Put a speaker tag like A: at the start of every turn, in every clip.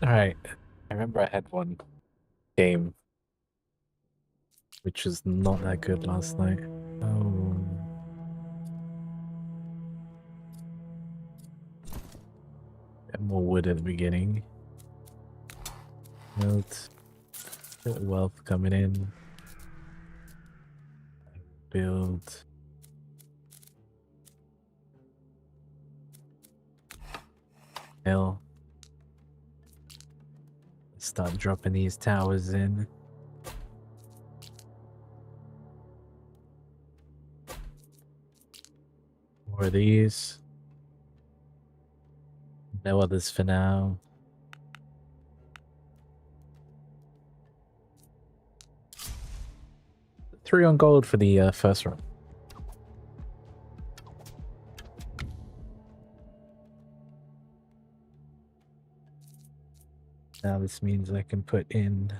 A: Alright, I remember I had one game which was not that good last night. Oh. Get more wood at the beginning. Build. Bit of wealth coming in. Build. Hill. Start dropping these towers in. More of these. No others for now. 3 on gold for the first run. Now this means I can put in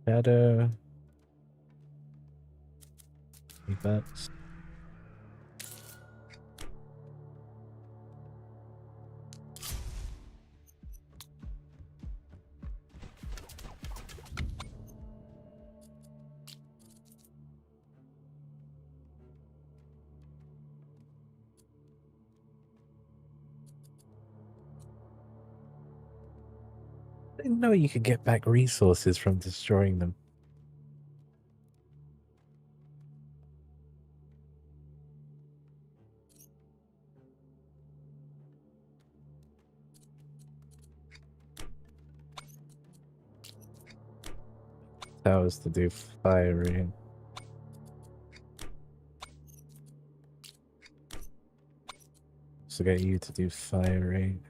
A: shadow. $20. I didn't know you could get back resources from destroying them. Towers to do firing. So get you to do firing.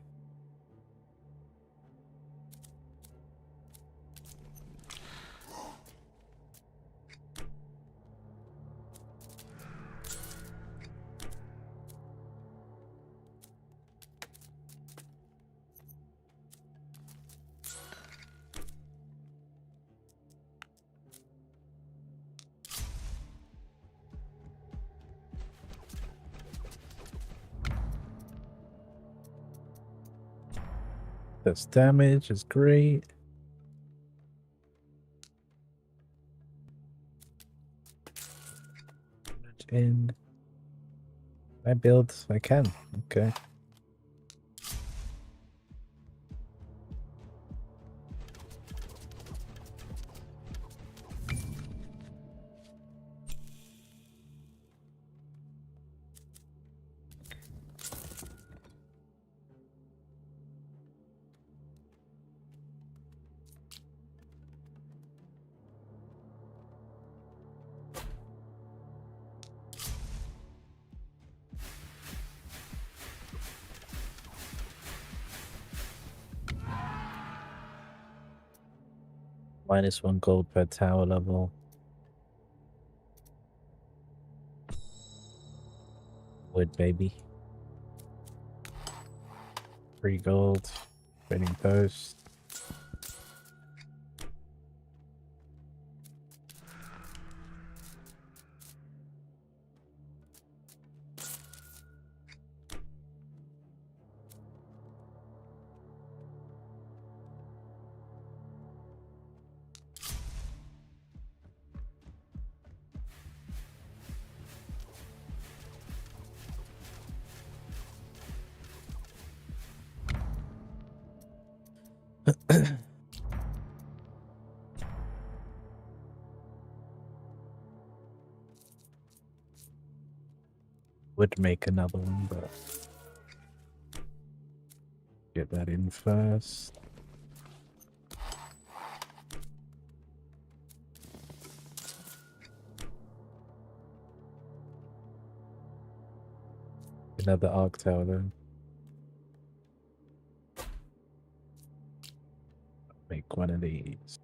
A: This damage is great. In I build, I can. Okay. -1 gold per tower level. Wood, baby. 3 gold. Trading post. Would make another one, but get that in first. Another arc tower then. Make one of these.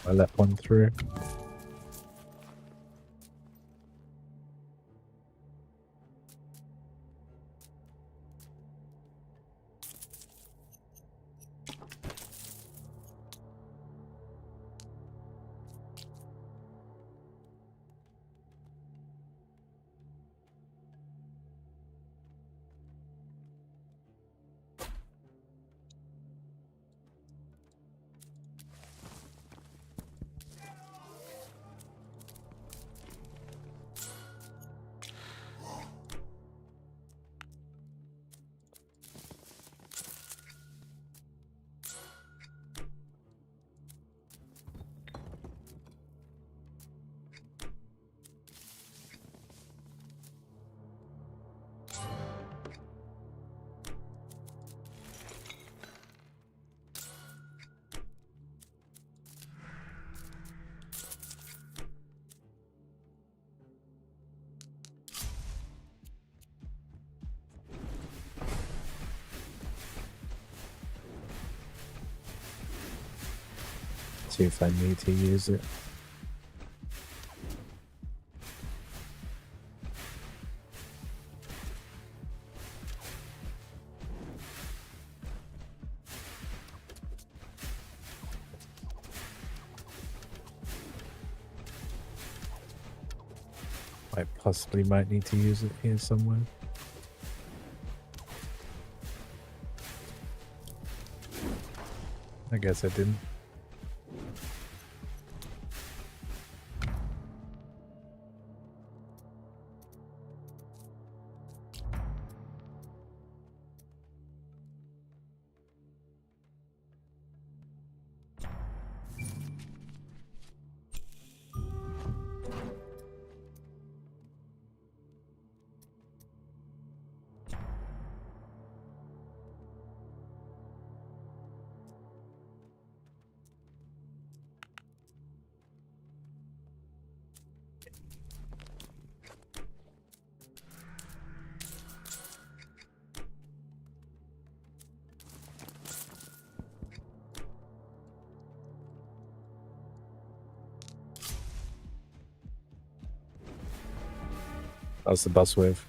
A: I let one through. See if I need to use it. I possibly might need to use it here somewhere. I guess I didn't. That's the bus wave.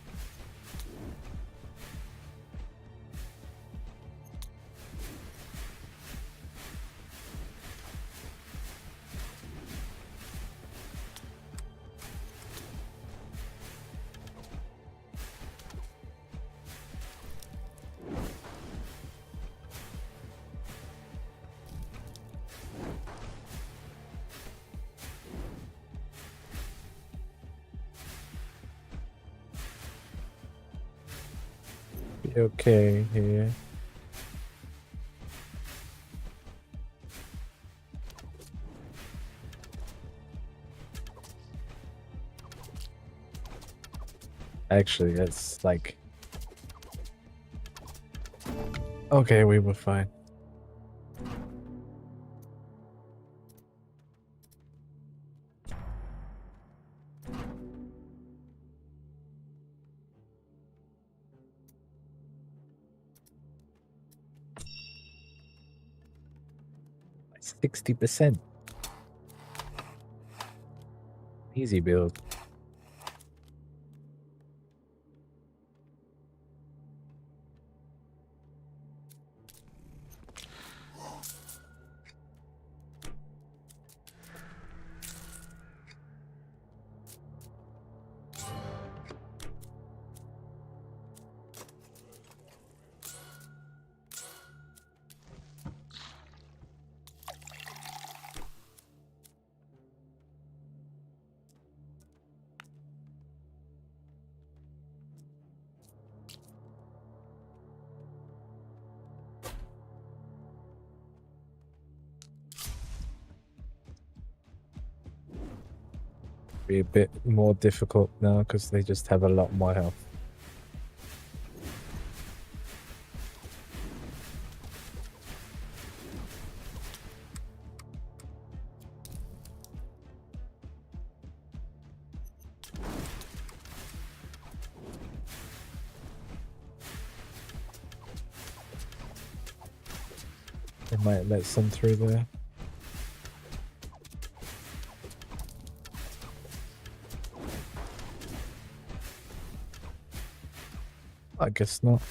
A: Okay, here. Actually, it's like... Okay, we were fine. Like 60%. Easy build. Be a bit more difficult now because they just have a lot more health. They might let some through there. I guess not.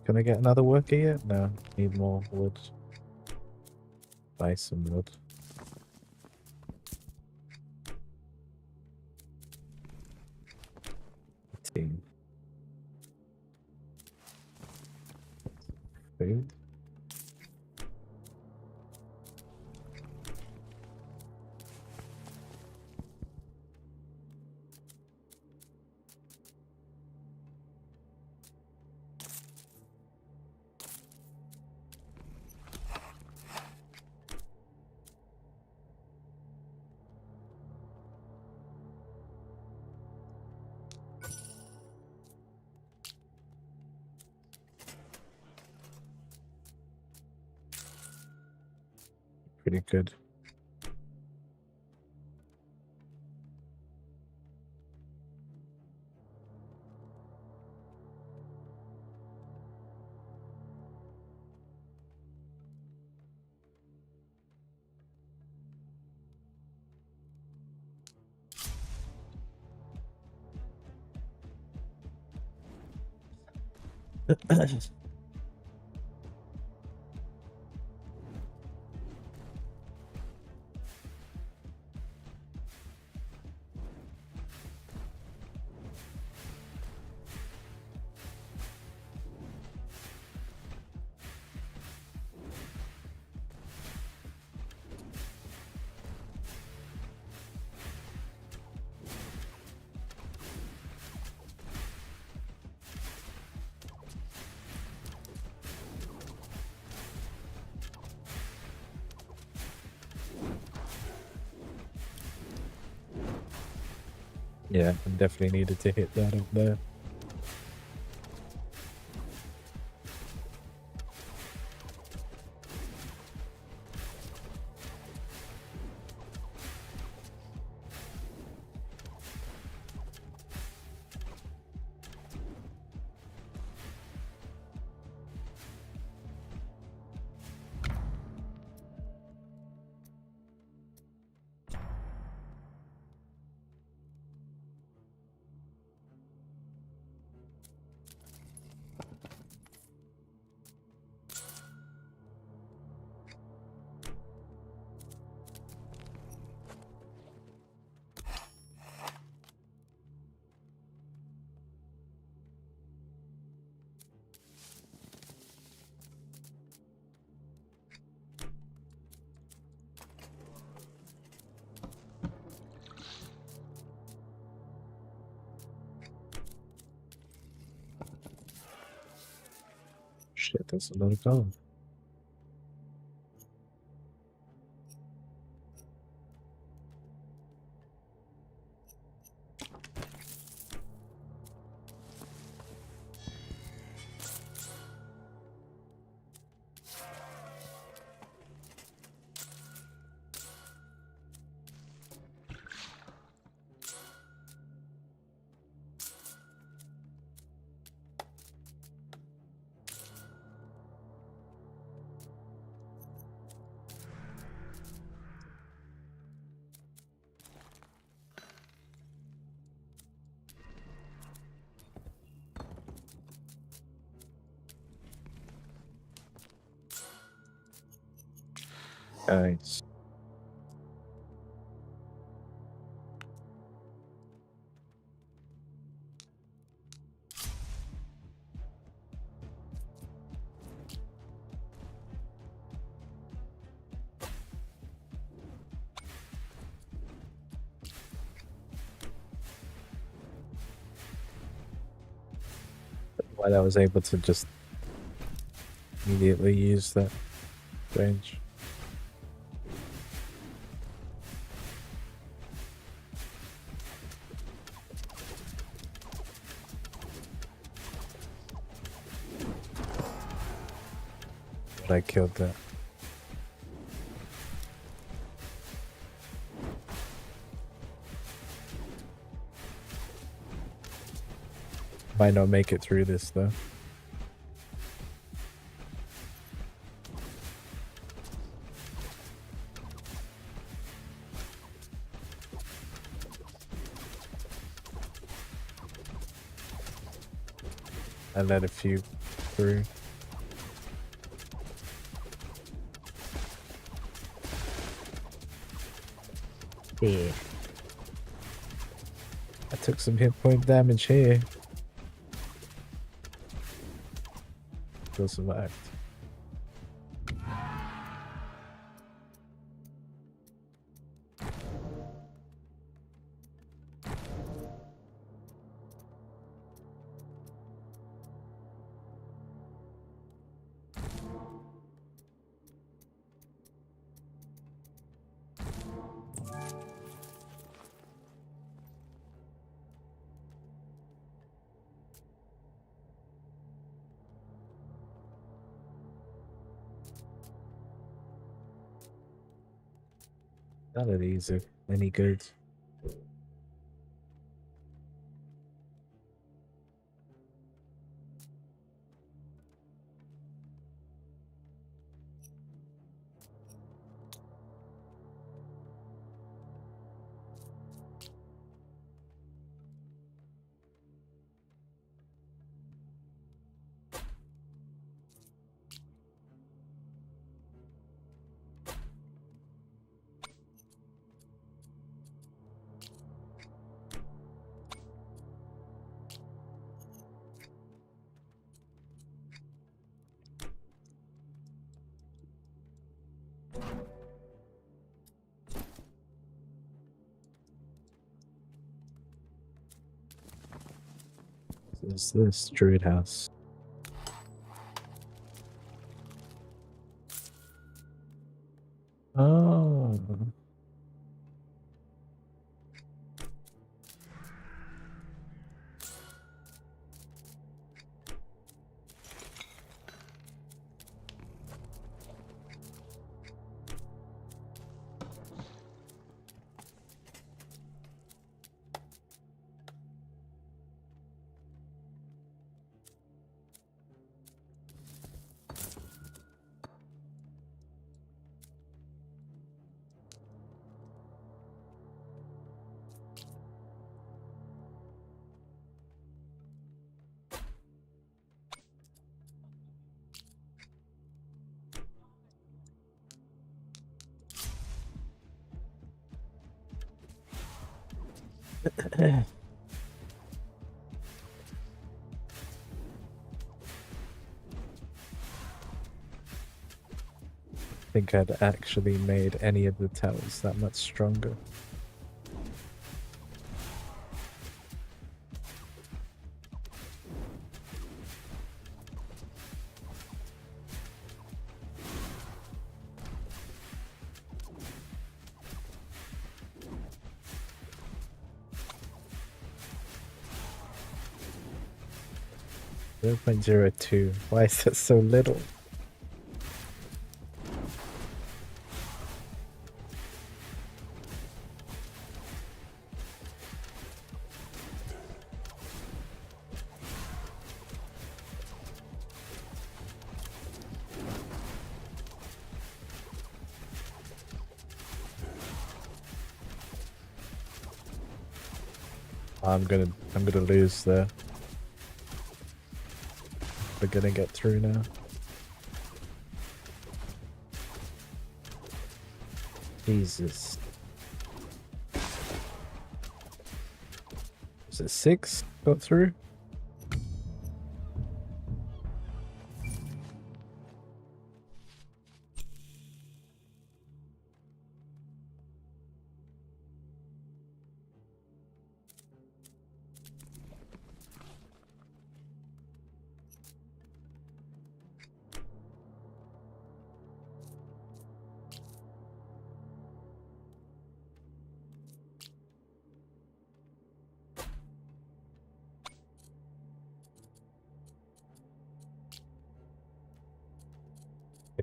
A: Can I get another worker yet? No, need more wood. Buy some wood. Team. Food. Pretty good. Yeah, I definitely needed to hit that up there. Shit, that's a lot of gold. Nice. Why I was able to just immediately use that range. But I killed that. Might not make it through this though. I let a few through.
B: Yeah.
A: I took some hit point damage here. Still survived. None of these are any good. Is this Druid House? Oh. Think I'd actually made any of the towers that much stronger. Zero 0.02. Why is that so little? I'm gonna lose there. We're gonna get through now. Jesus. Is it 6 got through?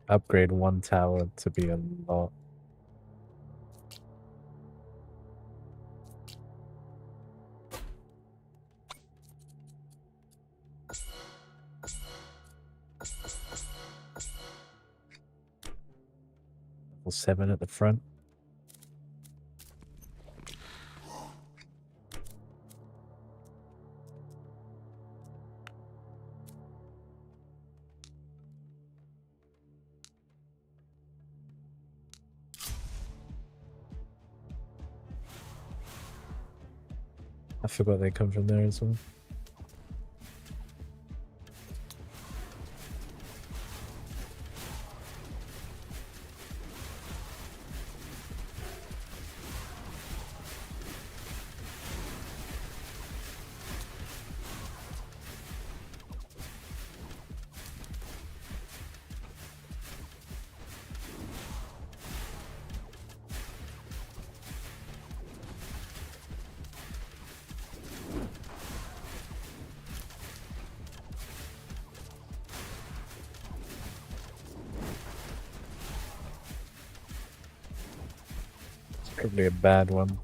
A: Upgrade one tower to be a lot. Level 7 at the front. I forgot they come from there as well. Probably a bad one.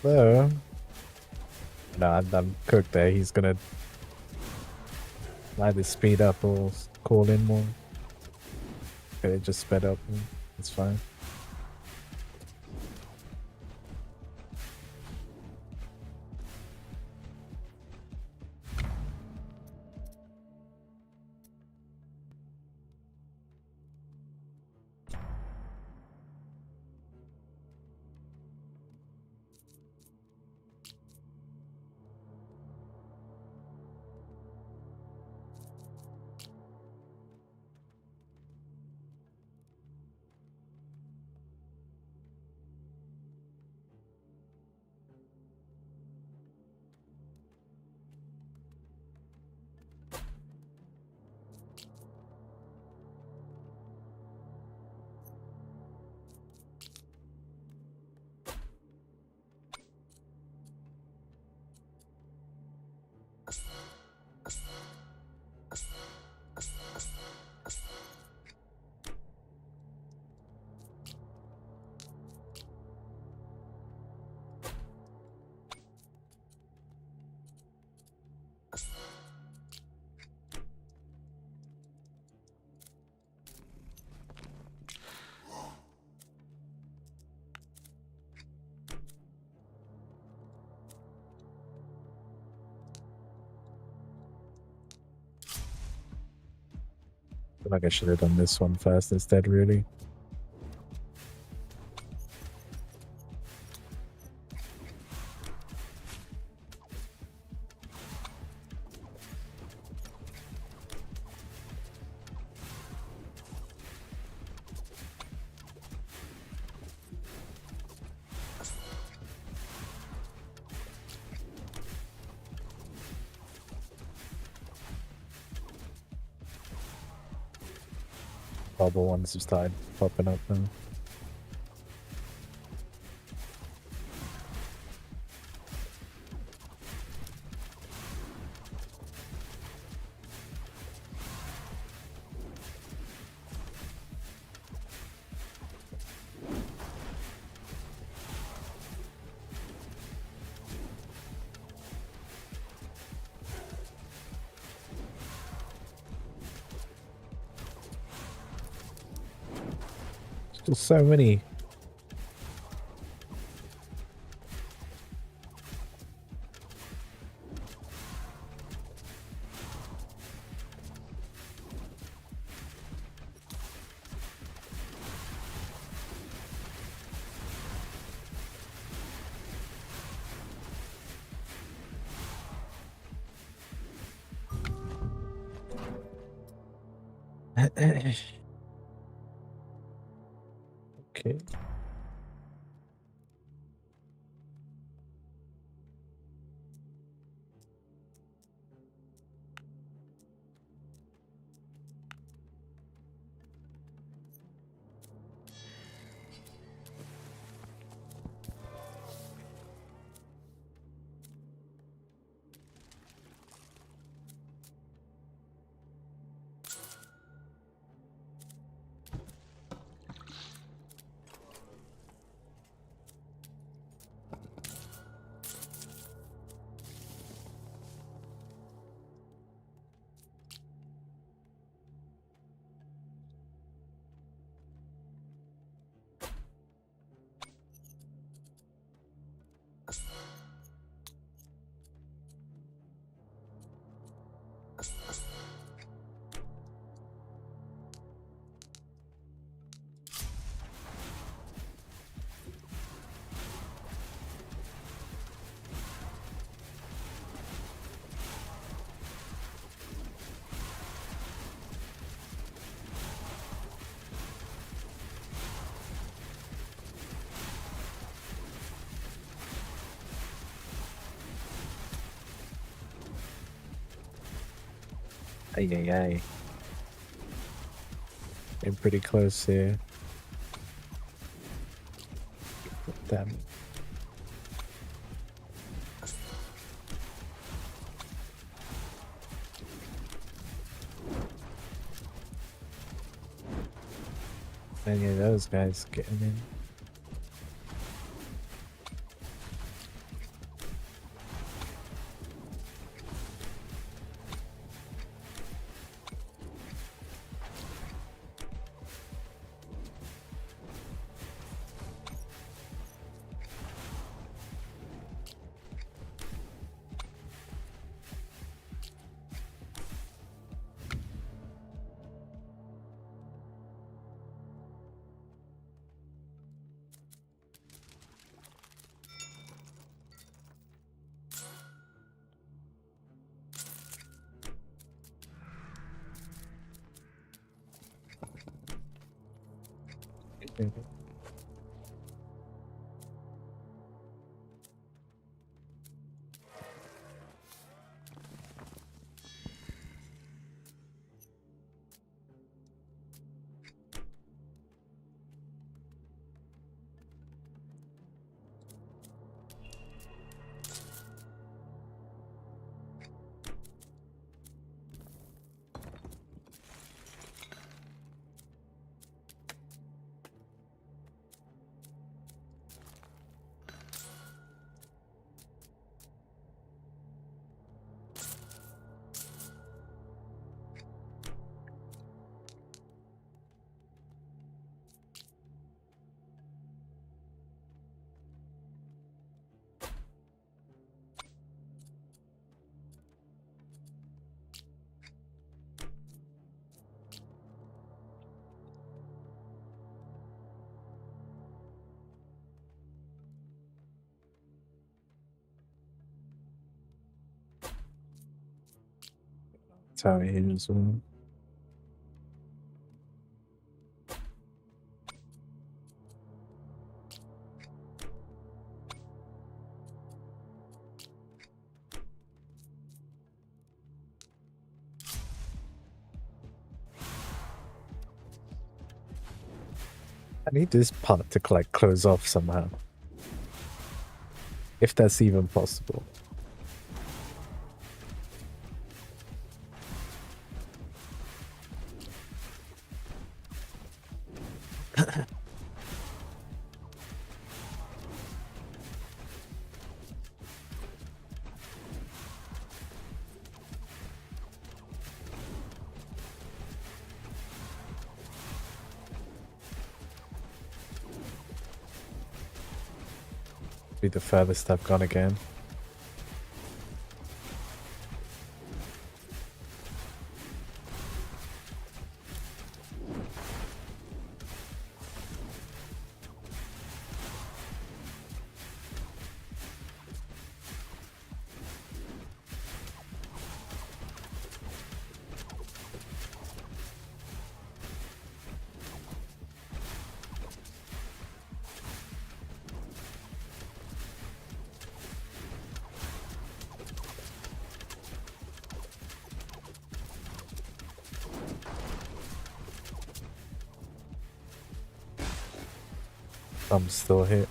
A: Though, no, I'm cooked there. He's gonna either speed up or call in more. Okay, it just sped up. It's fine. I feel like I should have done this one first instead, really. Bubble ones have started popping up now. Still so many. Okay. Ay, ay, ay. Getting pretty close here. Damn. Any of those guys getting in? Tower here as well. I need this part to like close off somehow. If that's even possible. Be the furthest I've gone again. I'm still hit.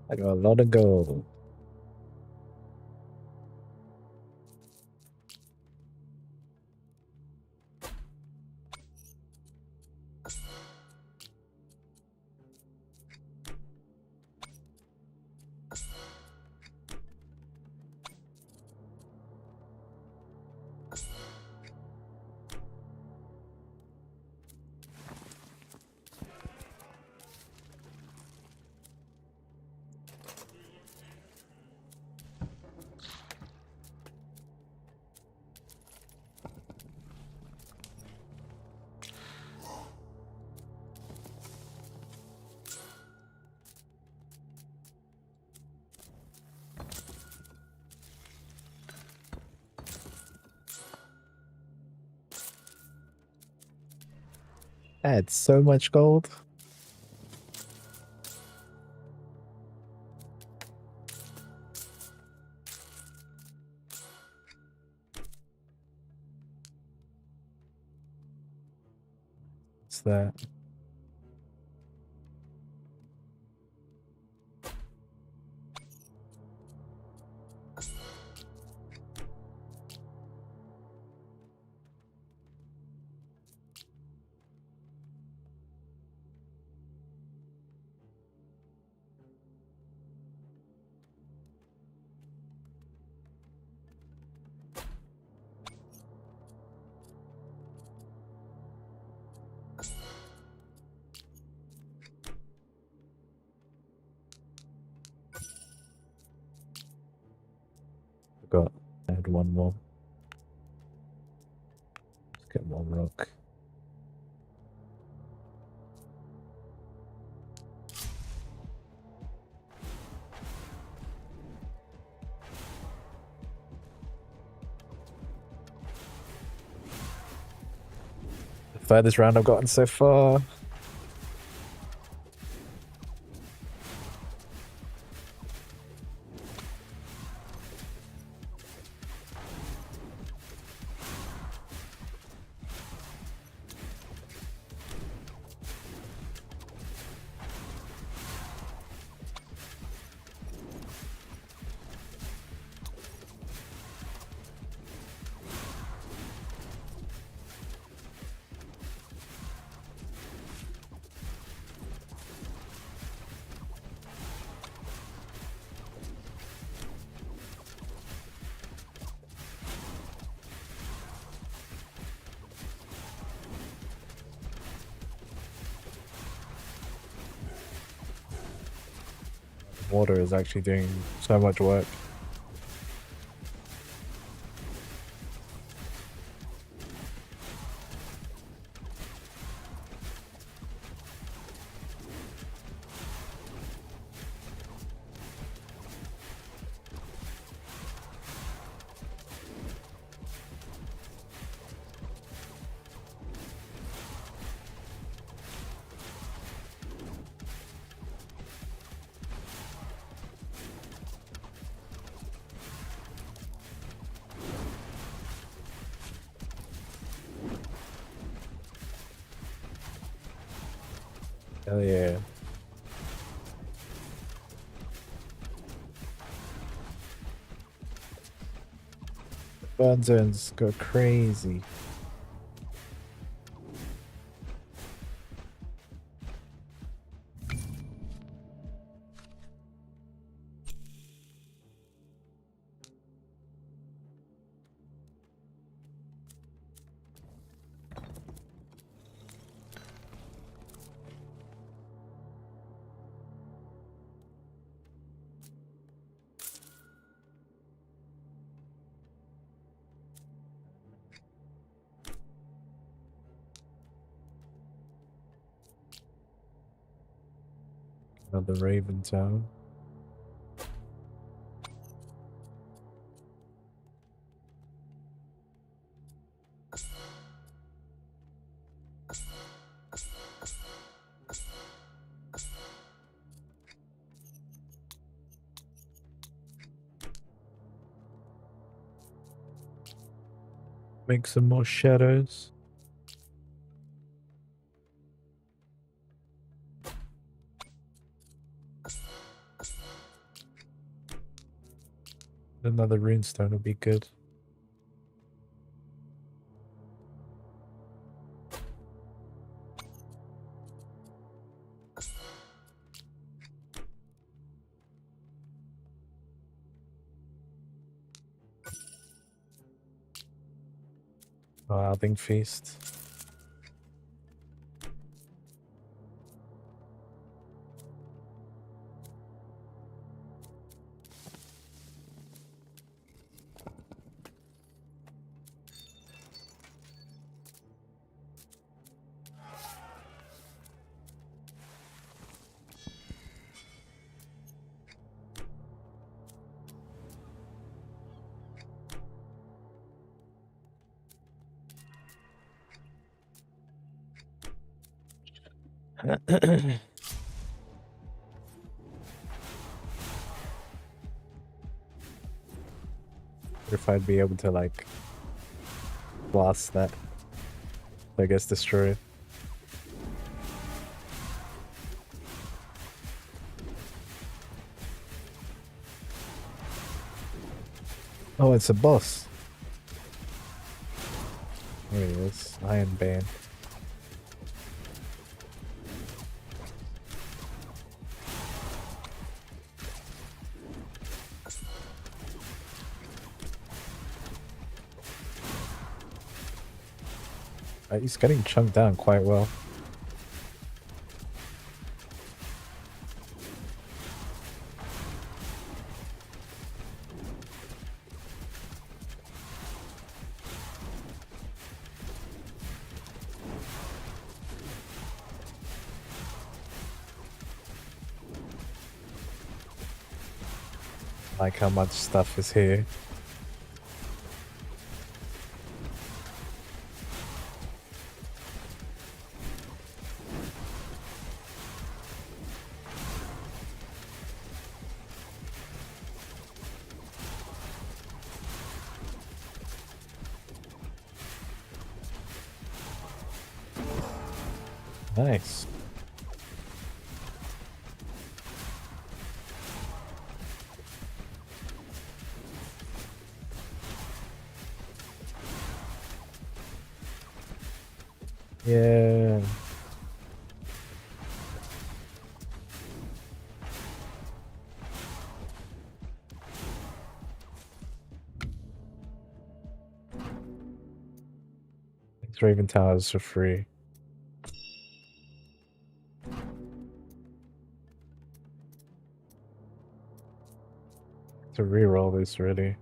A: I got a lot of gold. I had so much gold. What's that? Forgot. I had one more. Let's get one rock. The furthest round I've gotten so far. Water is actually doing so much work. Hell yeah. Burn zones go crazy. Another Raven Tower. Make some more shadows. Another runestone would be good. Wilding feast. If I'd be able to like blast that, I guess destroy it. Oh, it's a boss. There he is, Iron Bane. He's getting chunked down quite well. Like how much stuff is here. Nice. Yeah. These Raven Towers are free. To reroll this really.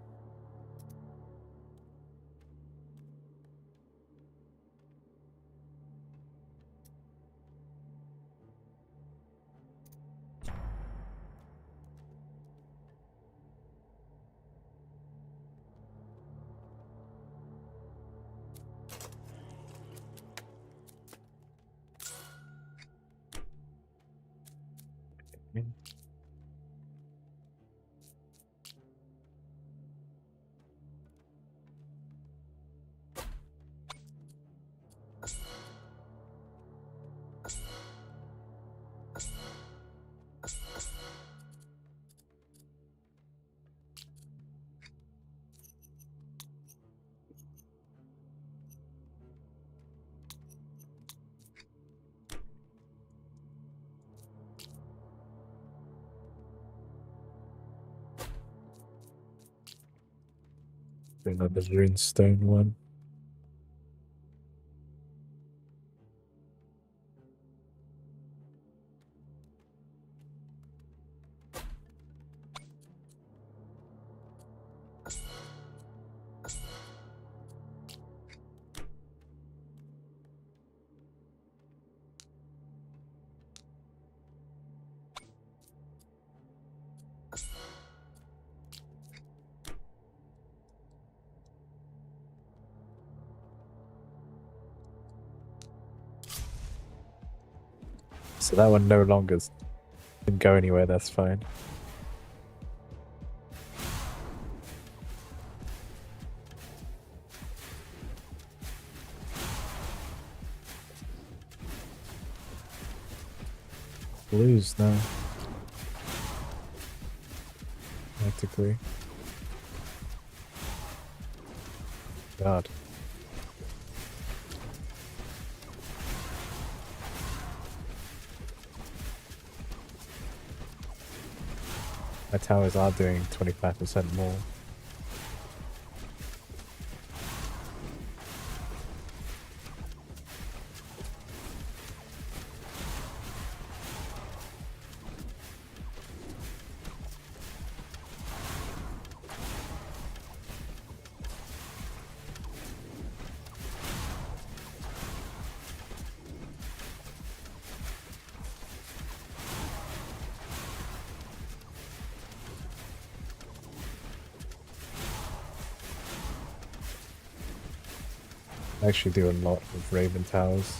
A: Another runestone one. So that one no longer didn't go anywhere, that's fine. Blues now. Practically. god. My towers are doing 25% more. I actually do a lot of Raven Towers.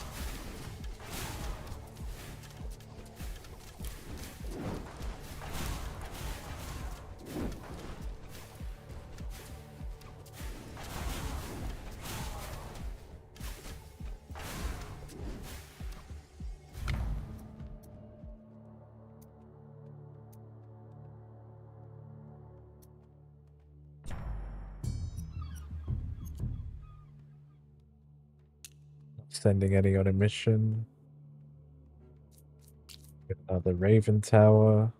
A: Sending any on a mission. Another Raven Tower.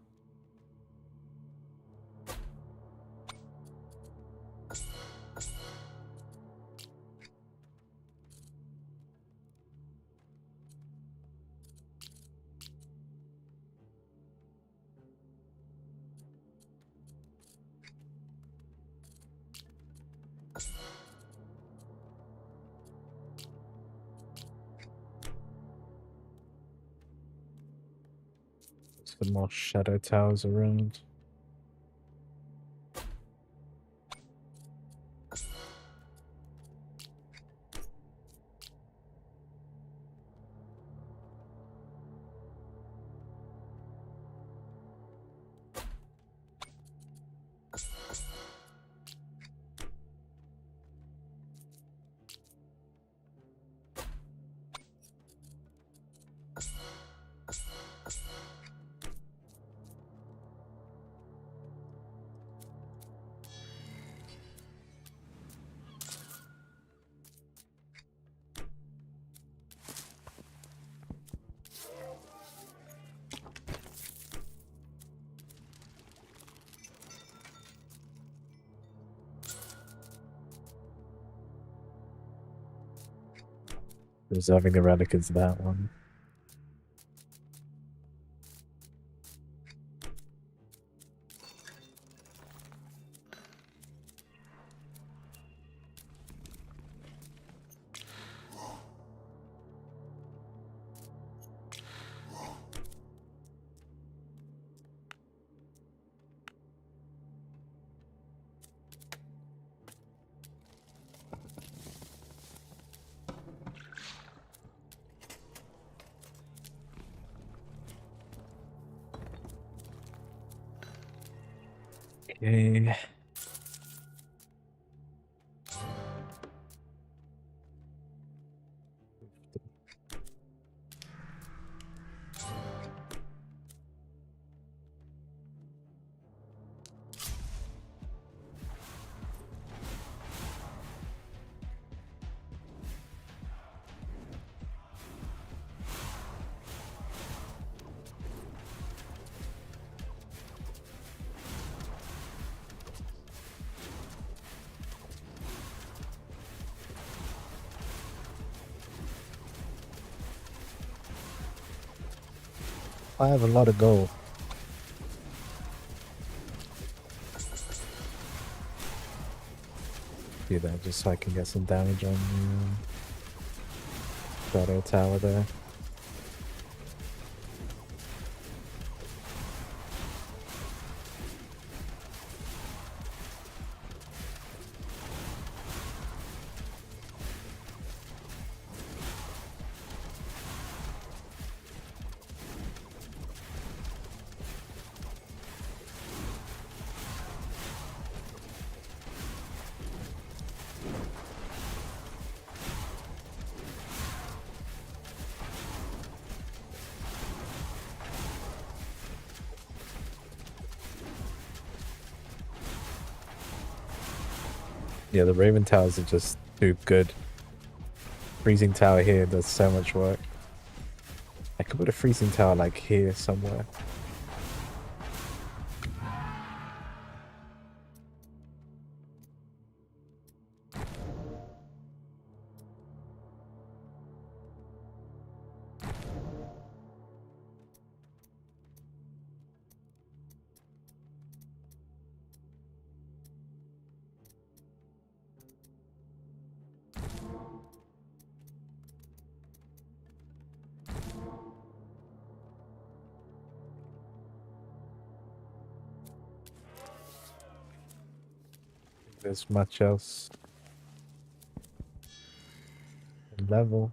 A: Some more shadow towers around. Reserving the relic is that one. Okay. I have a lot of gold. Do that just so I can get some damage on the shadow tower there. Yeah, the Raven Towers are just Dude, good. Freezing tower here does so much work. I could put a freezing tower like here somewhere. There's much else. Level.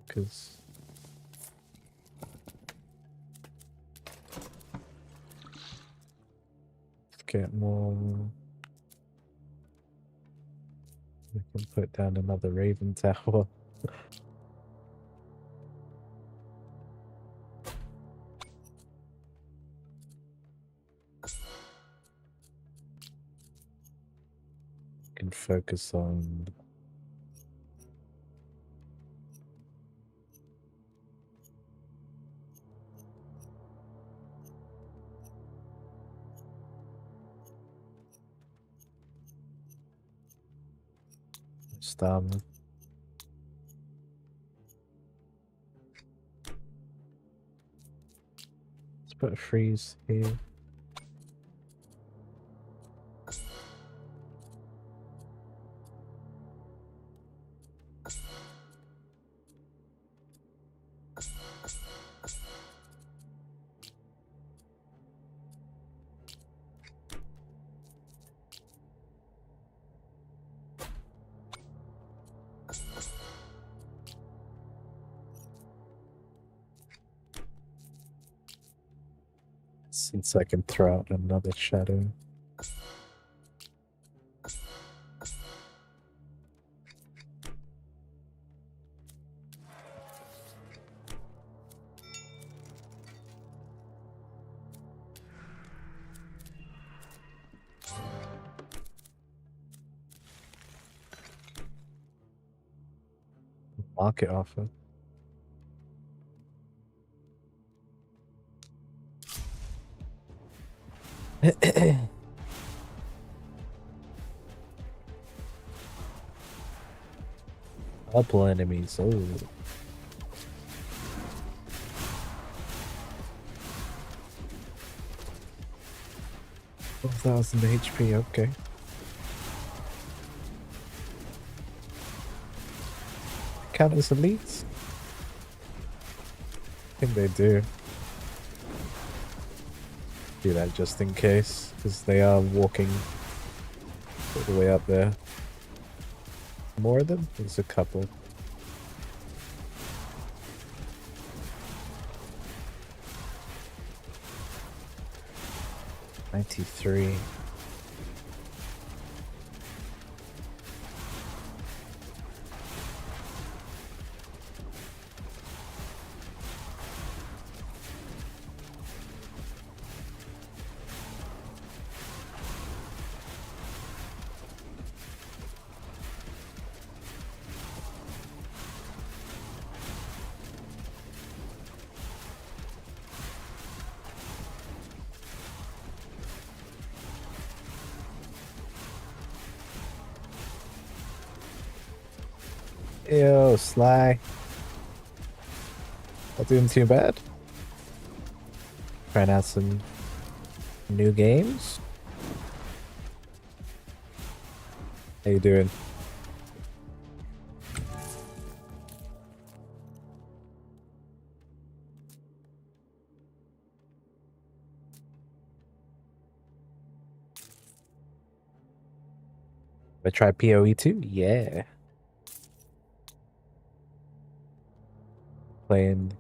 A: Because let's get more. We can put down another Raven Tower. Can focus on stamina. Let's put a freeze here. Since I can throw out another shadow. Market offer. Couple enemies. Oh. 12,000 HP. Okay. Count as elites? I think they do. Do that just in case, because they are walking all the way up there. More of them? There's a couple. $93. Ew, Sly. Not doing too bad. Trying out some new games. How you doing? I try POE2? Yeah. Playing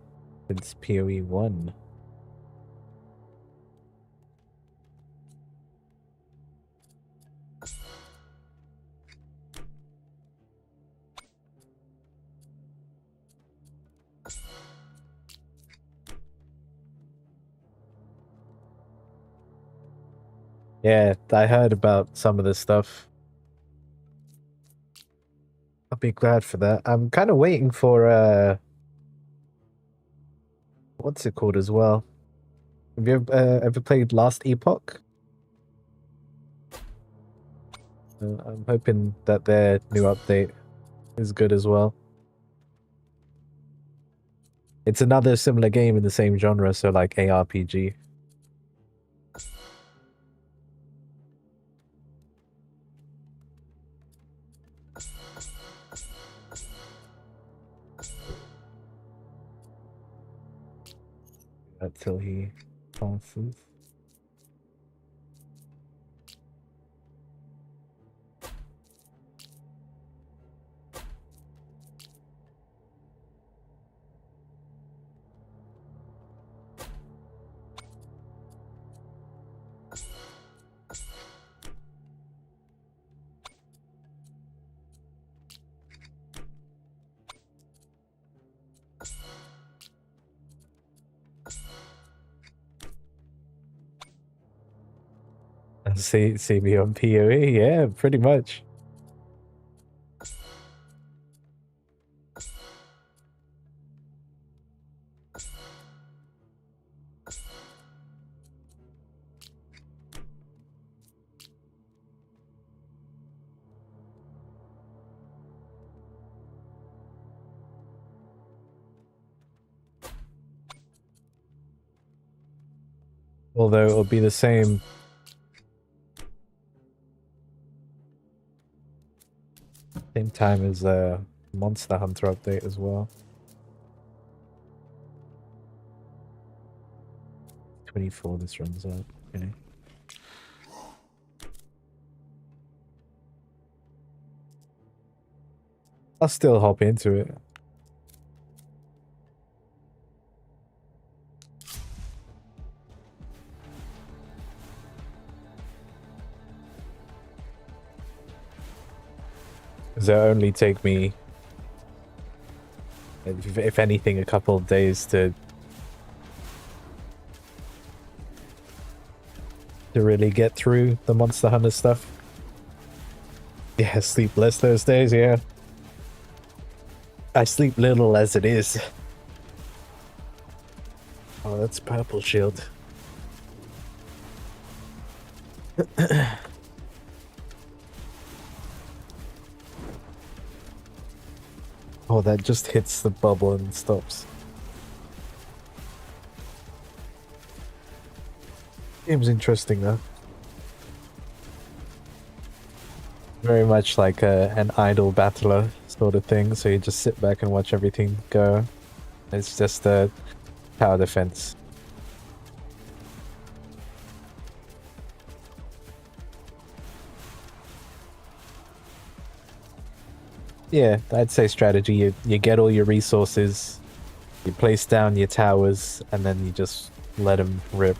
A: since POE1. Yeah, I heard about some of this stuff. I'll be glad for that. I'm kind of waiting for what's it called as well? Have you ever played Last Epoch? I'm hoping that their new update is good as well. It's another similar game in the same genre, so like ARPG. Until he passes. See me on POE? Yeah, pretty much. Although it'll be the same time as Monster Hunter update as well. 24 this runs out. Okay. I'll still hop into it. Because it'll only take me, if anything, a couple of days to really get through the Monster Hunter stuff. Yeah, sleep less those days, yeah. I sleep little as it is. Oh, that's purple shield. Oh, that just hits the bubble and stops. Game's interesting though. Very much like an idle battler sort of thing, so you just sit back and watch everything go. It's just a tower defense. Yeah, I'd say strategy. You get all your resources, you place down your towers, and then you just let them rip.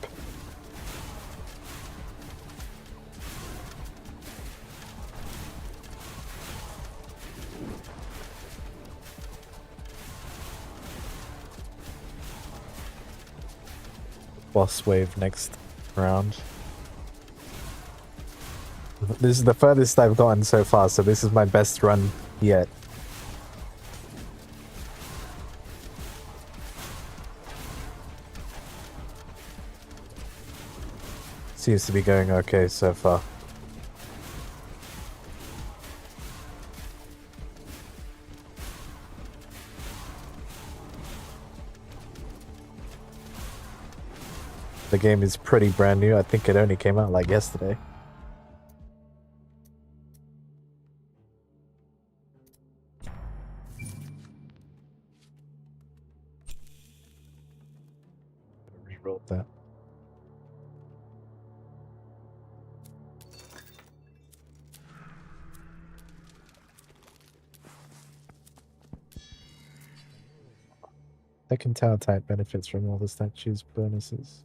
A: Boss wave next round. This is the furthest I've gotten so far, so this is my best run yet. Seems to be going okay so far. The game is pretty brand new. I think it only came out like yesterday. Rewrote that. Second tower type benefits from all the statues' bonuses.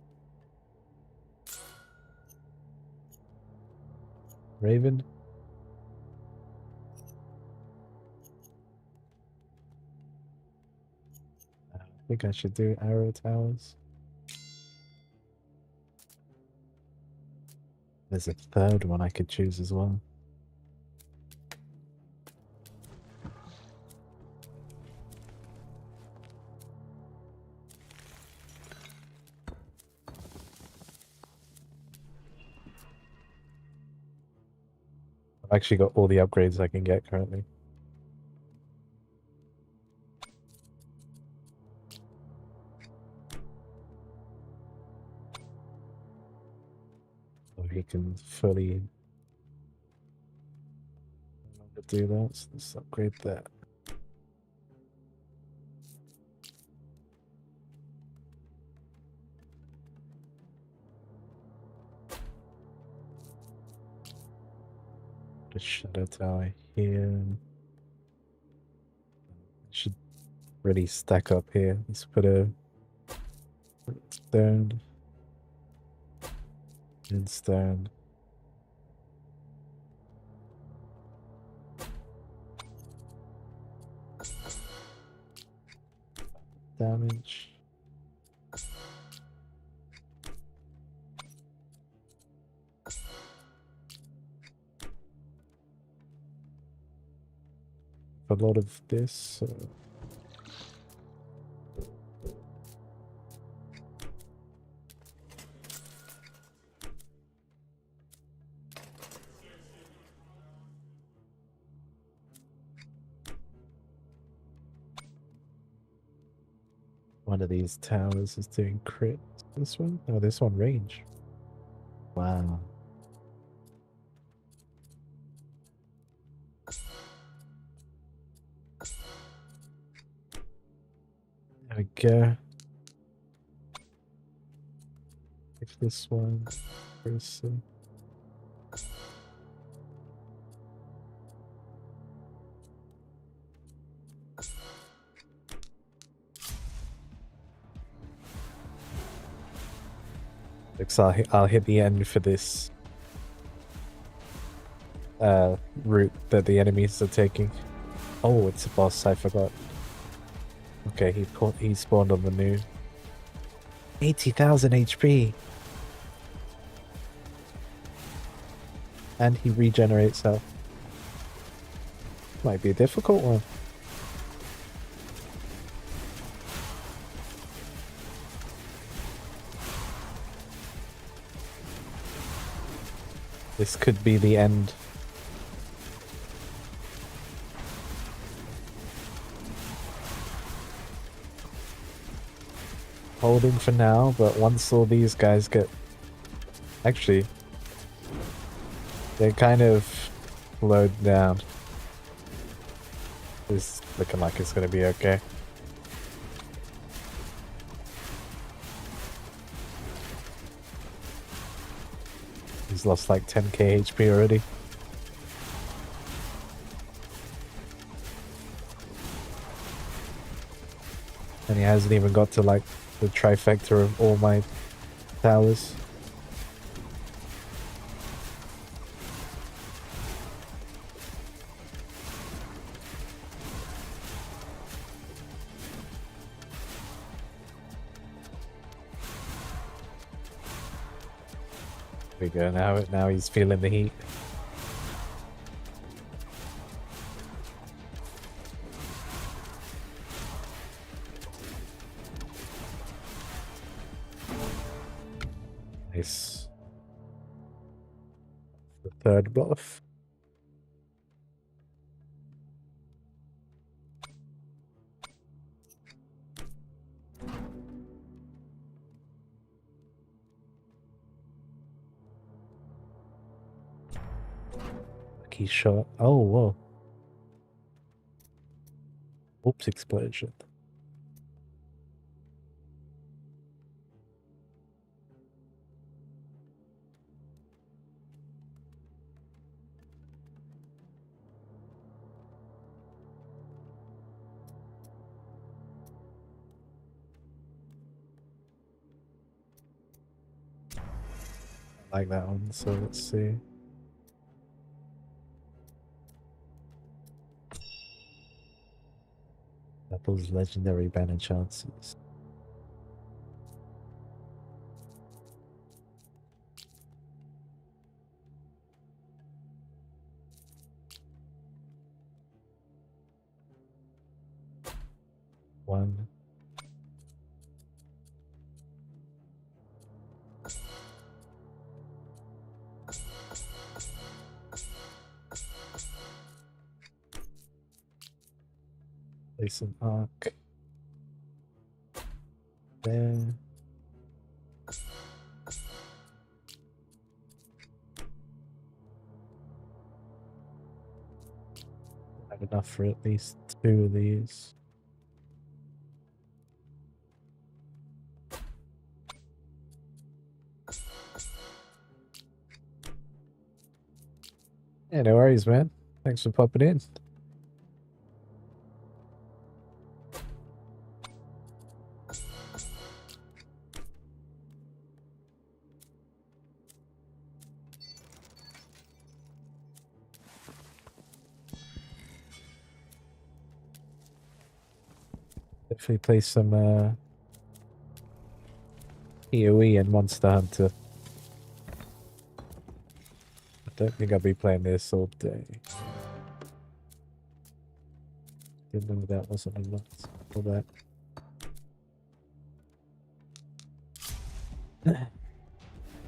A: Raven. I think I should do arrow towers. There's a third one I could choose as well. I've actually got all the upgrades I can get currently. So he can fully do that. So let's upgrade that. The shadow tower here. Should really stack up here. Let's put a stone and stone. Damage. A lot of this. One of these towers is doing crit. This one? Oh, this one range. Wow. There we go. If this one person. Looks I'll hit the end for this route that the enemies are taking. Oh, it's a boss, I forgot. Okay, he spawned on the new 80,000 HP. And he regenerates health. Might be a difficult one. This could be the end. Holding for now, but once all these guys get... Actually, they're kind of slowed down. It's looking like it's gonna be okay. He's lost like 10k HP already. And he hasn't even got to like the trifecta of all my towers. There we go, now he's feeling the heat. Nice. The third buff. Lucky shot. Oh, whoa. Oops, explosion. I like that one, so let's see. Apple's legendary banner chances. One. Place an arc there. Have enough for at least 2 of these. Yeah, no worries, man. Thanks for popping in. Definitely play some POE and Monster Hunter. I don't think I'll be playing this all day. Didn't know that wasn't unlocked. All that.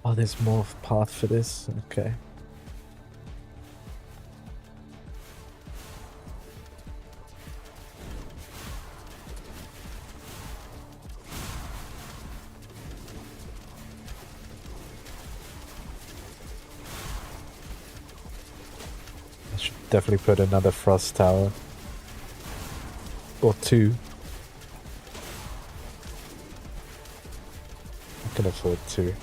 A: Oh, there's more path for this? Okay. I should definitely put another frost tower. Or 2. I can afford 2.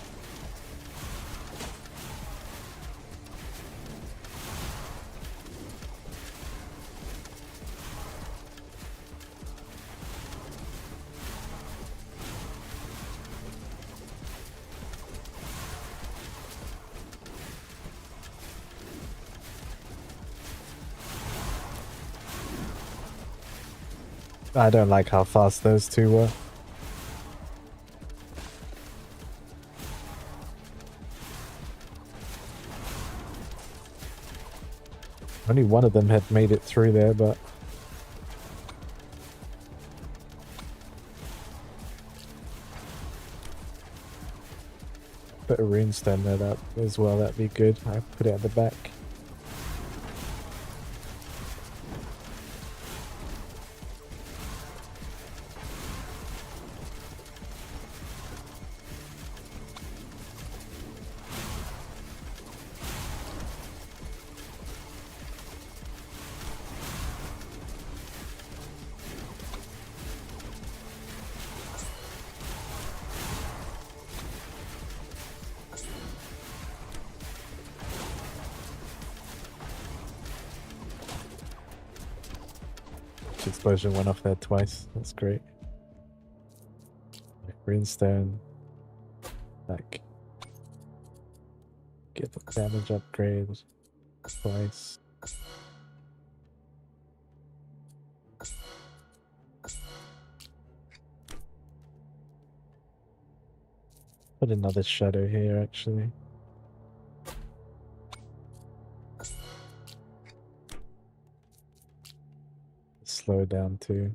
A: I don't like how fast those 2 were. Only one of them had made it through there, but... Put a runestone there up as well, that'd be good. I put it at the back. Explosion went off there twice. That's great. Greenstone. Back. Get the damage upgrade twice. Put another shadow here actually. Slow down too.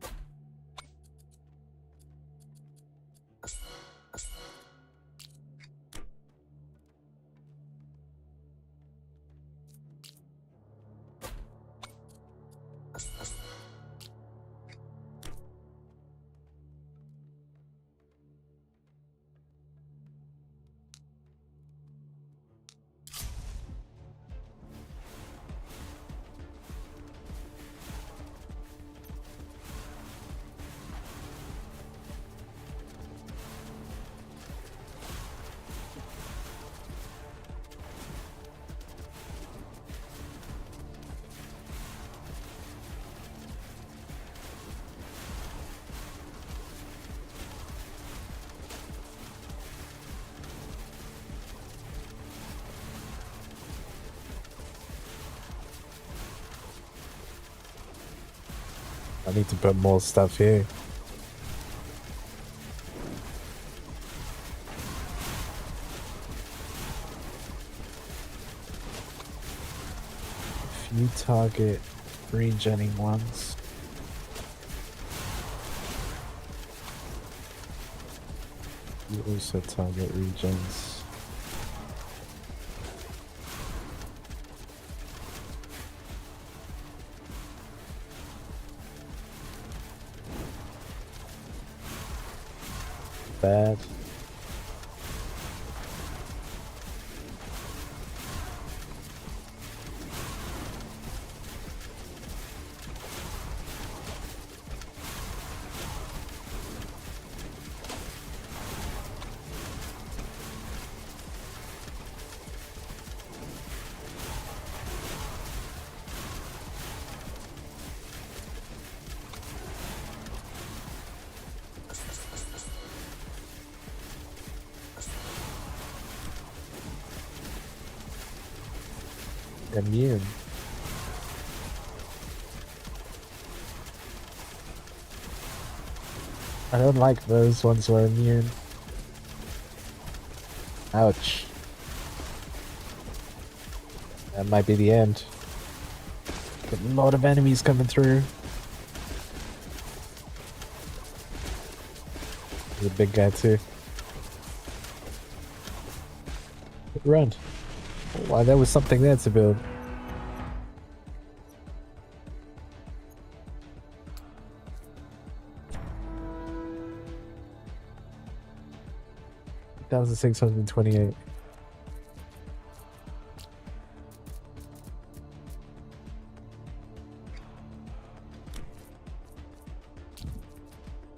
A: I need to put more stuff here. If you target regenning ones, You also target regions. Bad. Immune. I don't like those ones who are immune. Ouch. That might be the end. Got a lot of enemies coming through. There's a big guy too. Run. Oh, wow, there was something there to build. $1,628.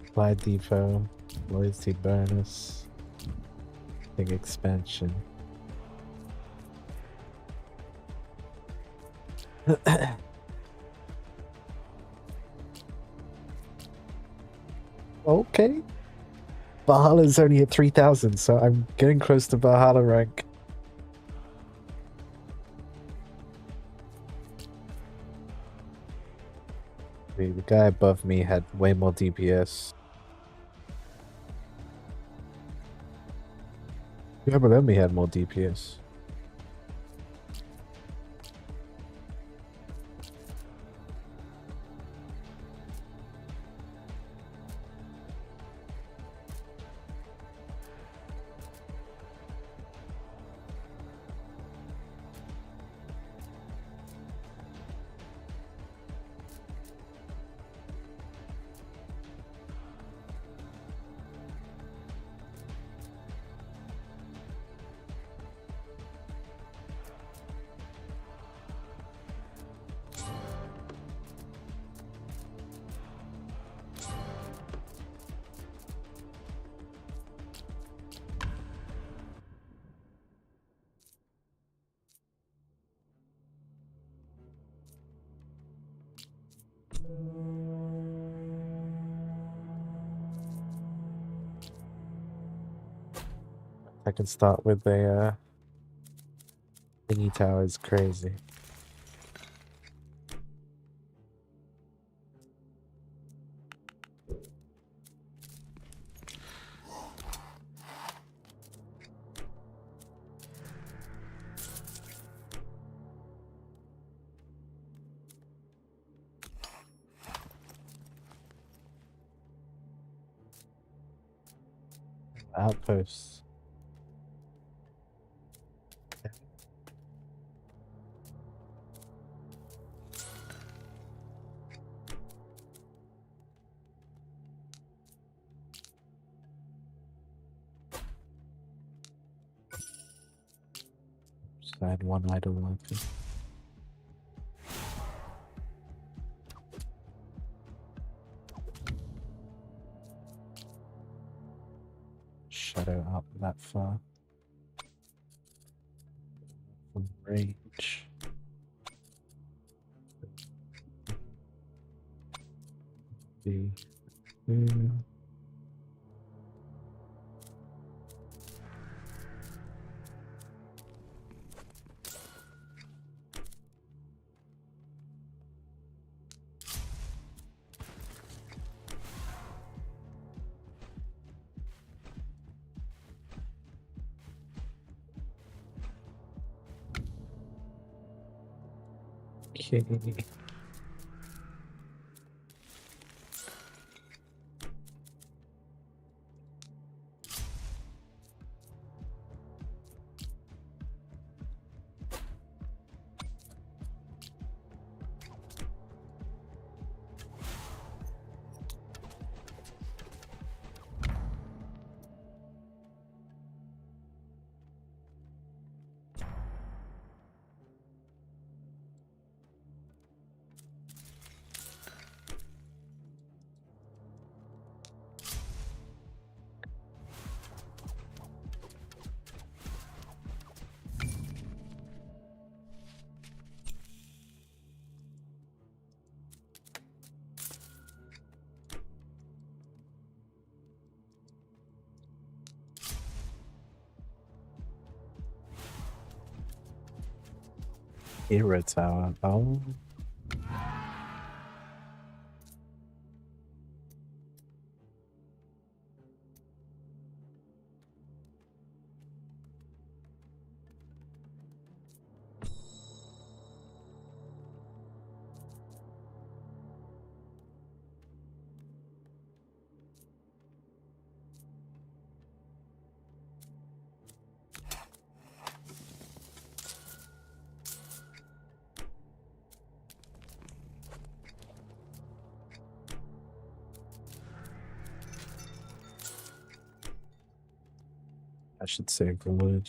A: Supply depot, loyalty bonus, big expansion. Okay. Valhalla's only at 3,000, so I'm getting close to Valhalla rank. The guy above me had way more DPS. Yeah, but then we had more DPS. I can start with a thingy tower is crazy. Outposts. Just add one idle worker. Shadow up that far. From range. B. Okay. Hero tower. Oh. I should save the wood.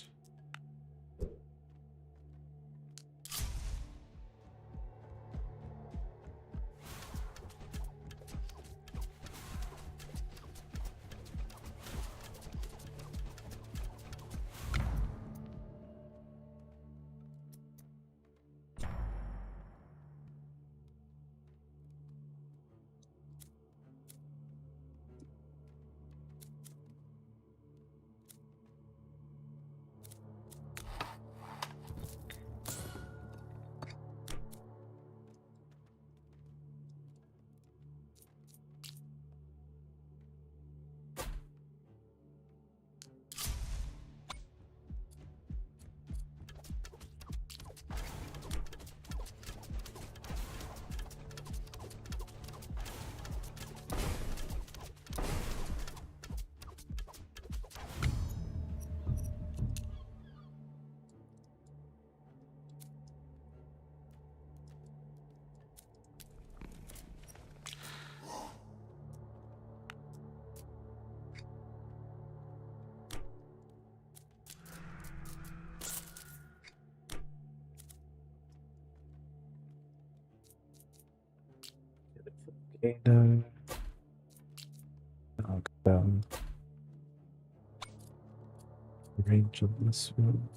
A: Okay, no. I'll go down the range of this one.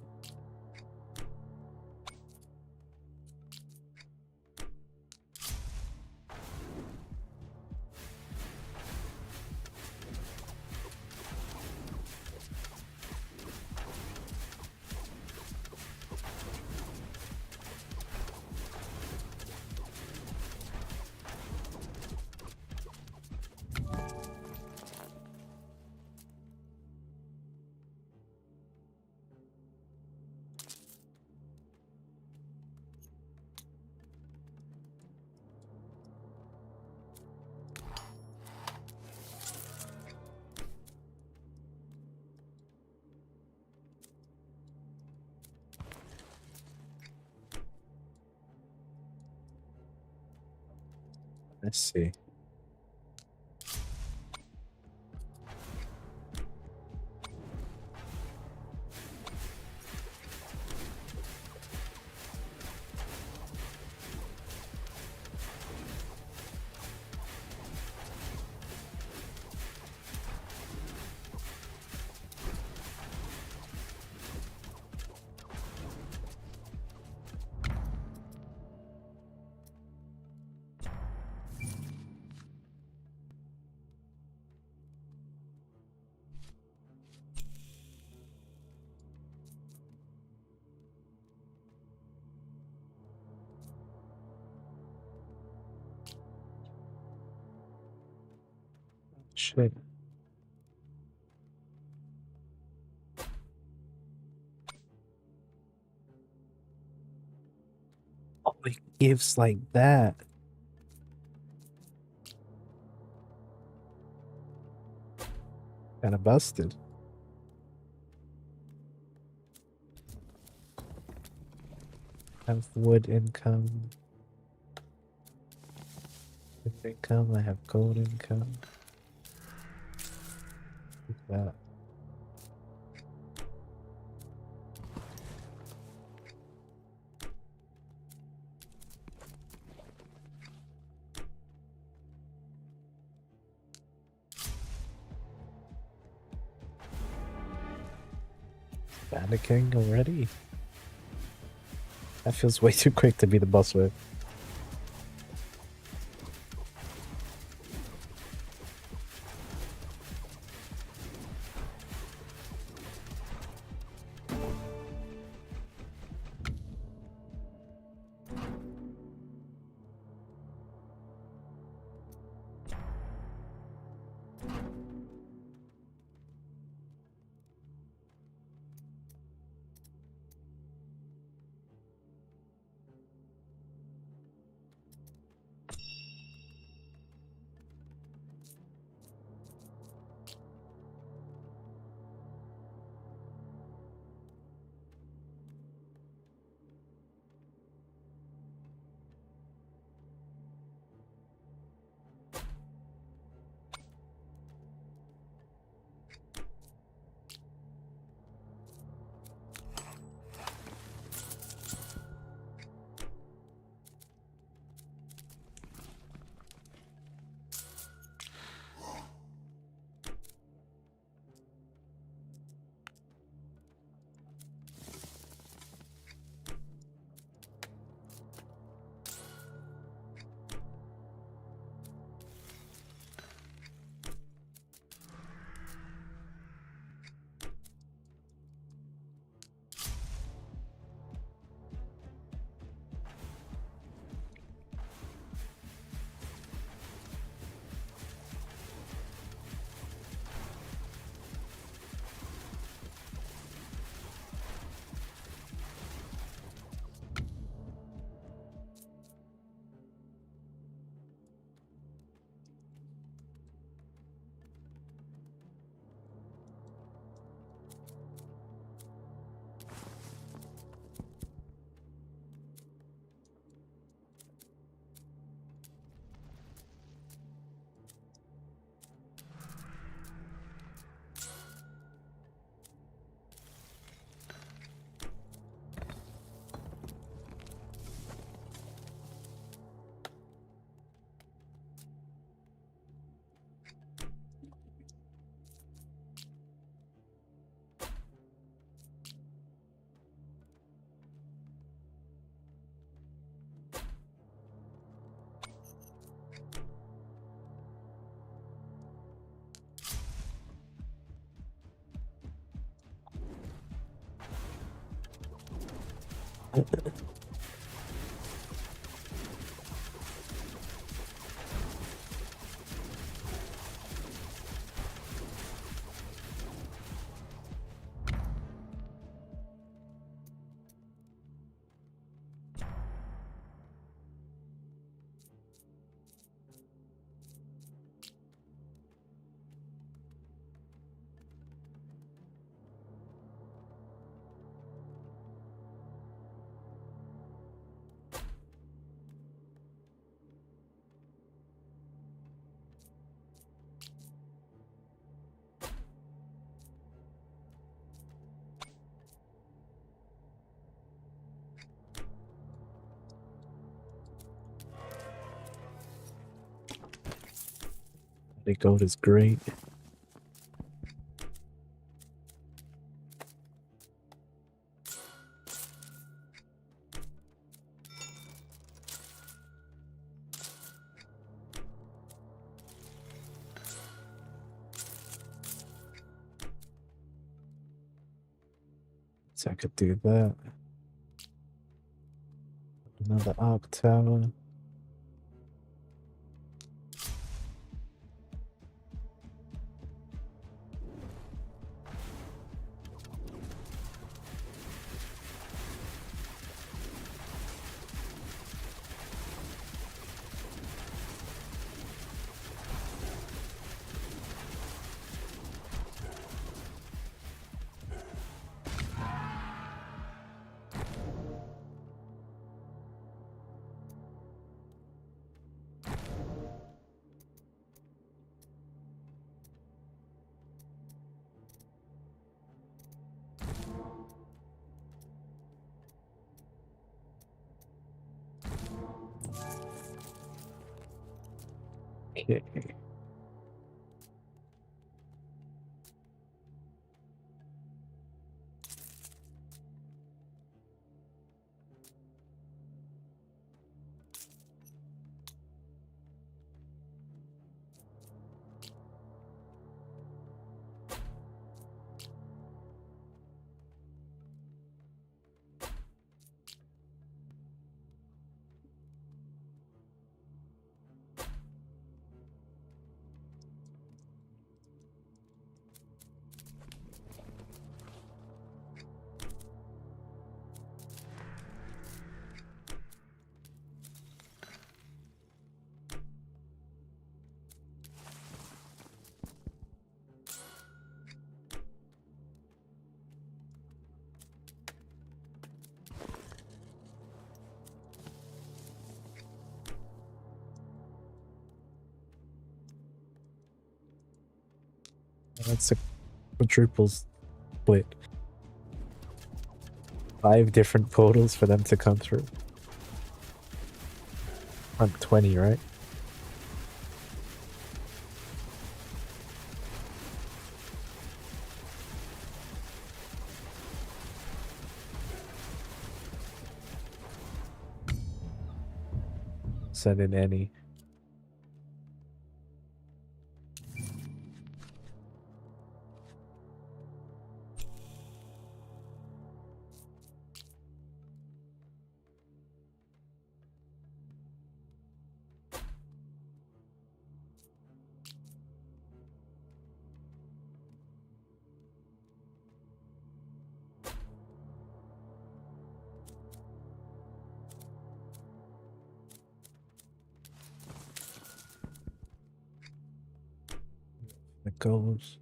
A: Let's see. Shit. Oh, it gives like that. Kind of busted. Have wood income. Wood income. I have gold income. Look at that. Panicking already? That feels way too quick to be the boss with. The gold is great. So I could do that. Another arc tower. Okay. That's a quadruple split. 5 different portals for them to come through. Like 20, right? Send in any. It goes.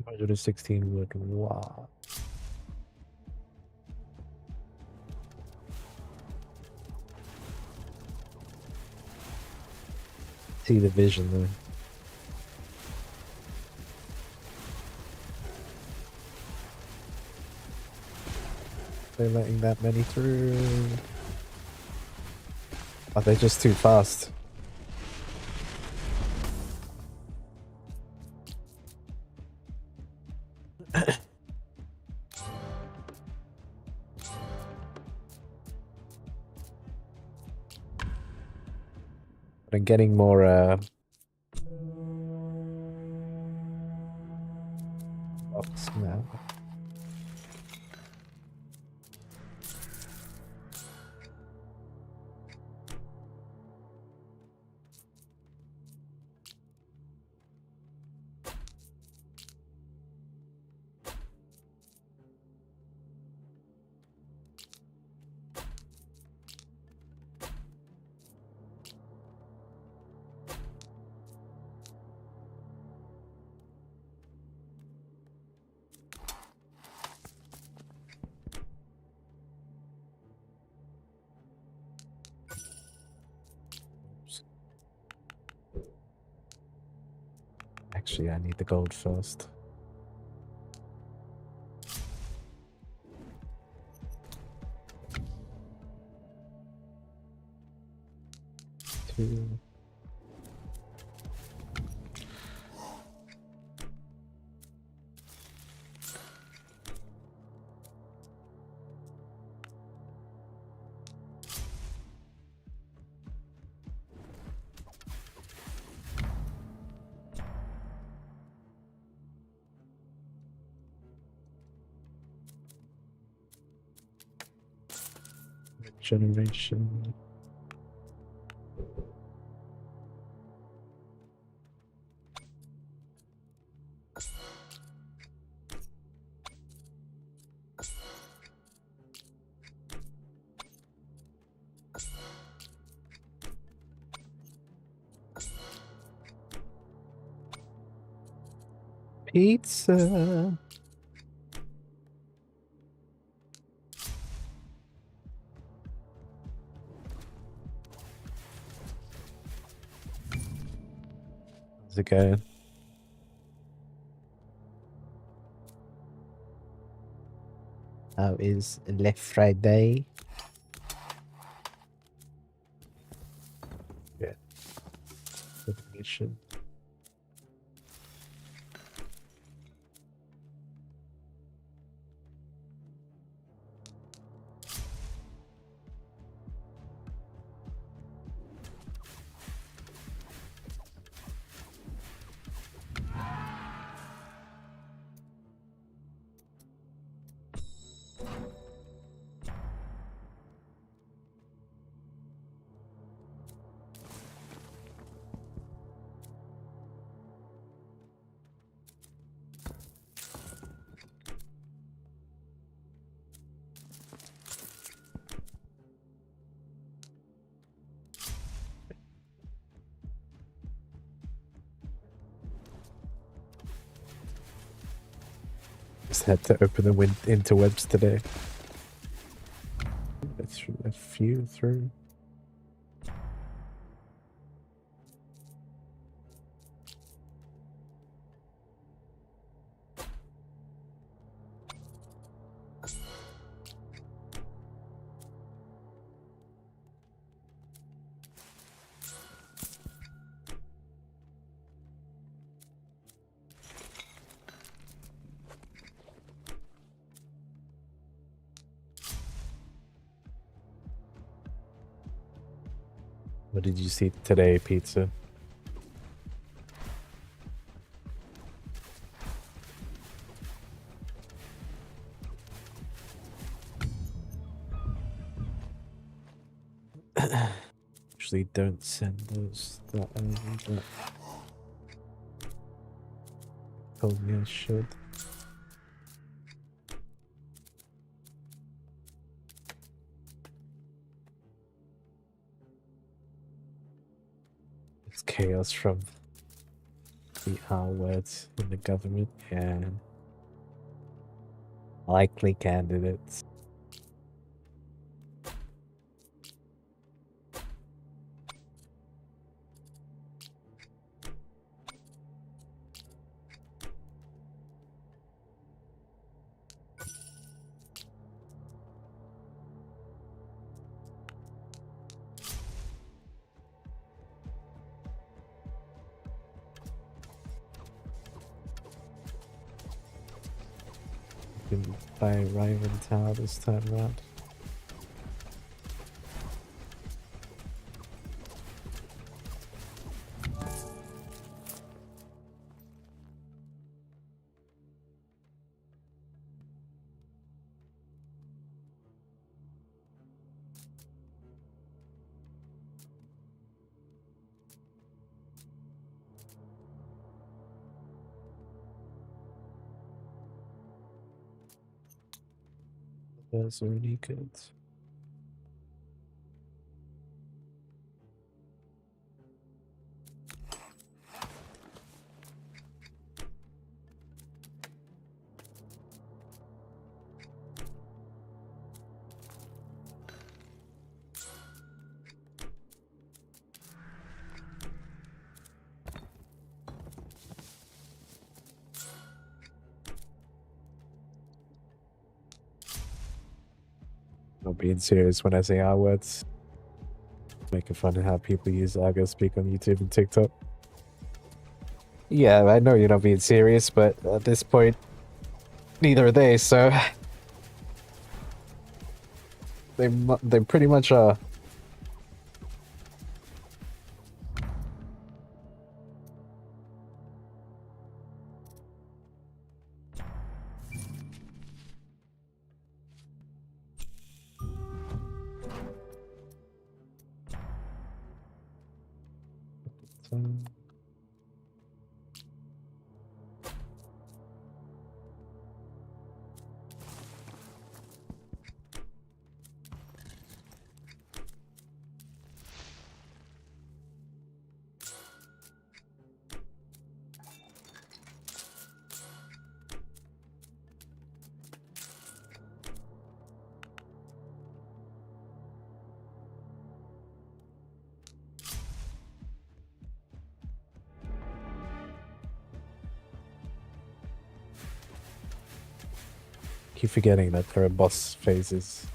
A: $116 wood. Wow. See the vision there. They're letting that many through. Are they just too fast? But I'm getting more box now. Actually, I need the gold first. Two. Generation. Pizza. How's it going?
B: How is Left Friday?
A: Yeah. Generation. Just had to open the interwebs today. A few through. What did you see today, pizza? Usually don't send those that early, but told me I should. It's chaos from the R words in the government. Yeah. Likely candidates. Didn't buy a Riven Tower this time around. That's really good. Not being serious when I say R words. Making fun of how people use Argo speak on YouTube and TikTok. Yeah, I know you're not being serious, but at this point, neither are they, so... They pretty much are. Keep forgetting that there are boss phases.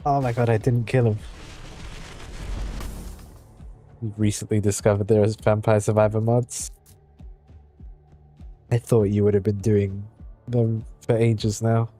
A: Oh my god, I didn't kill him. We recently discovered there is Vampire Survivor mods. I thought you would have been doing them for ages now.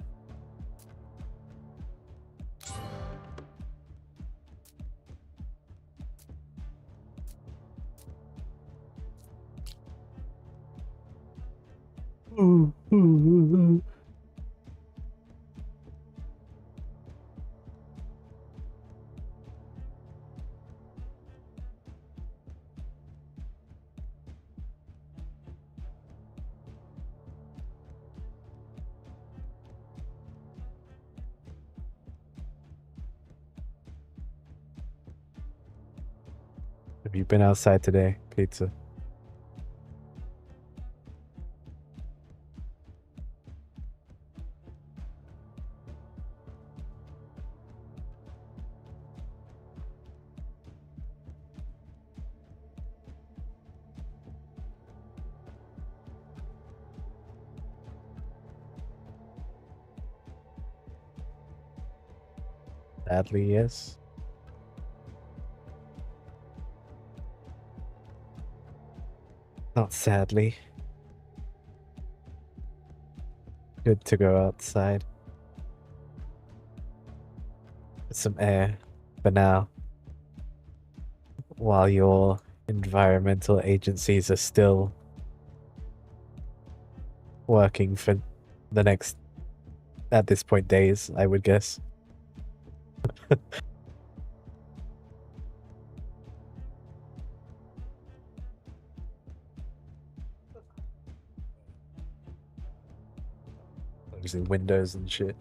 A: Have you been outside today, Pizza? Sadly, yes. Not sadly. Good to go outside. Get some air for now. While your environmental agencies are still working for the next, at this point, days, I would guess. Using windows and shit.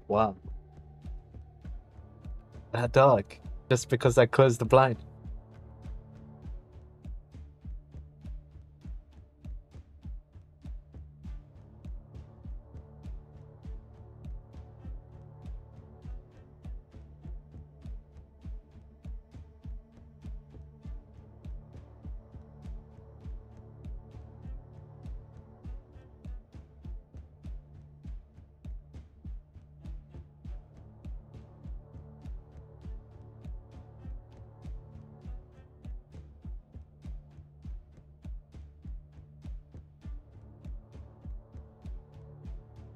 A: Wow. That dark. Just because I closed the blind.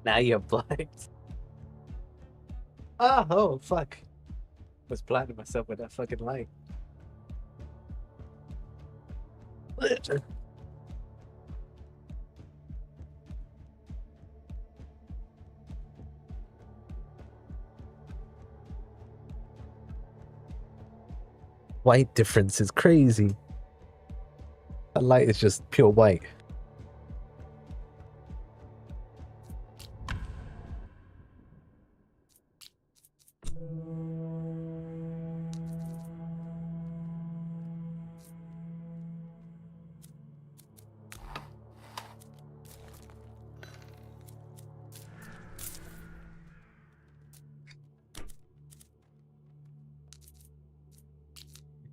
A: Now you're blind. Ah, oh, fuck. Was blinding myself with that fucking light. White difference is crazy. That light is just pure white.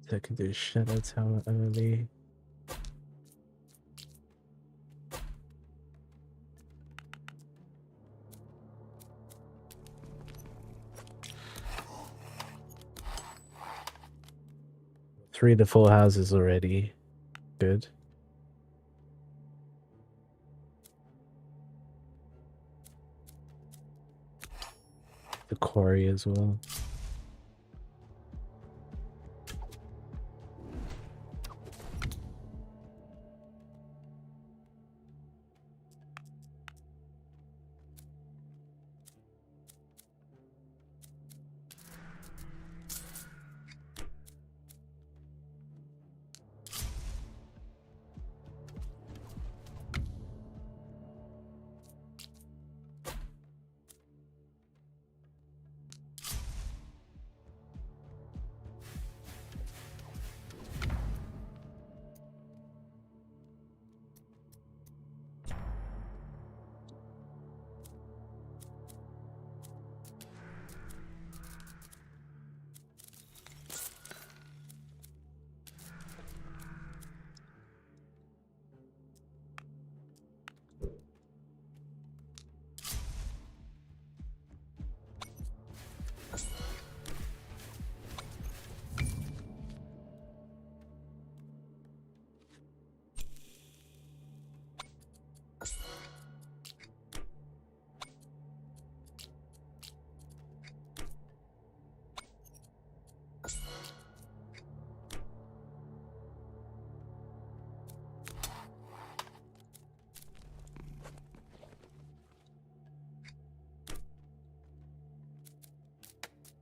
A: I can do Shadow Tower early. Three to four houses already. Good. The quarry as well.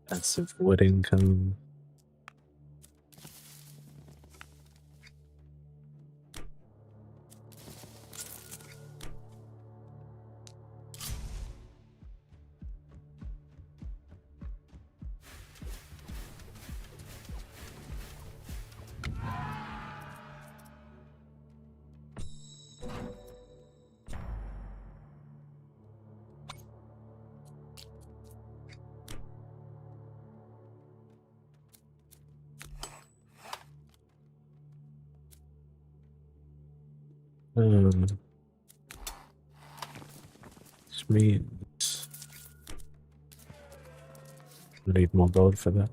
A: Passive wood income. Sweet. Need more gold for that.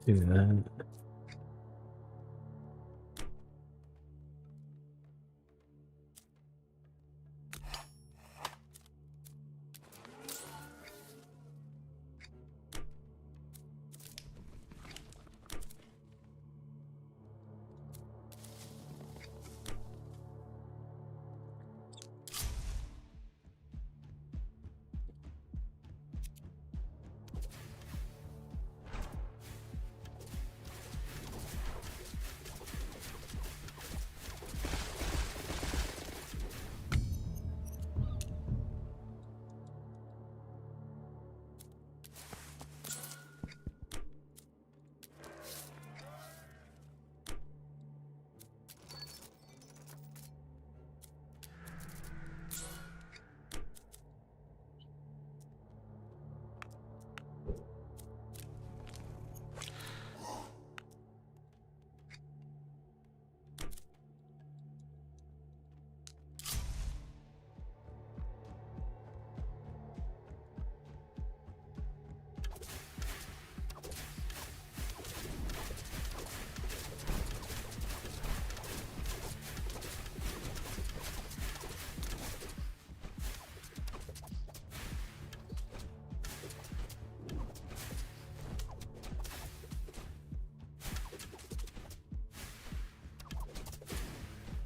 A: Do that.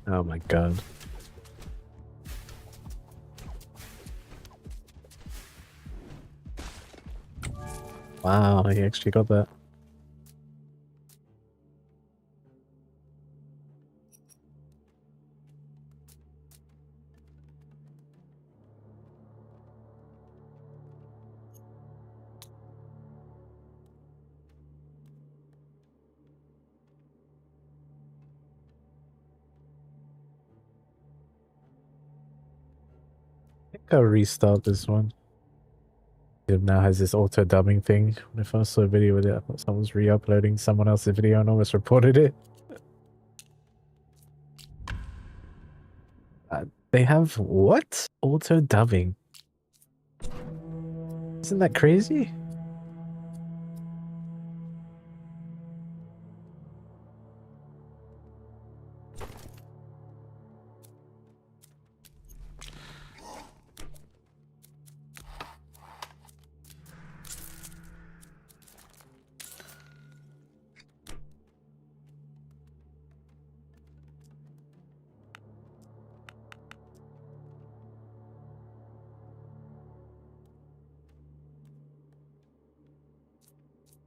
A: Oh my god. Wow, he actually got that. I think I'll restart this one. It now has this auto dubbing thing. When I first saw a video with it, I thought someone was re-uploading someone else's video and almost reported it. They have what? Auto dubbing. Isn't that crazy?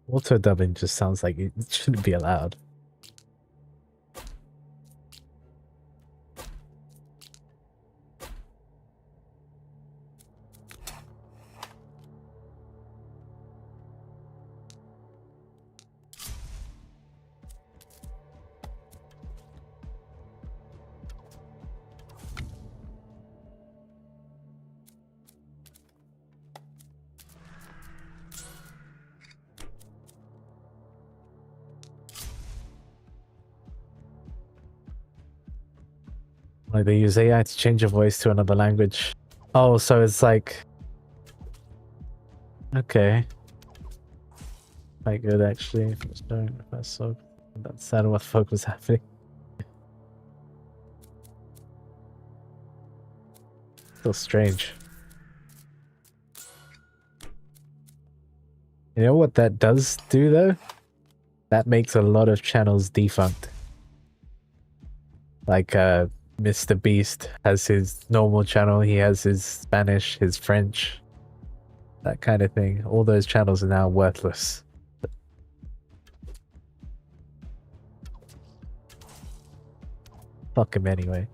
A: Auto dubbing just sounds like it shouldn't be allowed. Like they use AI to change your voice to another language. Oh, so it's like... Okay. Quite good actually. If it's showing if I saw that's sad what the fuck was happening. Still strange. You know what that does do though? That makes a lot of channels defunct. Like Mr. Beast has his normal channel, he has his Spanish, his French, that kind of thing. All those channels are now worthless. Fuck him anyway.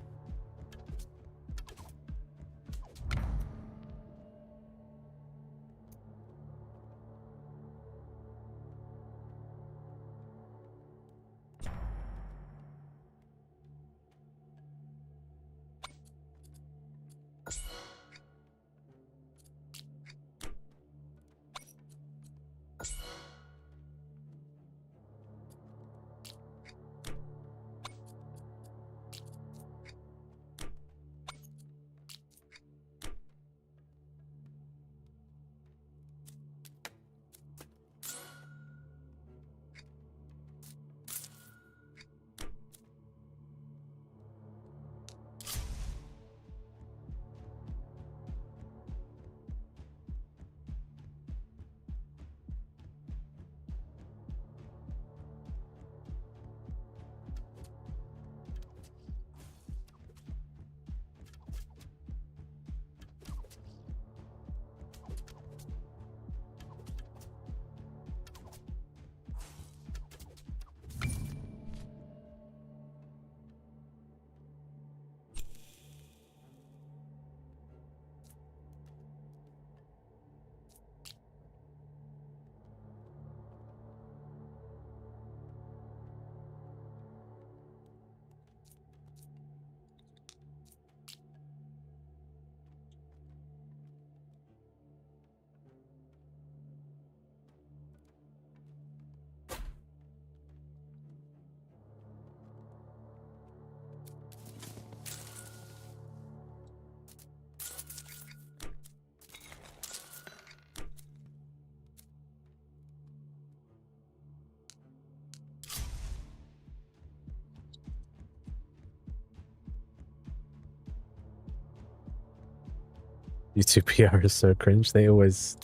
A: YouTube PR is so cringe. They always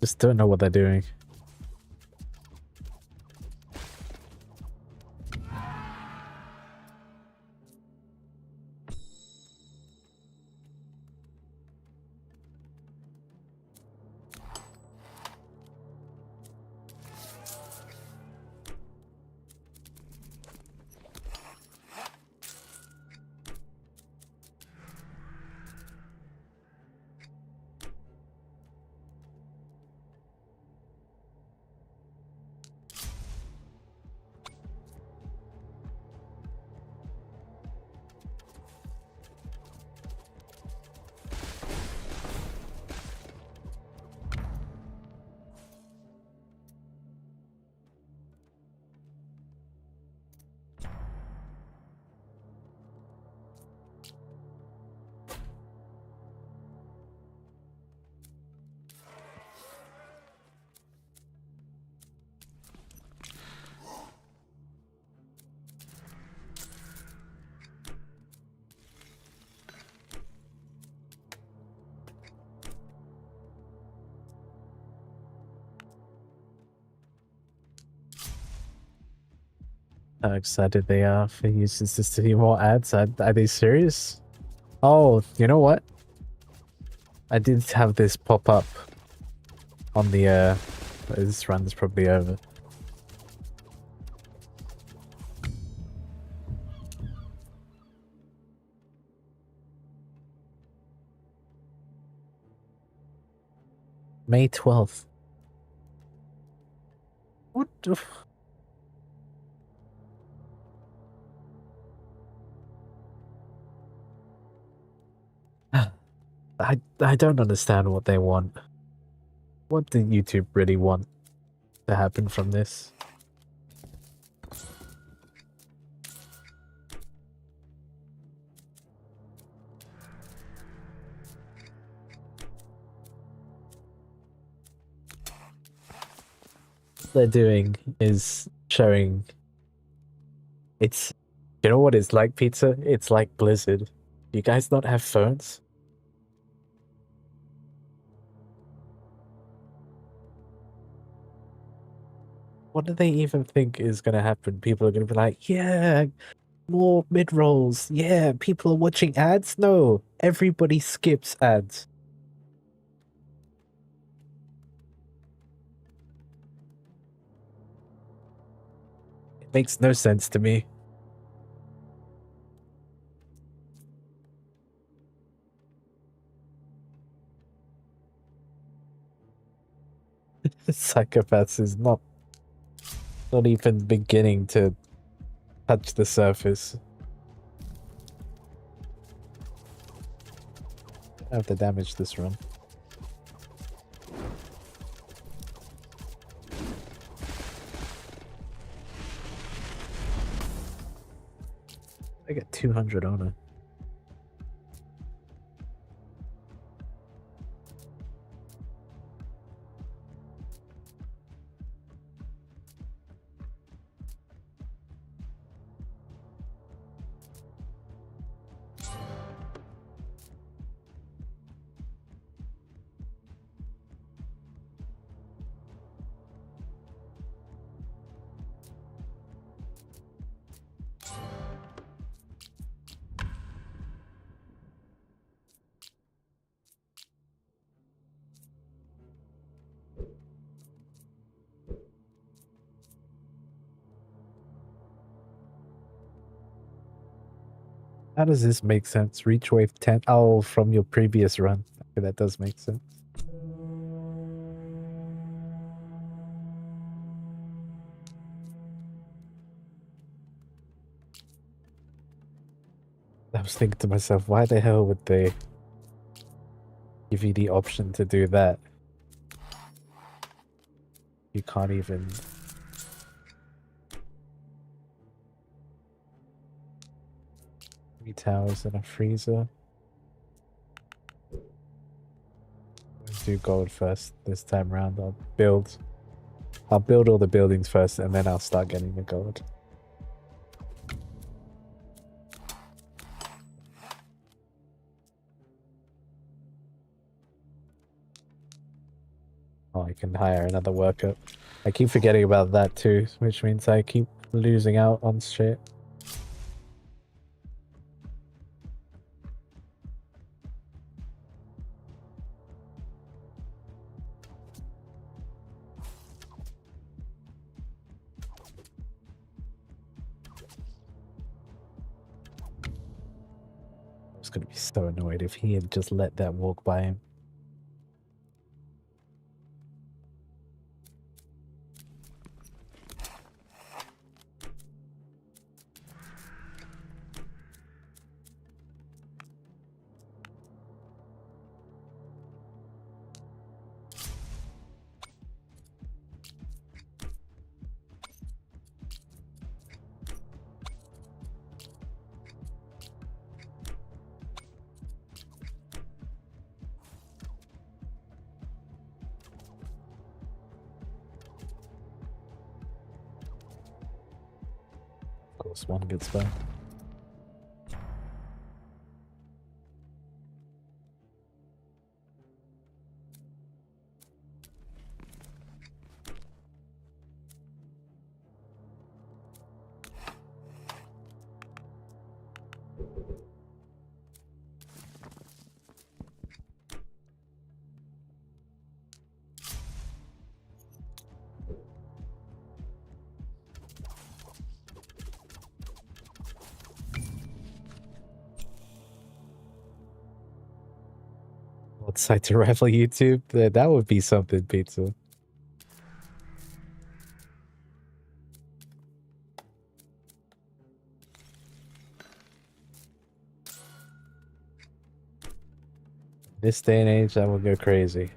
A: just don't know what they're doing. how excited they are for users to see more ads. Are they serious? Oh, you know what? I did have this pop up on the this run is probably over. May 12th. What the I don't understand what they want. What did YouTube really want to happen from this? What they're doing is showing it's, you know what it's like, Pizza? It's like Blizzard. You guys not have phones? What do they even think is gonna happen? People are gonna be like, yeah, more mid-rolls. Yeah, people are watching ads? No, everybody skips ads. It makes no sense to me. Psychopaths is not even beginning to touch the surface. I have to damage this run. I get 200 honor. How does this make sense? Reach wave 10. Oh, from your previous run. Okay, that does make sense. I was thinking to myself, why the hell would they give you the option to do that? You can't even... 3 towers and a freezer. Let's do gold first this time round. I'll build all the buildings first and then I'll start getting the gold. Oh, I can hire another worker. I keep forgetting about that too, which means I keep losing out on shit. I was gonna be so annoyed if he had just let that walk by him. Of course, one gets back. What site to rival YouTube? That would be something, pizza. This day and age, that would go crazy.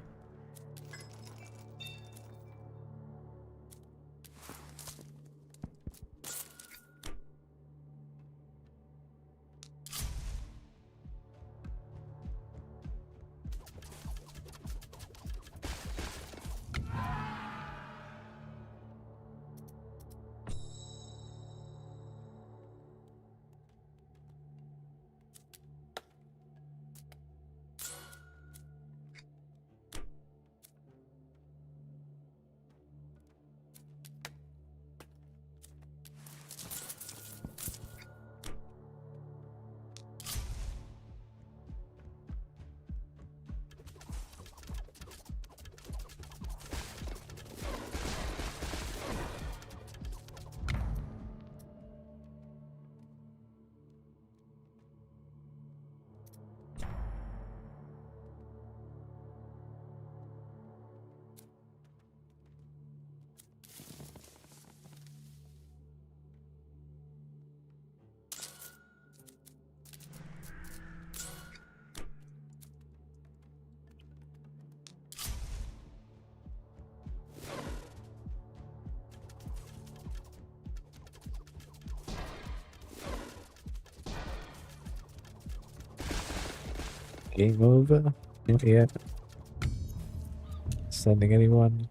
A: Game over? Not yet. Sending anyone?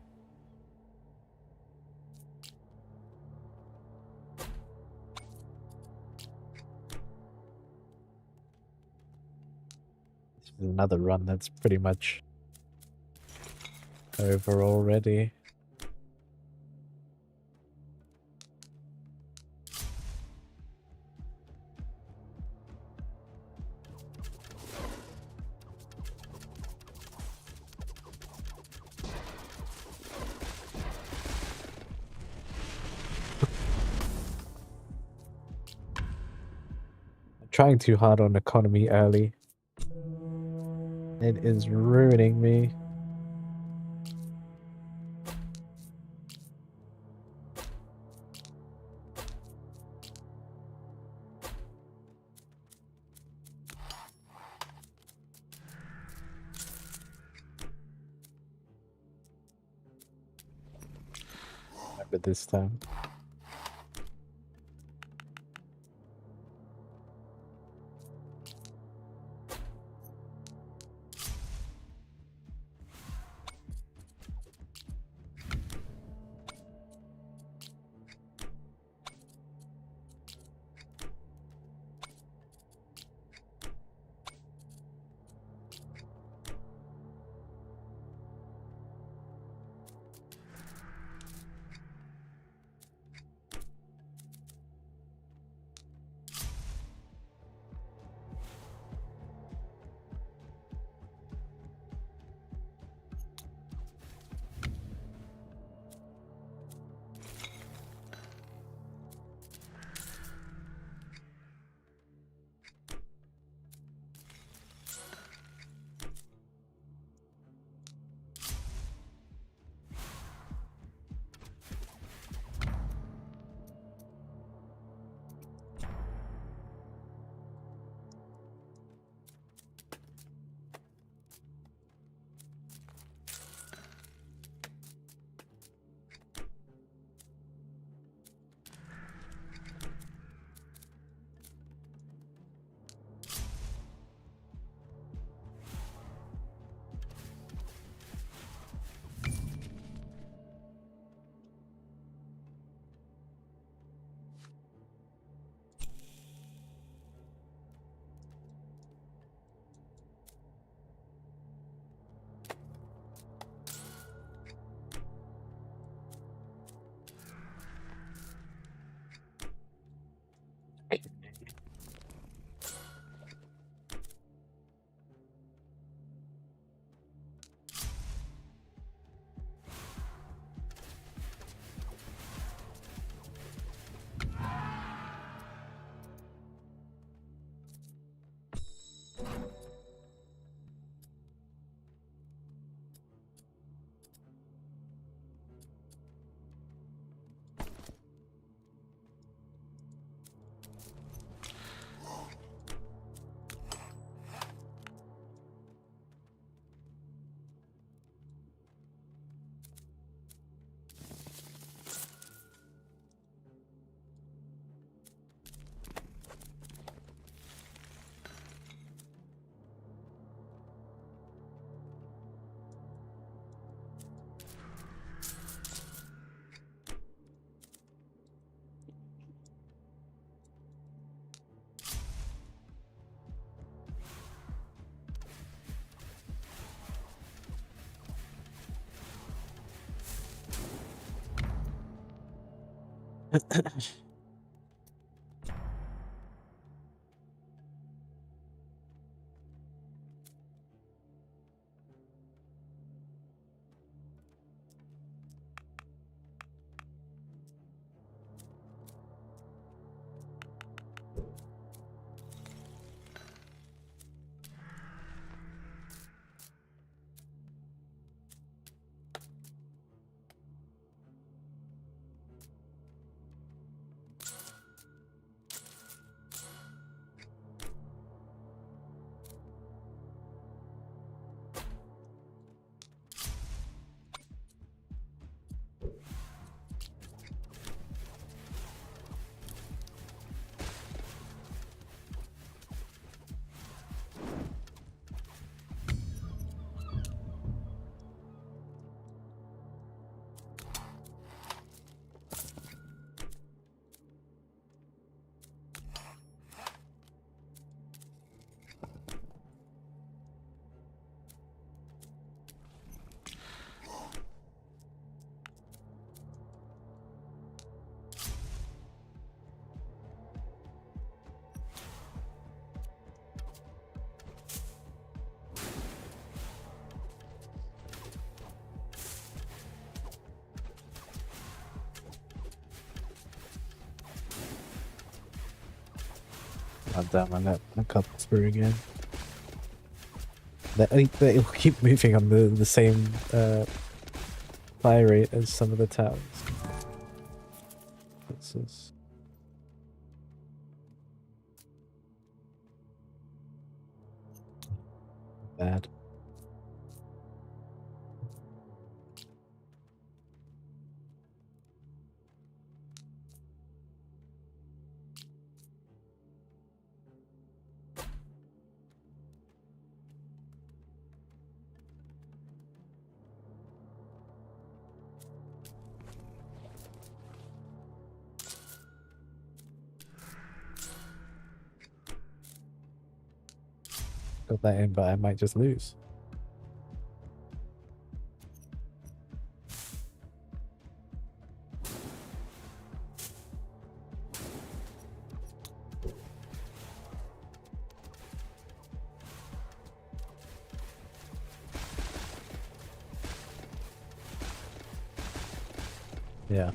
A: This is another run that's pretty much over already. Trying too hard on economy early. It is ruining me. Remember this time. God damn, I cut through again. They'll keep moving on the same fire rate as some of the towers. This is bad. Got that in, but I might just lose. Yeah.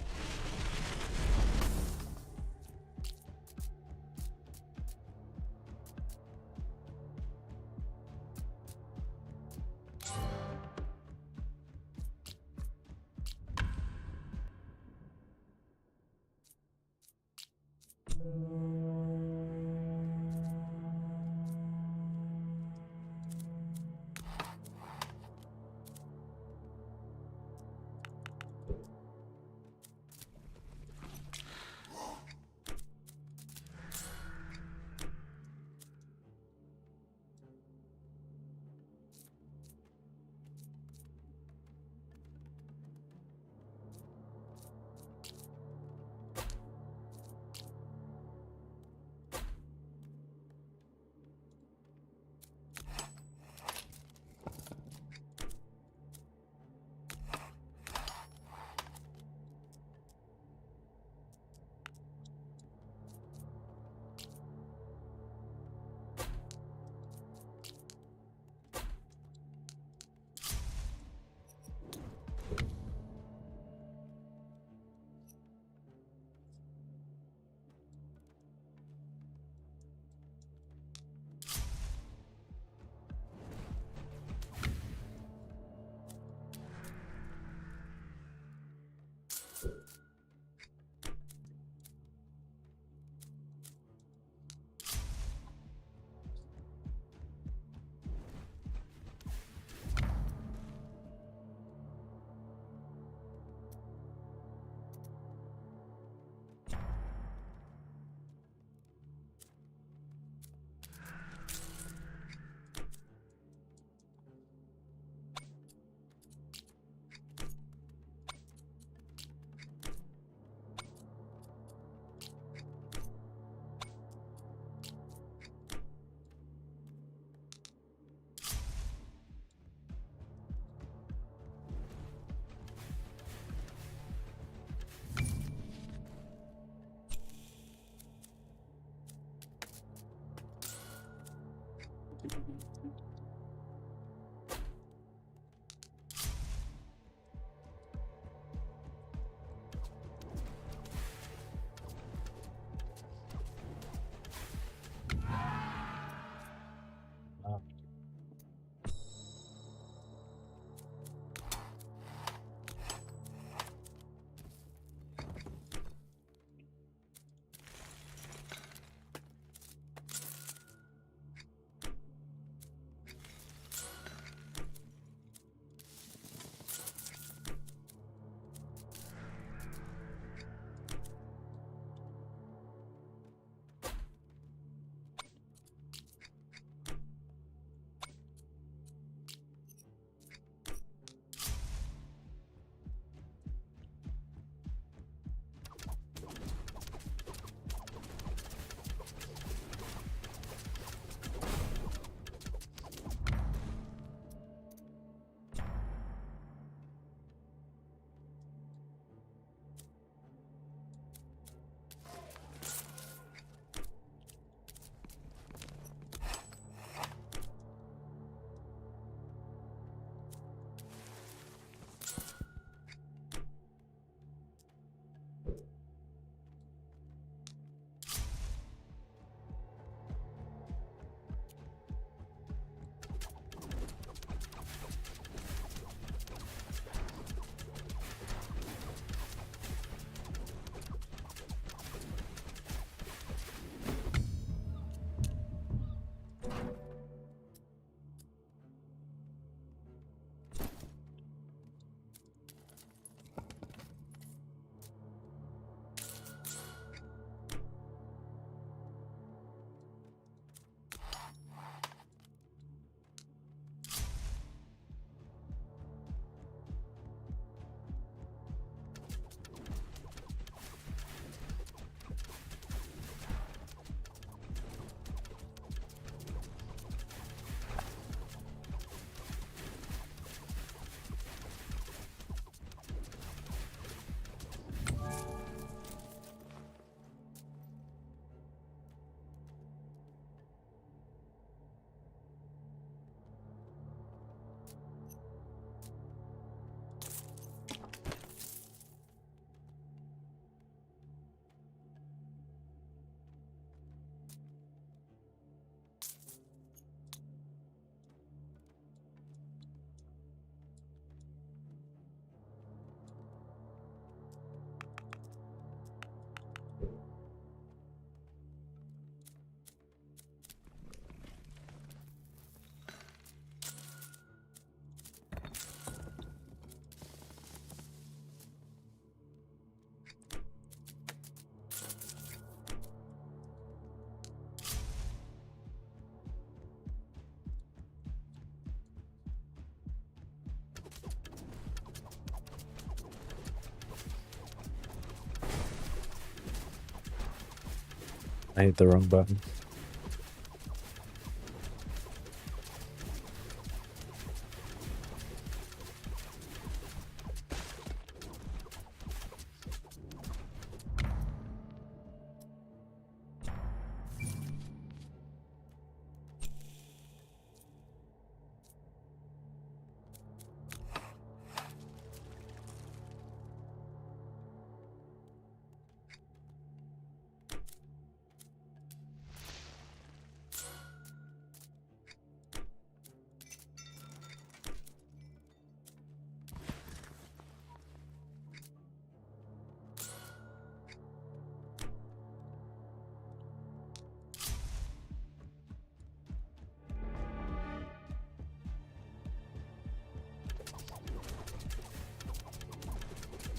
A: I hit the wrong button.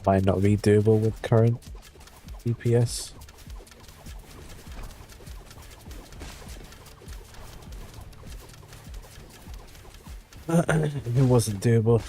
A: Might not be doable with current DPS. It wasn't doable.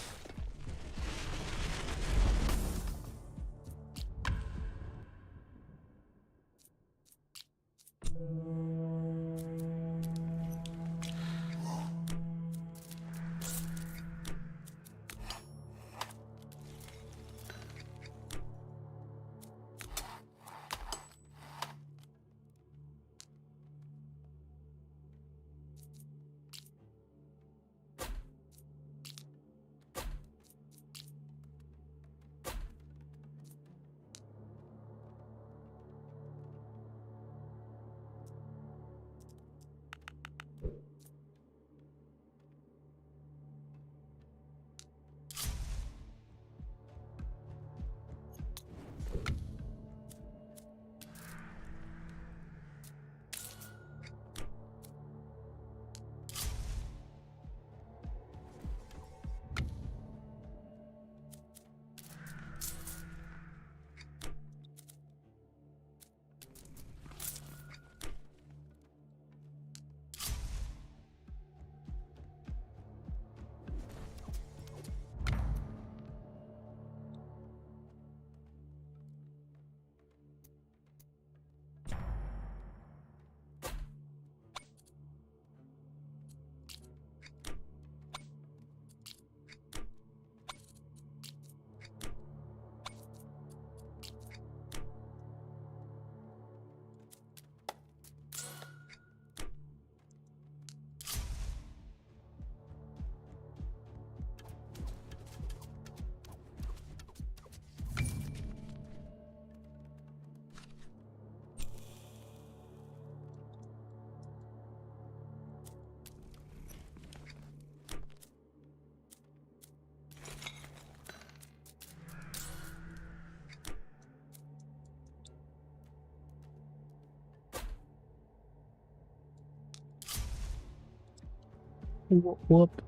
A: Whoop.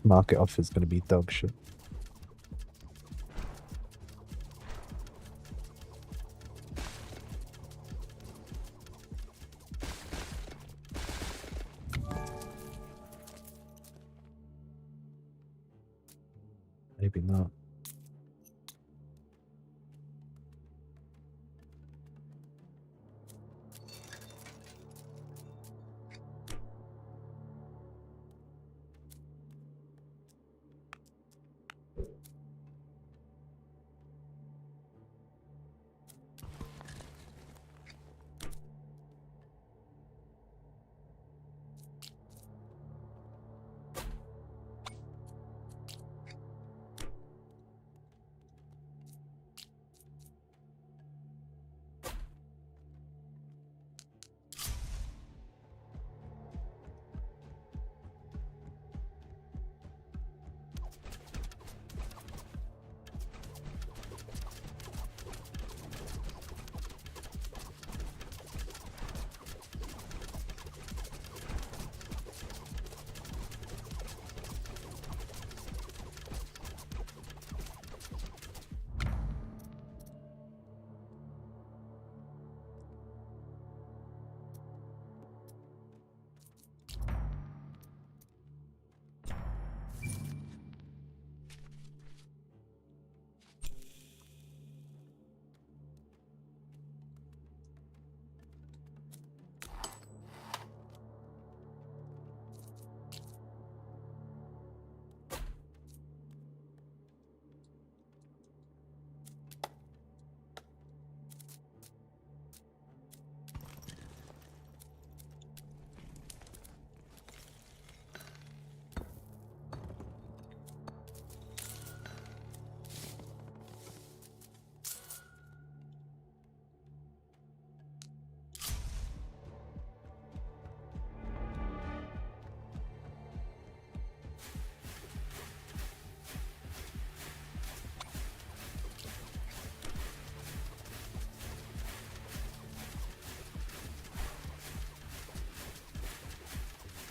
A: market offer is going to be dog shit. Maybe not.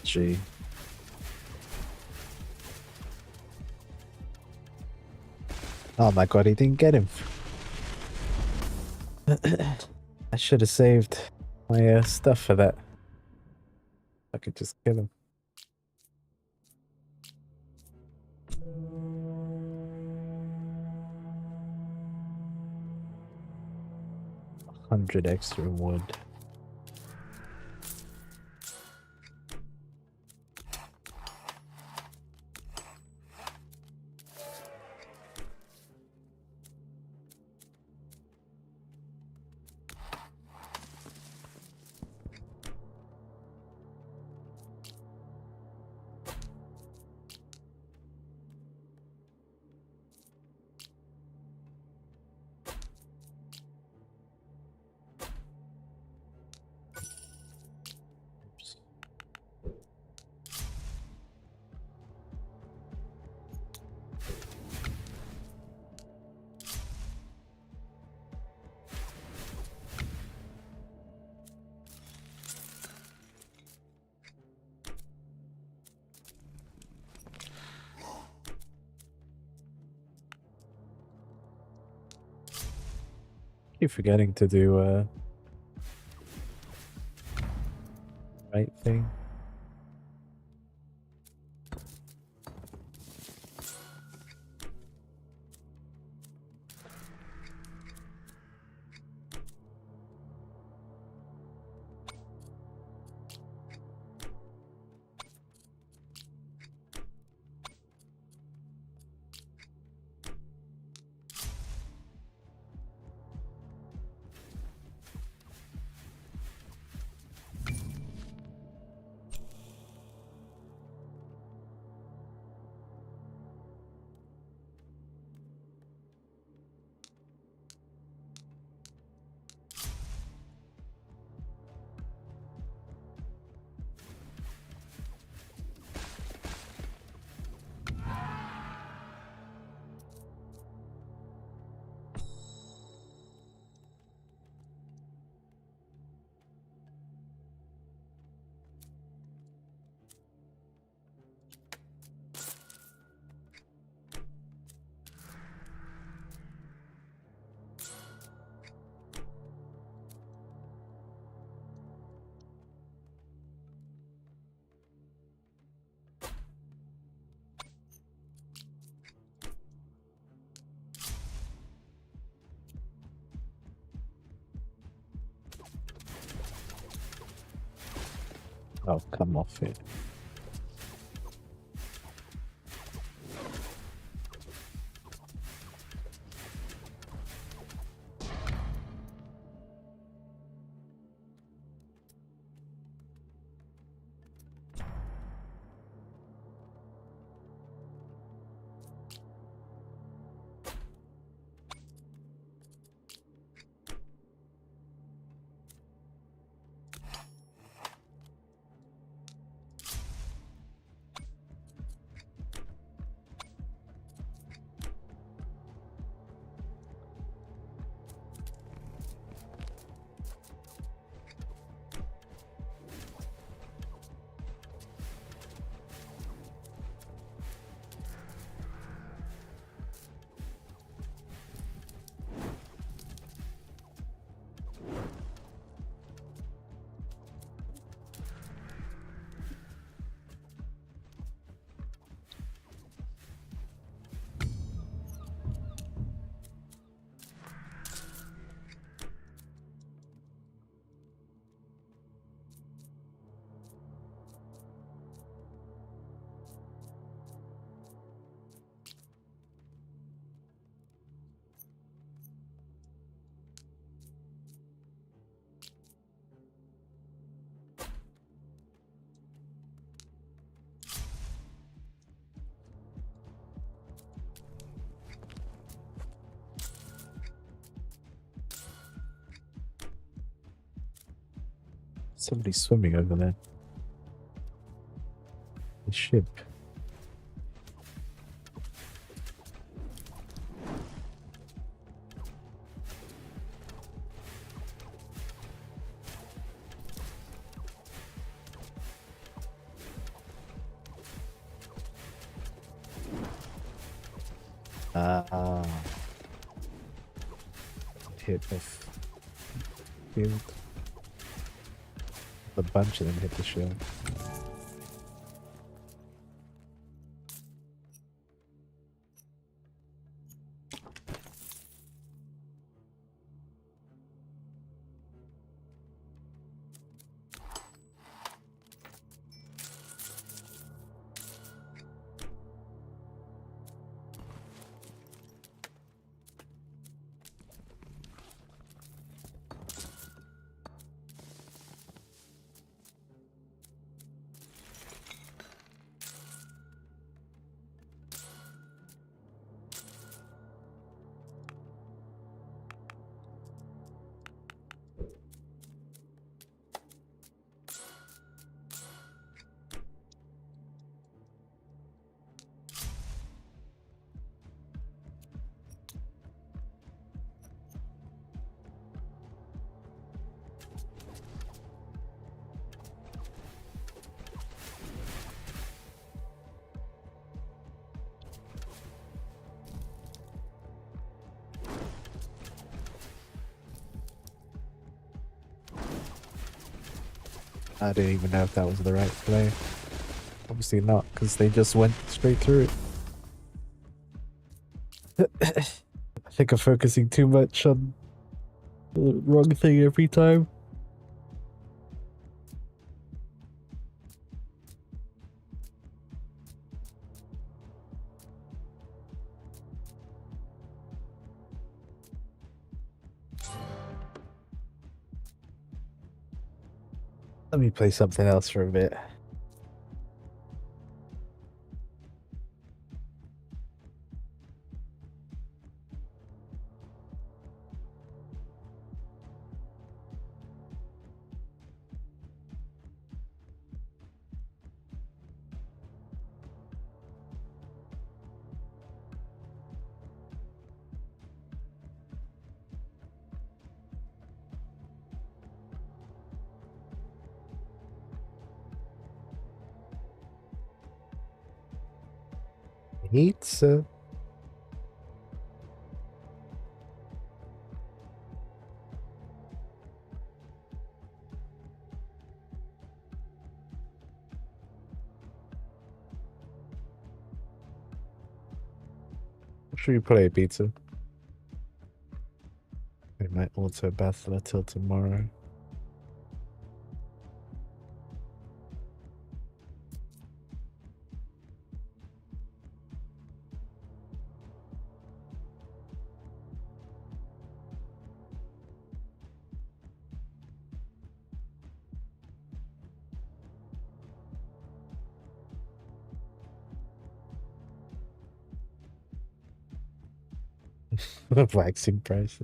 A: Gee. Oh my god, he didn't get him. I should have saved my stuff for that. I could just kill him. 100 extra wood. Keep forgetting to do right thing. Oh, come off it. Somebody's swimming over there. The ship. Hit the field. A bunch of them hit the shell. I didn't even know if that was the right play. Obviously not, because they just went straight through it. I think I'm focusing too much on the wrong thing every time. Let me play something else for a bit. Pizza. Should we play pizza? We might auto battle till tomorrow. Waxing price.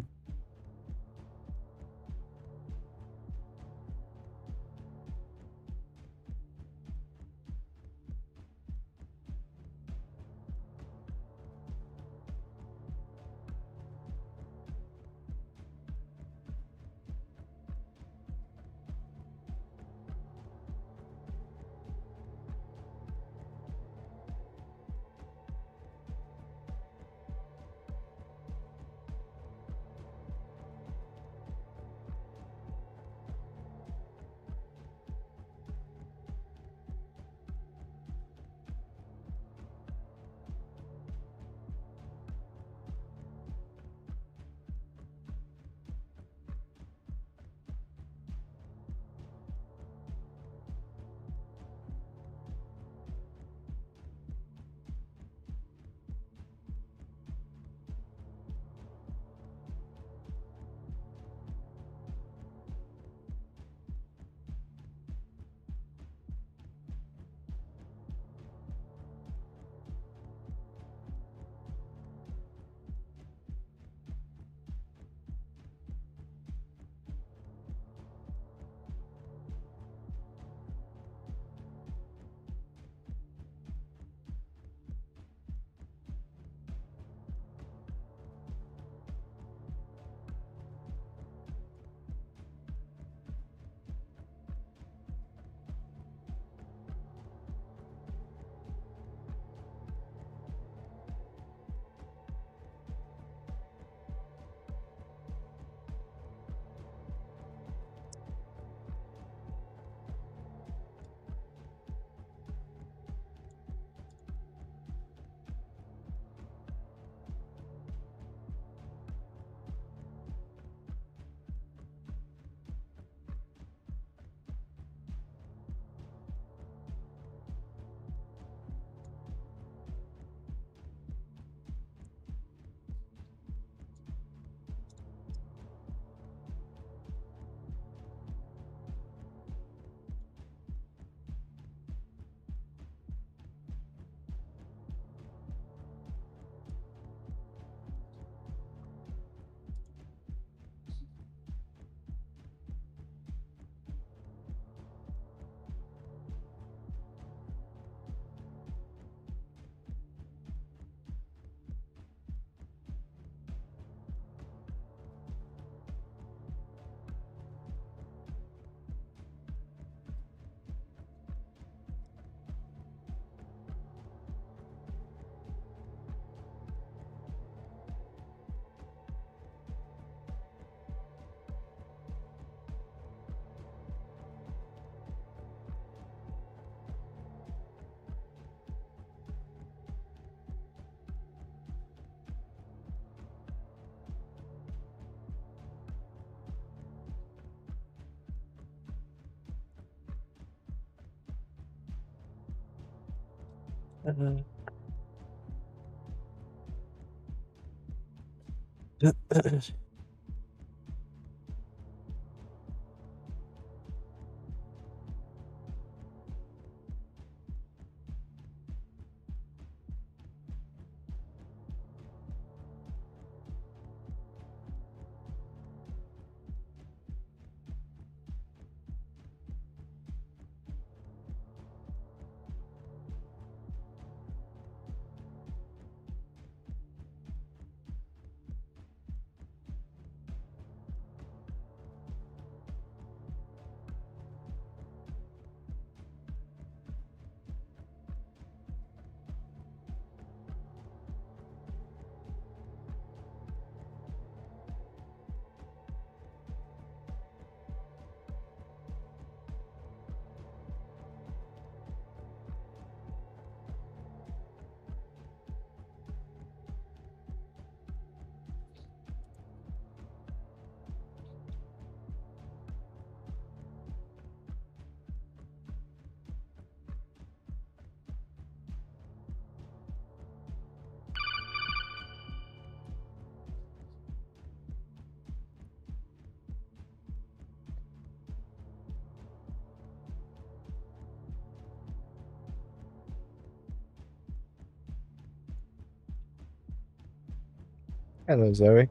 A: Hello, Zoe.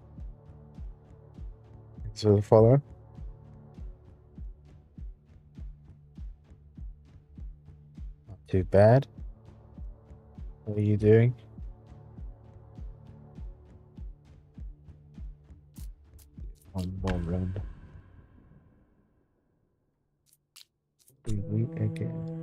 A: Thanks for the follow. Not too bad. What are you doing? One more run. We meet again.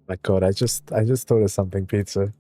A: My God, I just thought of something, pizza.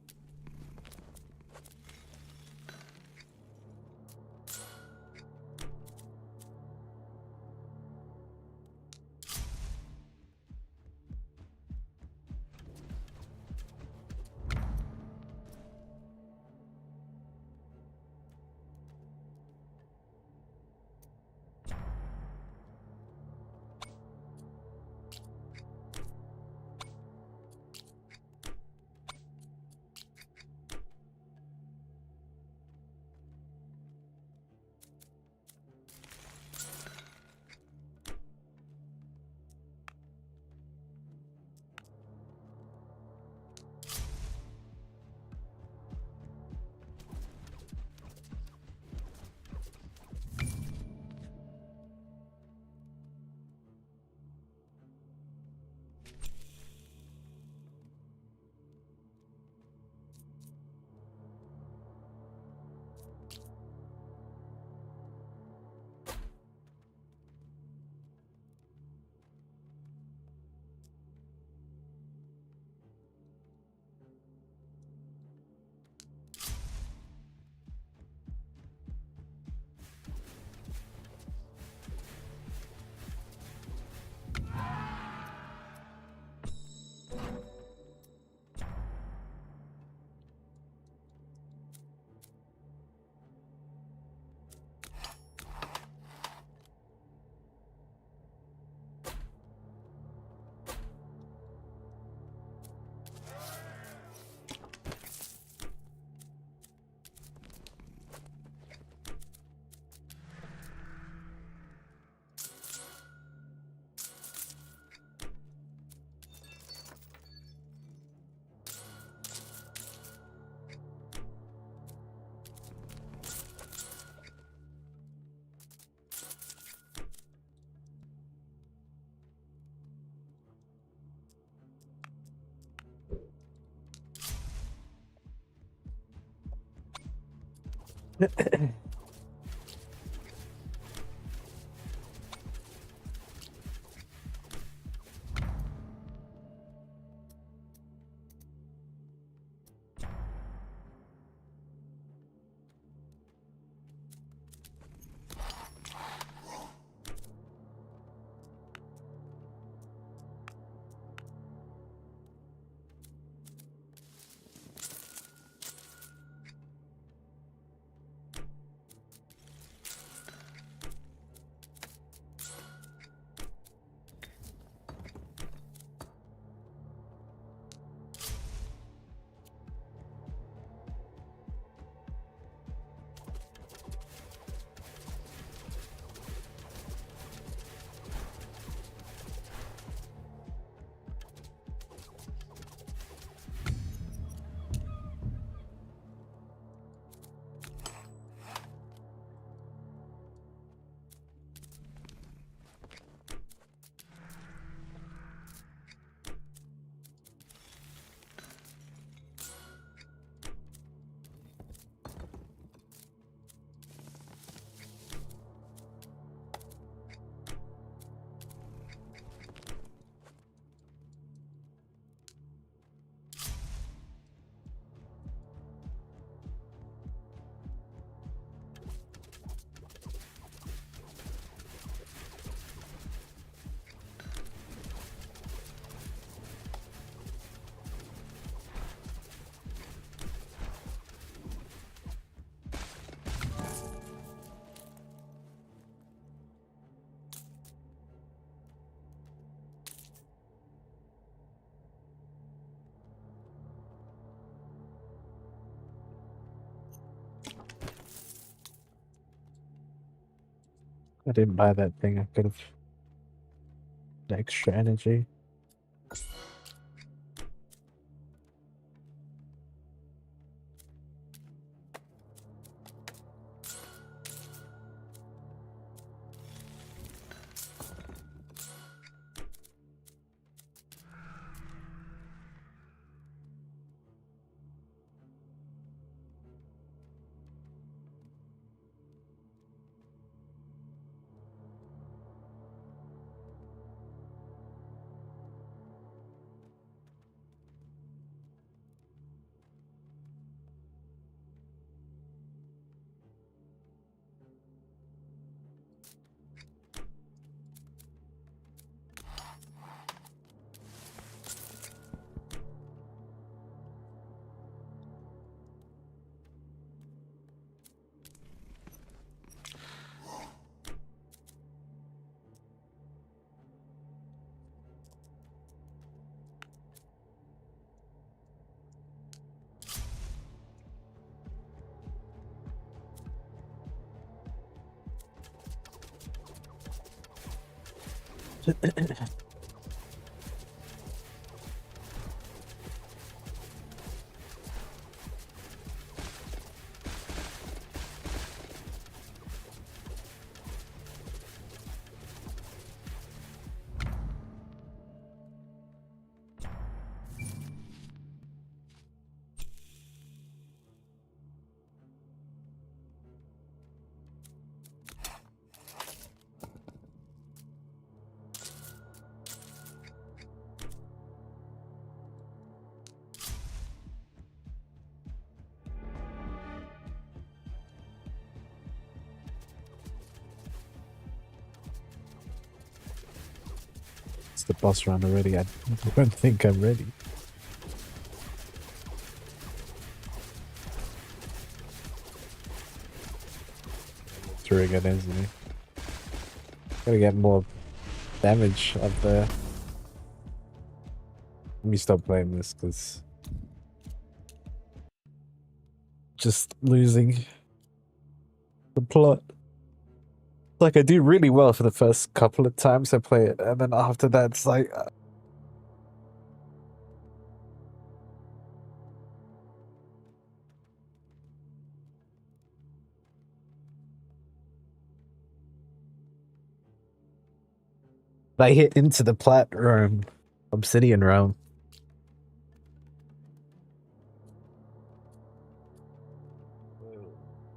A: I didn't buy that thing. I could have extra energy. It's the boss round already. I don't think I'm ready. Through again, isn't he? Gotta get more damage up there. Let me stop playing this because just losing the plot. Like I do really well for the first couple of times I play it, and then after that it's like I hit into the plat realm, obsidian realm.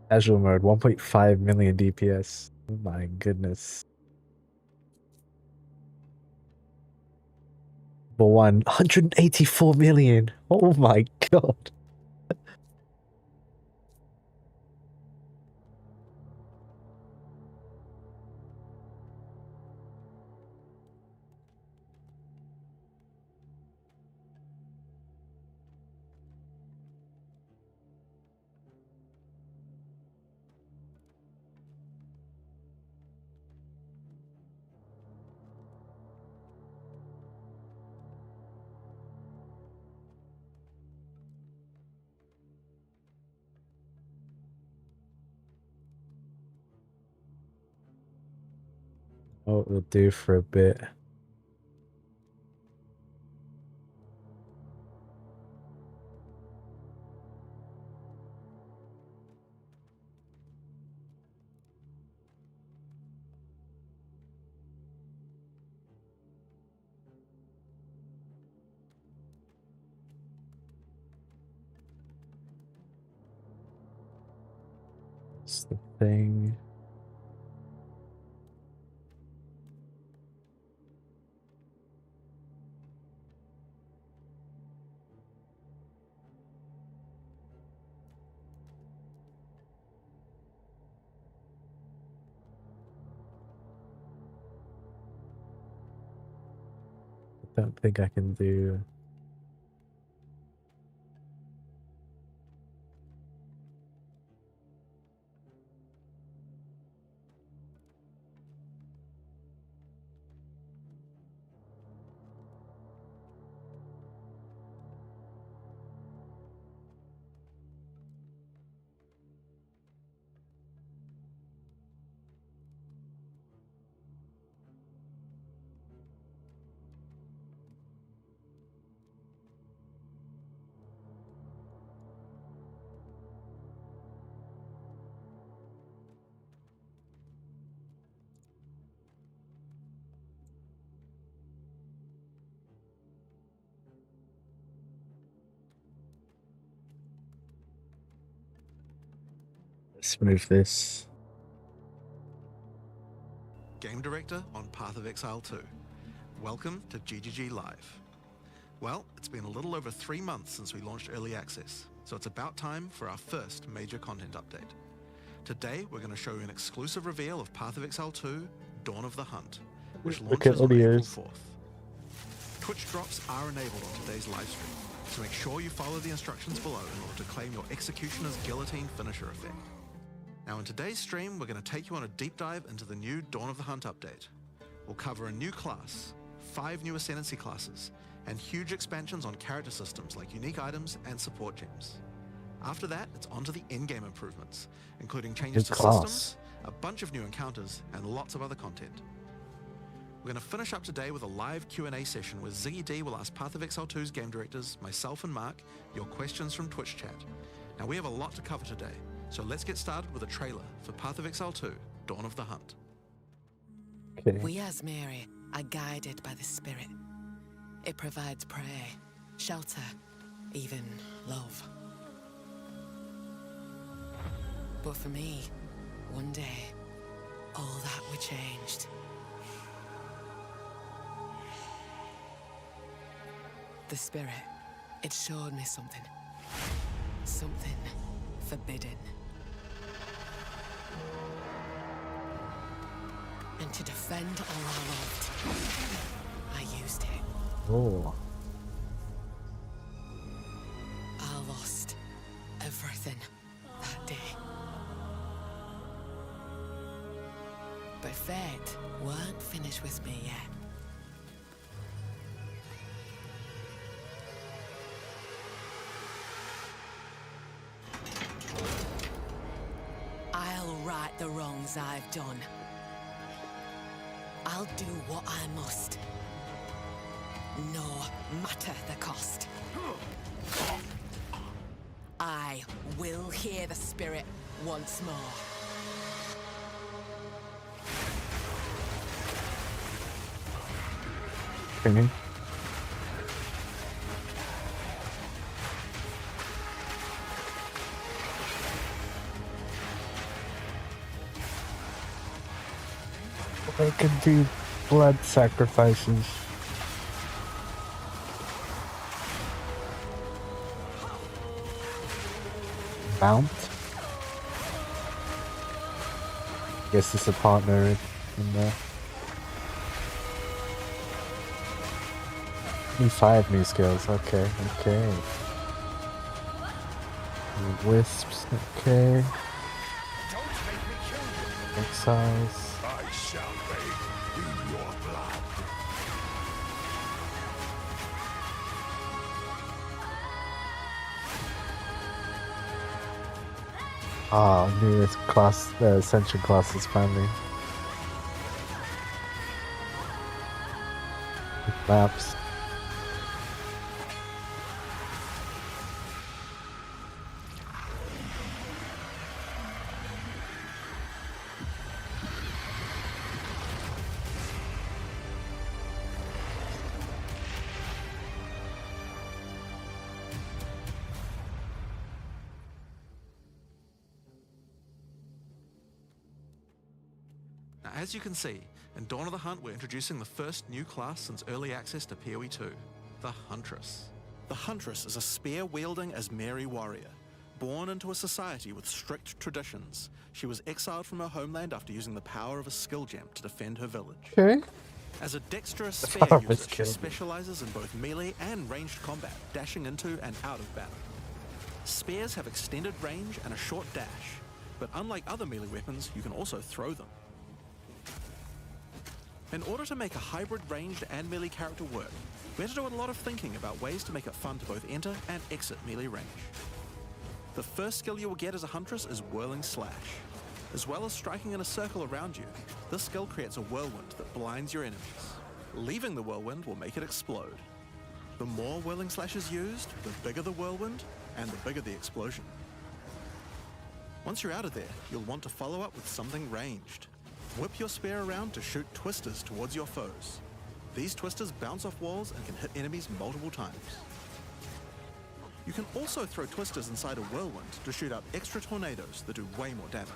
A: Casual mode, 1.5 million DPS. Oh my goodness. But 184 million. Oh my god. Oh, it will do for a bit. That's the thing. I don't think I can do. Let's move this.
C: Game Director on Path of Exile 2. Welcome to GGG Live. Well, it's been a little over 3 months since we launched Early Access, so it's about time for our first major content update. Today, we're going to show you an exclusive reveal of Path of Exile 2, Dawn of the Hunt, which launches on April 4th. Twitch drops are enabled on today's livestream, so make sure you follow the instructions below in order to claim your Executioner's Guillotine finisher effect. Now in today's stream, we're going to take you on a deep dive into the new Dawn of the Hunt update. We'll cover a new class, 5 new Ascendancy classes, and huge expansions on character systems like unique items and support gems. After that, it's on to the in-game improvements, including changes to systems, a bunch of new encounters, and lots of other content. We're going to finish up today with a live Q&A session where Ziggy D will ask Path of Exile 2's game directors, myself and Mark, your questions from Twitch chat. Now we have a lot to cover today, so let's get started with a trailer for Path of Exile 2, Dawn of the Hunt.
A: Okay.
D: We as Mary are guided by the Spirit. It provides prey, shelter, even love. But for me, one day, all that were changed. The Spirit, it showed me something. Something forbidden. And to defend all I loved, I used it.
A: Oh.
D: I lost everything that day. But fate weren't finished with me yet. I'll right the wrongs I've done. I'll do what I must, no matter the cost. I will hear the Spirit once more.
A: Okay. I can do blood sacrifices. Mount? Guess it's a partner in there. New 5 new skills, okay. Wisps, okay. Exiles.
E: I shall bathe in your blood.
A: Newest class, Ascension classes finally. Maps.
C: Now, as you can see, in Dawn of the Hunt, we're introducing the first new class since early access to POE2, the Huntress. The Huntress is a spear-wielding Asmeri warrior. Born into a society with strict traditions, she was exiled from her homeland after using the power of a skill gem to defend her village.
A: Okay.
C: As a dexterous
A: The
C: spear
A: power of a
C: user, she
A: skill.
C: specializes in both melee and ranged combat, dashing into and out of battle. Spears have extended range and a short dash, but unlike other melee weapons, you can also throw them. In order to make a hybrid ranged and melee character work, we had to do a lot of thinking about ways to make it fun to both enter and exit melee range. The first skill you will get as a Huntress is Whirling Slash. As well as striking in a circle around you, this skill creates a whirlwind that blinds your enemies. Leaving the whirlwind will make it explode. The more Whirling Slash is used, the bigger the whirlwind, and the bigger the explosion. Once you're out of there, you'll want to follow up with something ranged. Whip your spear around to shoot twisters towards your foes. These twisters bounce off walls and can hit enemies multiple times. You can also throw twisters inside a whirlwind to shoot out extra tornadoes that do way more damage.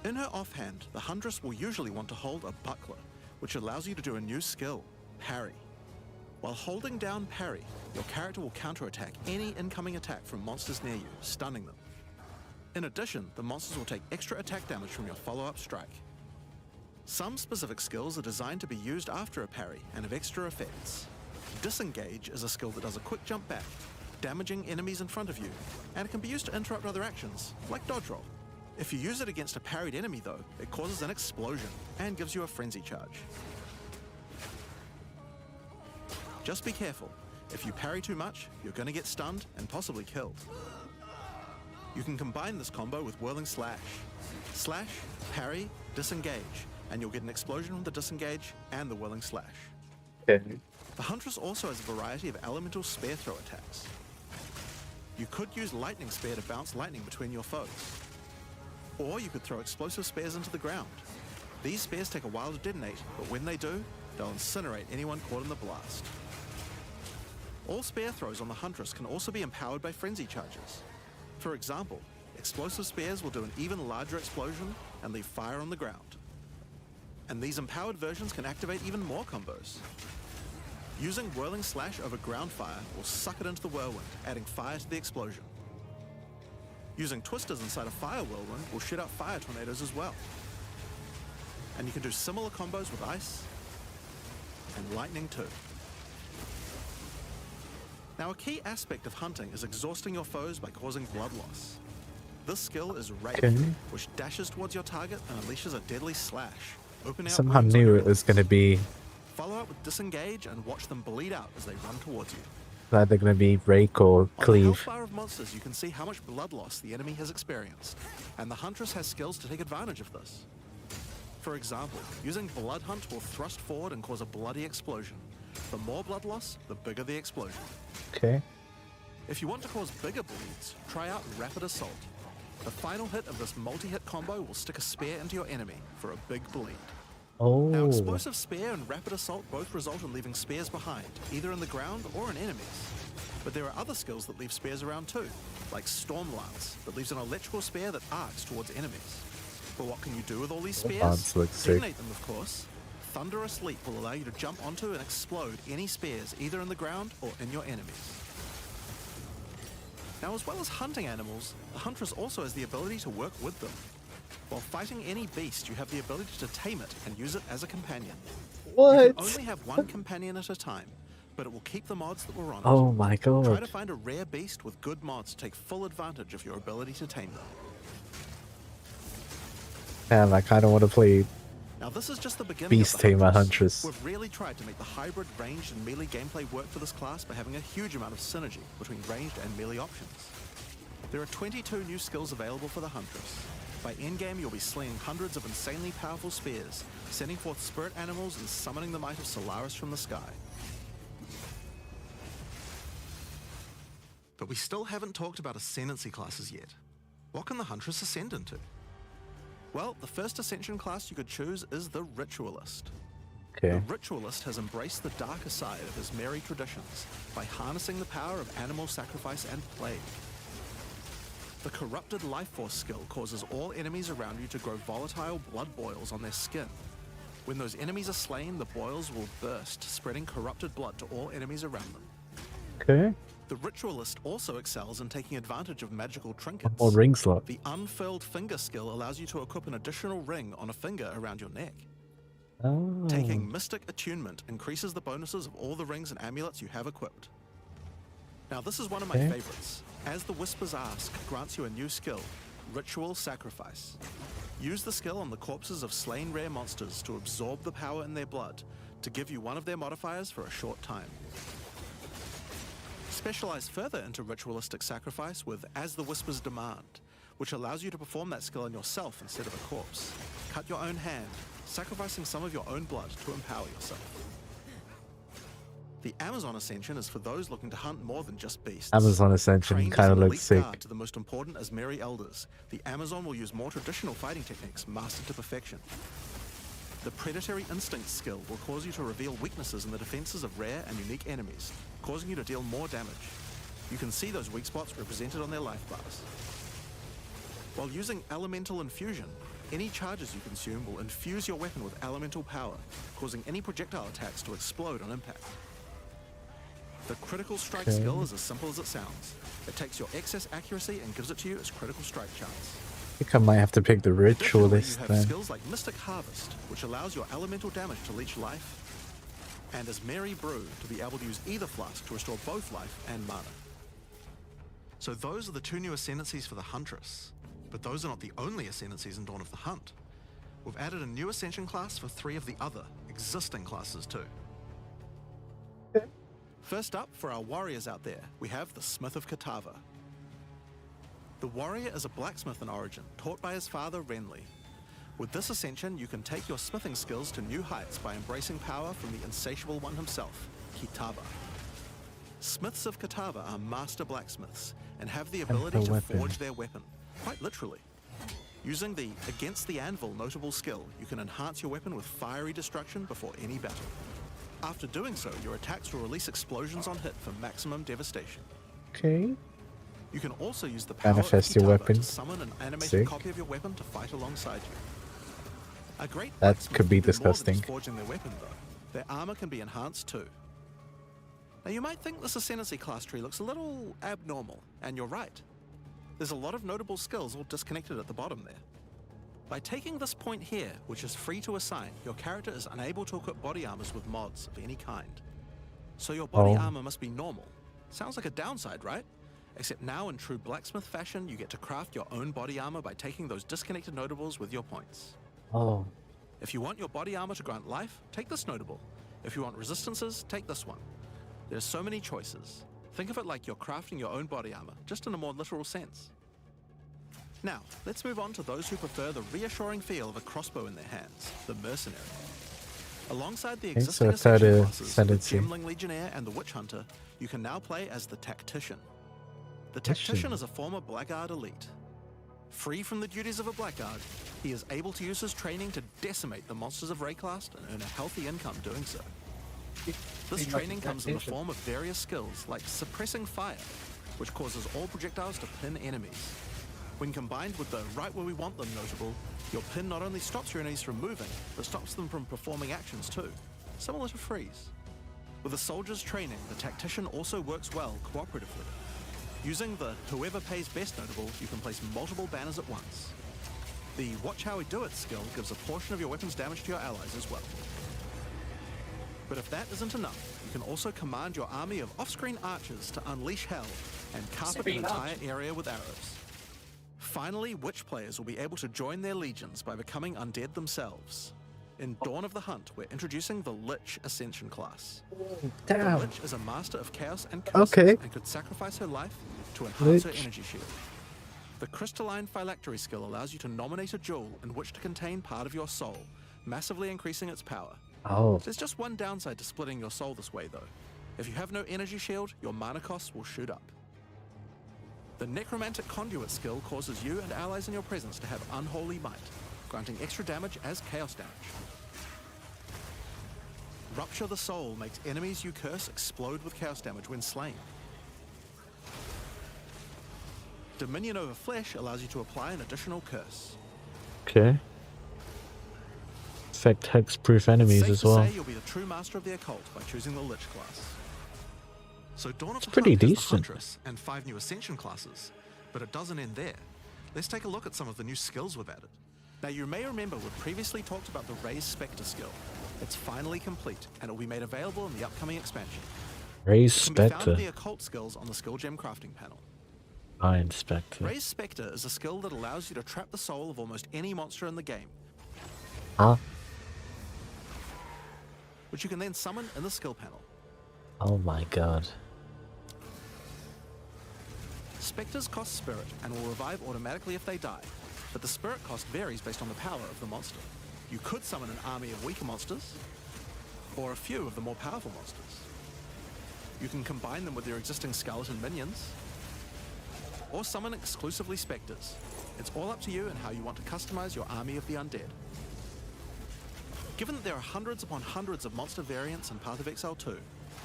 C: In her offhand, the Huntress will usually want to hold a buckler, which allows you to do a new skill, parry. While holding down parry, your character will counterattack any incoming attack from monsters near you, stunning them. In addition, the monsters will take extra attack damage from your follow-up strike. Some specific skills are designed to be used after a parry and have extra effects. Disengage is a skill that does a quick jump back, damaging enemies in front of you, and it can be used to interrupt other actions, like dodge roll. If you use it against a parried enemy though, it causes an explosion and gives you a frenzy charge. Just be careful. If you parry too much, you're going to get stunned and possibly killed. You can combine this combo with whirling slash. Slash, parry, disengage, and you'll get an explosion from the disengage and the whirling slash.
A: Okay.
C: The Huntress also has a variety of elemental spear throw attacks. You could use lightning spear to bounce lightning between your foes. Or you could throw explosive spears into the ground. These spears take a while to detonate, but when they do, they'll incinerate anyone caught in the blast. All spear throws on the Huntress can also be empowered by frenzy charges. For example, explosive spears will do an even larger explosion and leave fire on the ground. And these empowered versions can activate even more combos. Using whirling slash over ground fire will suck it into the whirlwind, adding fire to the explosion. Using twisters inside a fire whirlwind will shoot out fire tornadoes as well. And you can do similar combos with ice and lightning too. Now, a key aspect of hunting is exhausting your foes by causing blood loss. This skill is Rage,
A: Okay.
C: which dashes towards your target and unleashes a deadly slash, opening up
A: Somehow
C: wounds on
A: knew
C: your
A: it was going to
C: enemies.
A: be
C: Follow up with disengage and watch them bleed out as they run towards you.
A: either going to be rake or
C: On the health
A: cleave.
C: bar of monsters, you can see how much blood loss the enemy has experienced, and the Huntress has skills to take advantage of this. For example, using Blood Hunt will thrust forward and cause a bloody explosion. The more blood loss, the bigger the explosion.
A: Okay.
C: If you want to cause bigger bleeds, try out Rapid Assault. The final hit of this multi-hit combo will stick a spear into your enemy for a big bleed. Now,
A: Oh.
C: Explosive Spear and Rapid Assault both result in leaving spears behind, either in the ground or in enemies. But there are other skills that leave spears around too, like Storm Lance, that leaves an electrical spear that arcs towards enemies. But what can you do with all these spears?
A: Lance looks sick.
C: Detonate them, of course. Thunderous Leap will allow you to jump onto and explode any spears either in the ground or in your enemies. Now, as well as hunting animals, the Huntress also has the ability to work with them. While fighting any beast, you have the ability to tame it and use it as a companion. You
A: What?
C: can only have one companion at a time, but it will keep the mods that were on it.
A: Oh my
C: Try to
A: god.
C: find a rare beast with good mods to take full advantage of your ability to tame them.
A: Damn, I kind of want to play.
C: Now, this is just the beginning
A: Beast
C: of the
A: Tamer
C: Huntress.
A: Huntress.
C: We've really tried to make the hybrid ranged and melee gameplay work for this class by having a huge amount of synergy between ranged and melee options. There are 22 new skills available for the Huntress. By endgame, you'll be slinging hundreds of insanely powerful spears, sending forth spirit animals and summoning the might of Solaris from the sky. But we still haven't talked about ascendancy classes yet. What can the Huntress ascend into? Well, the first ascension class you could choose is the Ritualist.
A: Okay.
C: The Ritualist has embraced the darker side of his merry traditions by harnessing the power of animal sacrifice and plague. The Corrupted Life Force skill causes all enemies around you to grow volatile blood boils on their skin. When those enemies are slain, the boils will burst, spreading corrupted blood to all enemies around them.
A: Okay.
C: The Ritualist also excels in taking advantage of magical trinkets.
A: One more ring slot.
C: The Unfurled Finger skill allows you to equip an additional ring on a finger around your neck.
A: Oh.
C: Taking Mystic Attunement increases the bonuses of all the rings and amulets you have equipped. Now, this is one of my
A: Okay.
C: favorites. As the Whisper's Ask grants you a new skill, Ritual Sacrifice. Use the skill on the corpses of slain rare monsters to absorb the power in their blood, to give you one of their modifiers for a short time. Specialize further into Ritualistic Sacrifice with As the Whisper's Demand, which allows you to perform that skill on yourself instead of a corpse. Cut your own hand, sacrificing some of your own blood to empower yourself. The Amazon Ascension is for those looking to hunt more than just beasts.
A: Amazon Ascension
C: Trained as
A: kind of
C: an
A: looks
C: elite
A: sick.
C: guard to the most important as Merry Elders, the Amazon will use more traditional fighting techniques mastered to perfection. The Predatory Instinct skill will cause you to reveal weaknesses in the defenses of rare and unique enemies, causing you to deal more damage. You can see those weak spots represented on their life bars. While using Elemental Infusion, any charges you consume will infuse your weapon with elemental power, causing any projectile attacks to explode on impact. The Critical Strike skill is as simple as it sounds. It takes your excess accuracy and gives it to you as critical strike chance.
A: I think I might have to pick the ritualist
C: you have
A: then.
C: skills like Mystic Harvest, which allows your elemental damage to leech life, and as Merry Brew to be able to use either flask to restore both life and mana. So those are the 2 new ascendancies for the Huntress, but those are not the only ascendancies in Dawn of the Hunt. We've added a new ascension class for 3 of the other existing classes too. First up, for our warriors out there, we have the Smith of Katava. The warrior is a blacksmith in origin, taught by his father Renly. With this ascension, you can take your smithing skills to new heights by embracing power from the insatiable one himself, Kitava. Smiths of Katava are master blacksmiths and have the ability to forge their weapon, quite literally. Using the Against the Anvil notable skill, you can enhance your weapon with fiery destruction before any battle. After doing so, your attacks will release explosions on hit for maximum devastation.
A: Okay.
C: You can also use the power
A: Manifest
C: of
A: your
C: Kitava
A: weapon.
C: to summon an animated
A: Sick.
C: copy of your weapon to fight alongside you. A great
A: That
C: blacksmith
A: could be
C: will do more than just
A: disgusting.
C: forging their weapon, though. Their armor can be enhanced too. Now you might think this ascendancy class tree looks a little abnormal, and you're right. There's a lot of notable skills all disconnected at the bottom there. By taking this point here, which is free to assign, your character is unable to equip body armors with mods of any kind. So your body armor must be normal. Sounds like a downside, right? Except now in true blacksmith fashion, you get to craft your own body armor by taking those disconnected notables with your points.
A: Oh.
C: If you want your body armor to grant life, take this notable. If you want resistances, take this one. There's so many choices. Think of it like you're crafting your own body armor, just in a more literal sense. Now, let's move on to those who prefer the reassuring feel of a crossbow in their hands, the Mercenary. Alongside the existing
A: so third
C: ascension classes, the
A: ascendancy.
C: Gemling Legionnaire and the Witch Hunter, you can now play as the Tactician. The Tactician is a former Blackguard elite. Free from the duties of a Blackguard, he is able to use his training to decimate the monsters of Rayclast and earn a healthy income doing so. This training comes in the form of various skills like Suppressing Fire, which causes all projectiles to pin enemies. When combined with the Right Where We Want Them notable, your pin not only stops your enemies from moving, but stops them from performing actions too, similar to Freeze. With a soldier's training, the Tactician also works well cooperatively. Using the Whoever Pays Best notable, you can place multiple banners at once. The Watch How We Do It skill gives a portion of your weapon's damage to your allies as well. But if that isn't enough, you can also command your army of off-screen archers to unleash hell and carpet an entire area with arrows. Finally, Witch players will be able to join their legions by becoming undead themselves. In Dawn of the Hunt, we're introducing the Lich Ascension class.
A: Damn.
C: The Lich is a master of chaos and curses and could sacrifice her life to enhance her energy shield. The Crystalline Phylactery skill allows you to nominate a jewel in which to contain part of your soul, massively increasing its power.
A: Oh.
C: There's just one downside to splitting your soul this way though. If you have no energy shield, your mana costs will shoot up. The Necromantic Conduit skill causes you and allies in your presence to have unholy might, granting extra damage as chaos damage. Rupture the Soul makes enemies you curse explode with chaos damage when slain. Dominion over Flesh allows you to apply an additional curse.
A: Okay. Affect hex-proof enemies
C: Safe
A: as
C: to
A: well.
C: say you'll be the true master of the occult by choosing the Lich class. So Dawn of the
A: pretty
C: Hunt has the
A: decent.
C: Huntress and 5 new Ascension classes, but it doesn't end there. Let's take a look at some of the new skills we've added. Now you may remember we've previously talked about the Raise Spectre skill. It's finally complete, and it will be made available in the upcoming expansion.
A: Raise
C: It can be found
A: Spectre.
C: in the occult skills on the skill gem crafting panel.
A: Iron Spectre.
C: Raise Spectre is a skill that allows you to trap the soul of almost any monster in the game,
A: Huh?
C: which you can then summon in the skill panel.
A: Oh my god.
C: Spectres cost spirit and will revive automatically if they die, but the spirit cost varies based on the power of the monster. You could summon an army of weaker monsters, or a few of the more powerful monsters. You can combine them with your existing skeleton minions, or summon exclusively spectres. It's all up to you and how you want to customize your army of the undead. Given that there are hundreds upon hundreds of monster variants in Path of Exile 2,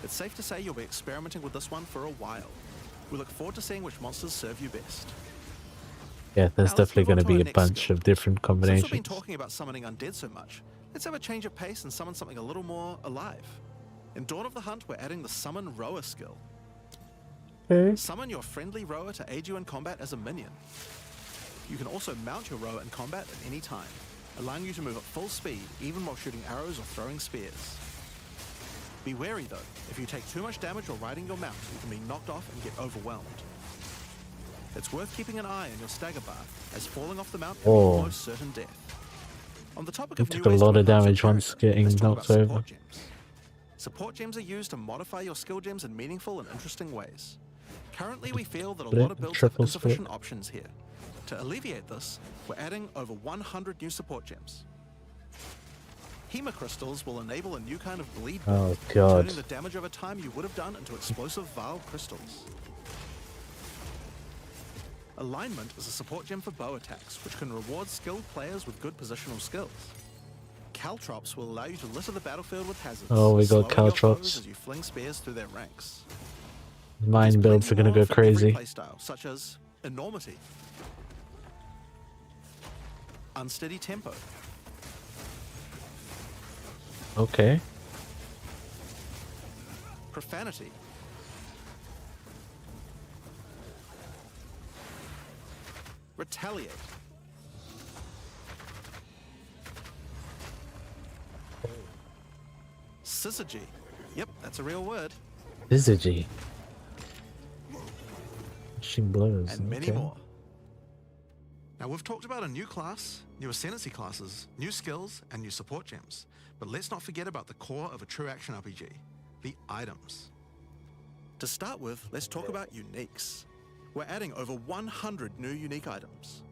C: it's safe to say you'll be experimenting with this one for a while. We look forward to seeing which monsters serve you best.
A: Yeah, there's
C: Now let's
A: definitely
C: move on
A: going to
C: to our
A: be a
C: next
A: bunch
C: skill.
A: of different
C: Since we've been
A: combinations.
C: talking about summoning undead so much, let's have a change of pace and summon something a little more alive. In Dawn of the Hunt, we're adding the Summon Rower skill.
A: Okay.
C: Summon your friendly rower to aid you in combat as a minion. You can also mount your rower in combat at any time, allowing you to move at full speed even while shooting arrows or throwing spears. Be wary though, if you take too much damage while riding your mount, you can be knocked off and get overwhelmed. It's worth keeping an eye on your stagger bar, as falling off the mount can be almost certain death. On the topic
A: You
C: of new
A: took a
C: ways to
A: lot of
C: enhance your
A: damage once
C: character,
A: getting
C: let's talk
A: knocked
C: about
A: over.
C: support gems. Support gems are used to modify your skill gems in meaningful and interesting ways. Currently, we feel that a
A: Split,
C: lot of builds have
A: triple split.
C: insufficient options here. To alleviate this, we're adding over 100 new support gems. Hema crystals will enable a new kind of bleed build,
A: Oh god.
C: turning the damage over time you would have done into explosive Vile crystals. Alignment is a support gem for bow attacks, which can reward skilled players with good positional skills. Caltrops will allow you to litter the battlefield with hazards,
A: Oh, we got
C: slowing your foes
A: caltrops.
C: as you fling spears through their ranks.
A: Mine
C: There's
A: builds are
C: plenty
A: going to
C: more
A: go
C: for every
A: crazy.
C: playstyle, such as enormity, unsteady tempo,
A: Okay.
C: profanity, retaliate, syzygy. Yep, that's a real word.
A: Syzygy. Machine blows.
C: And many
A: okay.
C: more. Now, we've talked about a new class, new ascendancy classes, new skills, and new support gems. But let's not forget about the core of a true action RPG, the items. To start with, let's talk about uniques. We're adding over 100 new unique items.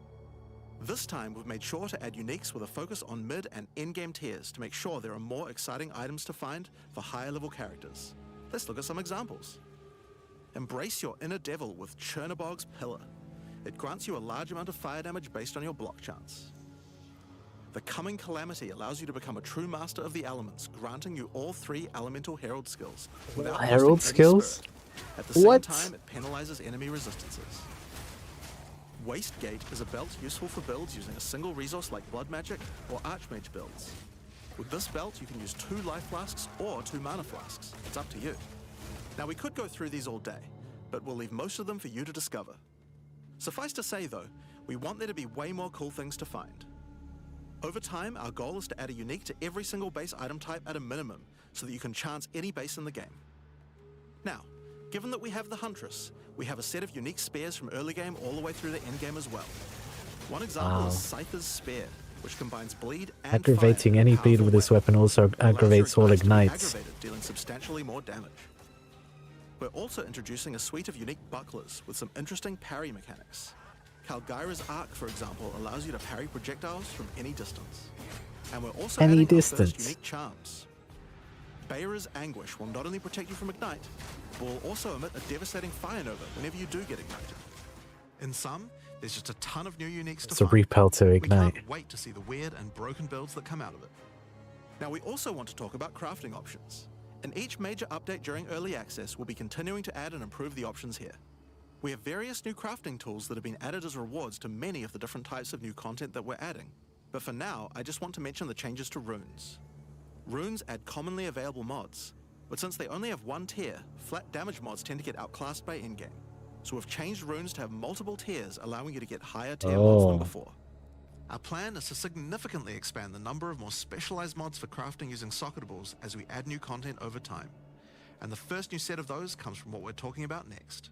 C: This time, we've made sure to add uniques with a focus on mid and endgame tiers to make sure there are more exciting items to find for higher level characters. Let's look at some examples. Embrace your inner devil with Chernobog's Pillar. It grants you a large amount of fire damage based on your block chance. The Coming Calamity allows you to become a true master of the elements, granting you all 3 elemental herald skills. without
A: Herald
C: costing any
A: skills?
C: spirit. At the same
A: What?
C: time, it penalizes enemy resistances. Wastegate is a belt useful for builds using a single resource like Blood Magic or Archmage builds. With this belt, you can use 2 life flasks or 2 mana flasks. It's up to you. Now, we could go through these all day, but we'll leave most of them for you to discover. Suffice to say, though, we want there to be way more cool things to find. Over time, our goal is to add a unique to every single base item type at a minimum, so that you can chance any base in the game. Now, given that we have the Huntress, we have a set of unique spears from early game all the way through to end game as well. One example
A: Wow.
C: is Scyther's Spear, which combines bleed and
A: Aggravating
C: fire in a
A: any bleed
C: powerful
A: with this
C: way.
A: weapon also
C: It allows your
A: aggravates all
C: ignites to be
A: ignites.
C: aggravated, dealing substantially more damage. We're also introducing a suite of unique bucklers with some interesting parry mechanics. Calgyra's Arc, for example, allows you to parry projectiles from any distance. And we're also
A: Any
C: adding our first
A: distance.
C: unique charms. Bayra's Anguish will not only protect you from Ignite, but will also emit a devastating fire nova whenever you do get ignited. In sum, there's just a ton of new uniques
A: It's
C: to
A: a
C: find.
A: repel to
C: We
A: ignite.
C: can't wait to see the weird and broken builds that come out of it. Now, we also want to talk about crafting options. In each major update during early access, we'll be continuing to add and improve the options here. We have various new crafting tools that have been added as rewards to many of the different types of new content that we're adding. But for now, I just want to mention the changes to runes. Runes add commonly available mods, but since they only have one tier, flat damage mods tend to get outclassed by endgame. So we've changed runes to have multiple tiers, allowing you to get higher tier mods than before. Our plan is to significantly expand the number of more specialized mods for crafting using socketables as we add new content over time. And the first new set of those comes from what we're talking about next.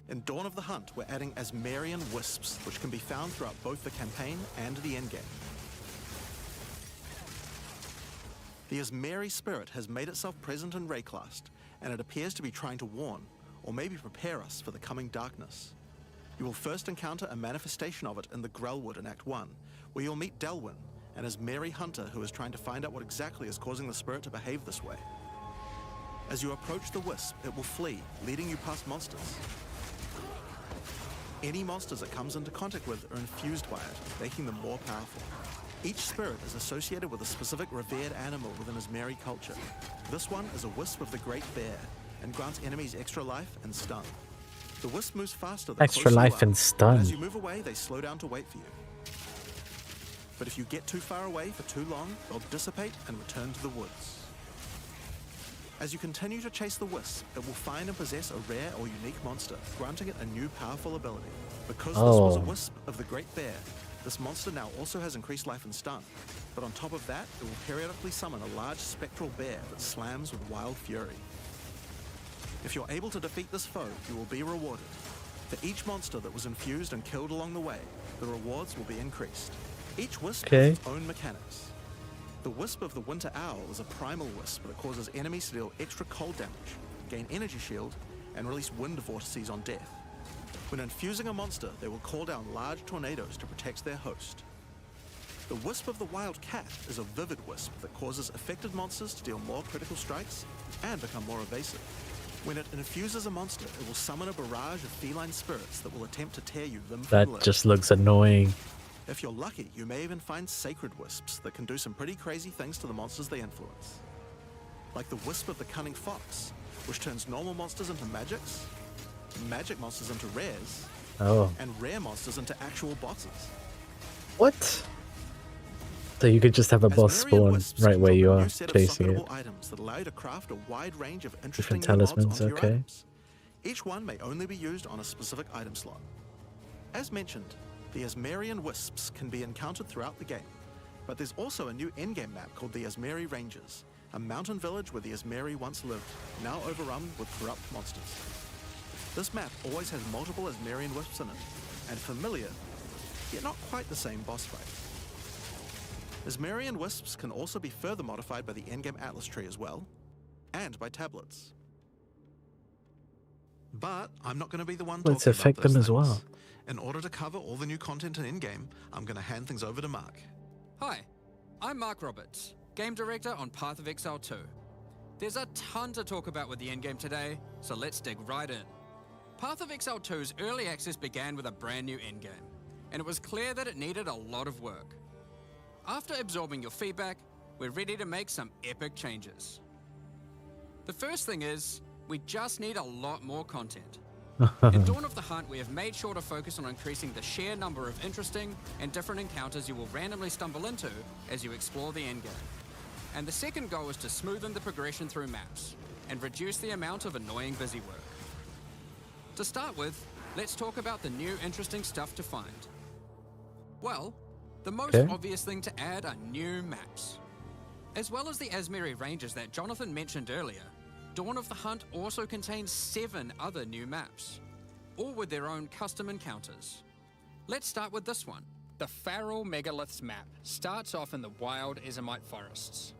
C: In Dawn of the Hunt, we're adding Asmarian Wisps, which can be found throughout both the campaign and the endgame. The Asmari spirit has made itself present in Rayclast, and it appears to be trying to warn, or maybe prepare us for the coming darkness. You will first encounter a manifestation of it in the Grellwood in Act 1, where you'll meet Delwyn, an Asmari hunter who is trying to find out what exactly is causing the spirit to behave this way. As you approach the wisp, it will flee, leading you past monsters. Any monsters it comes into contact with are infused by it, making them more powerful. Each spirit is associated with a specific revered animal within Asmeri culture. This one is a wisp of the Great Bear and grants enemies extra life and stun. The wisp moves faster the
A: Extra
C: closer you
A: life
C: are,
A: and stun.
C: as you move away, they slow down to wait for you. But if you get too far away for too long, they'll dissipate and return to the woods. As you continue to chase the wisp, it will find and possess a rare or unique monster, granting it a new powerful ability. Because this was a wisp of the Great Bear, this monster now also has increased life and stun. But on top of that, it will periodically summon a large spectral bear that slams with wild fury. If you're able to defeat this foe, you will be rewarded. For each monster that was infused and killed along the way, the rewards will be increased. Each wisp has its own mechanics. The Wisp of the Winter Owl is a primal wisp that causes enemies to deal extra cold damage, gain energy shield, and release wind vortices on death. When infusing a monster, they will call down large tornadoes to protect their host. The Wisp of the Wild Cat is a vivid wisp that causes affected monsters to deal more critical strikes and become more evasive. When it infuses a monster, it will summon a barrage of feline spirits that will attempt to tear you limb from limb.
A: That just looks annoying.
C: If you're lucky, you may even find sacred wisps that can do some pretty crazy things to the monsters they influence. Like the Wisp of the Cunning Fox, which turns normal monsters into magics, magic monsters into rares, and rare monsters into actual bosses.
A: What? So you could just have a boss spawn right where you are chasing it.
C: Items that allow you to craft a wide range of interesting
A: Different talismans,
C: mods onto your
A: okay.
C: items. Each one may only be used on a specific item slot. As mentioned, the Asmerian wisps can be encountered throughout the game, but there's also a new endgame map called the Asmeri Ranges, a mountain village where the Asmeri once lived, now overrun with corrupt monsters. This map always has multiple Asmerian wisps in it, and familiar, yet not quite the same boss fight. Asmerian wisps can also be further modified by the endgame atlas tree as well, and by tablets. But I'm not going to be the one talking
A: Let's affect
C: about those
A: them as
C: things.
A: well.
C: In order to cover all the new content in in-game, I'm going to hand things over to Mark.
F: Hi, I'm Mark Roberts, Game Director on Path of Exile 2. There's a ton to talk about with the endgame today, so let's dig right in. Path of Exile 2's early access began with a brand new endgame, and it was clear that it needed a lot of work. After absorbing your feedback, we're ready to make some epic changes. The first thing is, we just need a lot more content. In Dawn of the Hunt, we have made sure to focus on increasing the sheer number of interesting and different encounters you will randomly stumble into as you explore the endgame. And the second goal is to smoothen the progression through maps and reduce the amount of annoying busy work. To start with, let's talk about the new interesting stuff to find. Well, the most obvious thing to add are new maps. As well as the Asmeri Ranges that Jonathan mentioned earlier, Dawn of the Hunt also contains 7 other new maps, all with their own custom encounters. Let's start with this one. The Feral Megaliths map starts off in the wild Ezomite forests.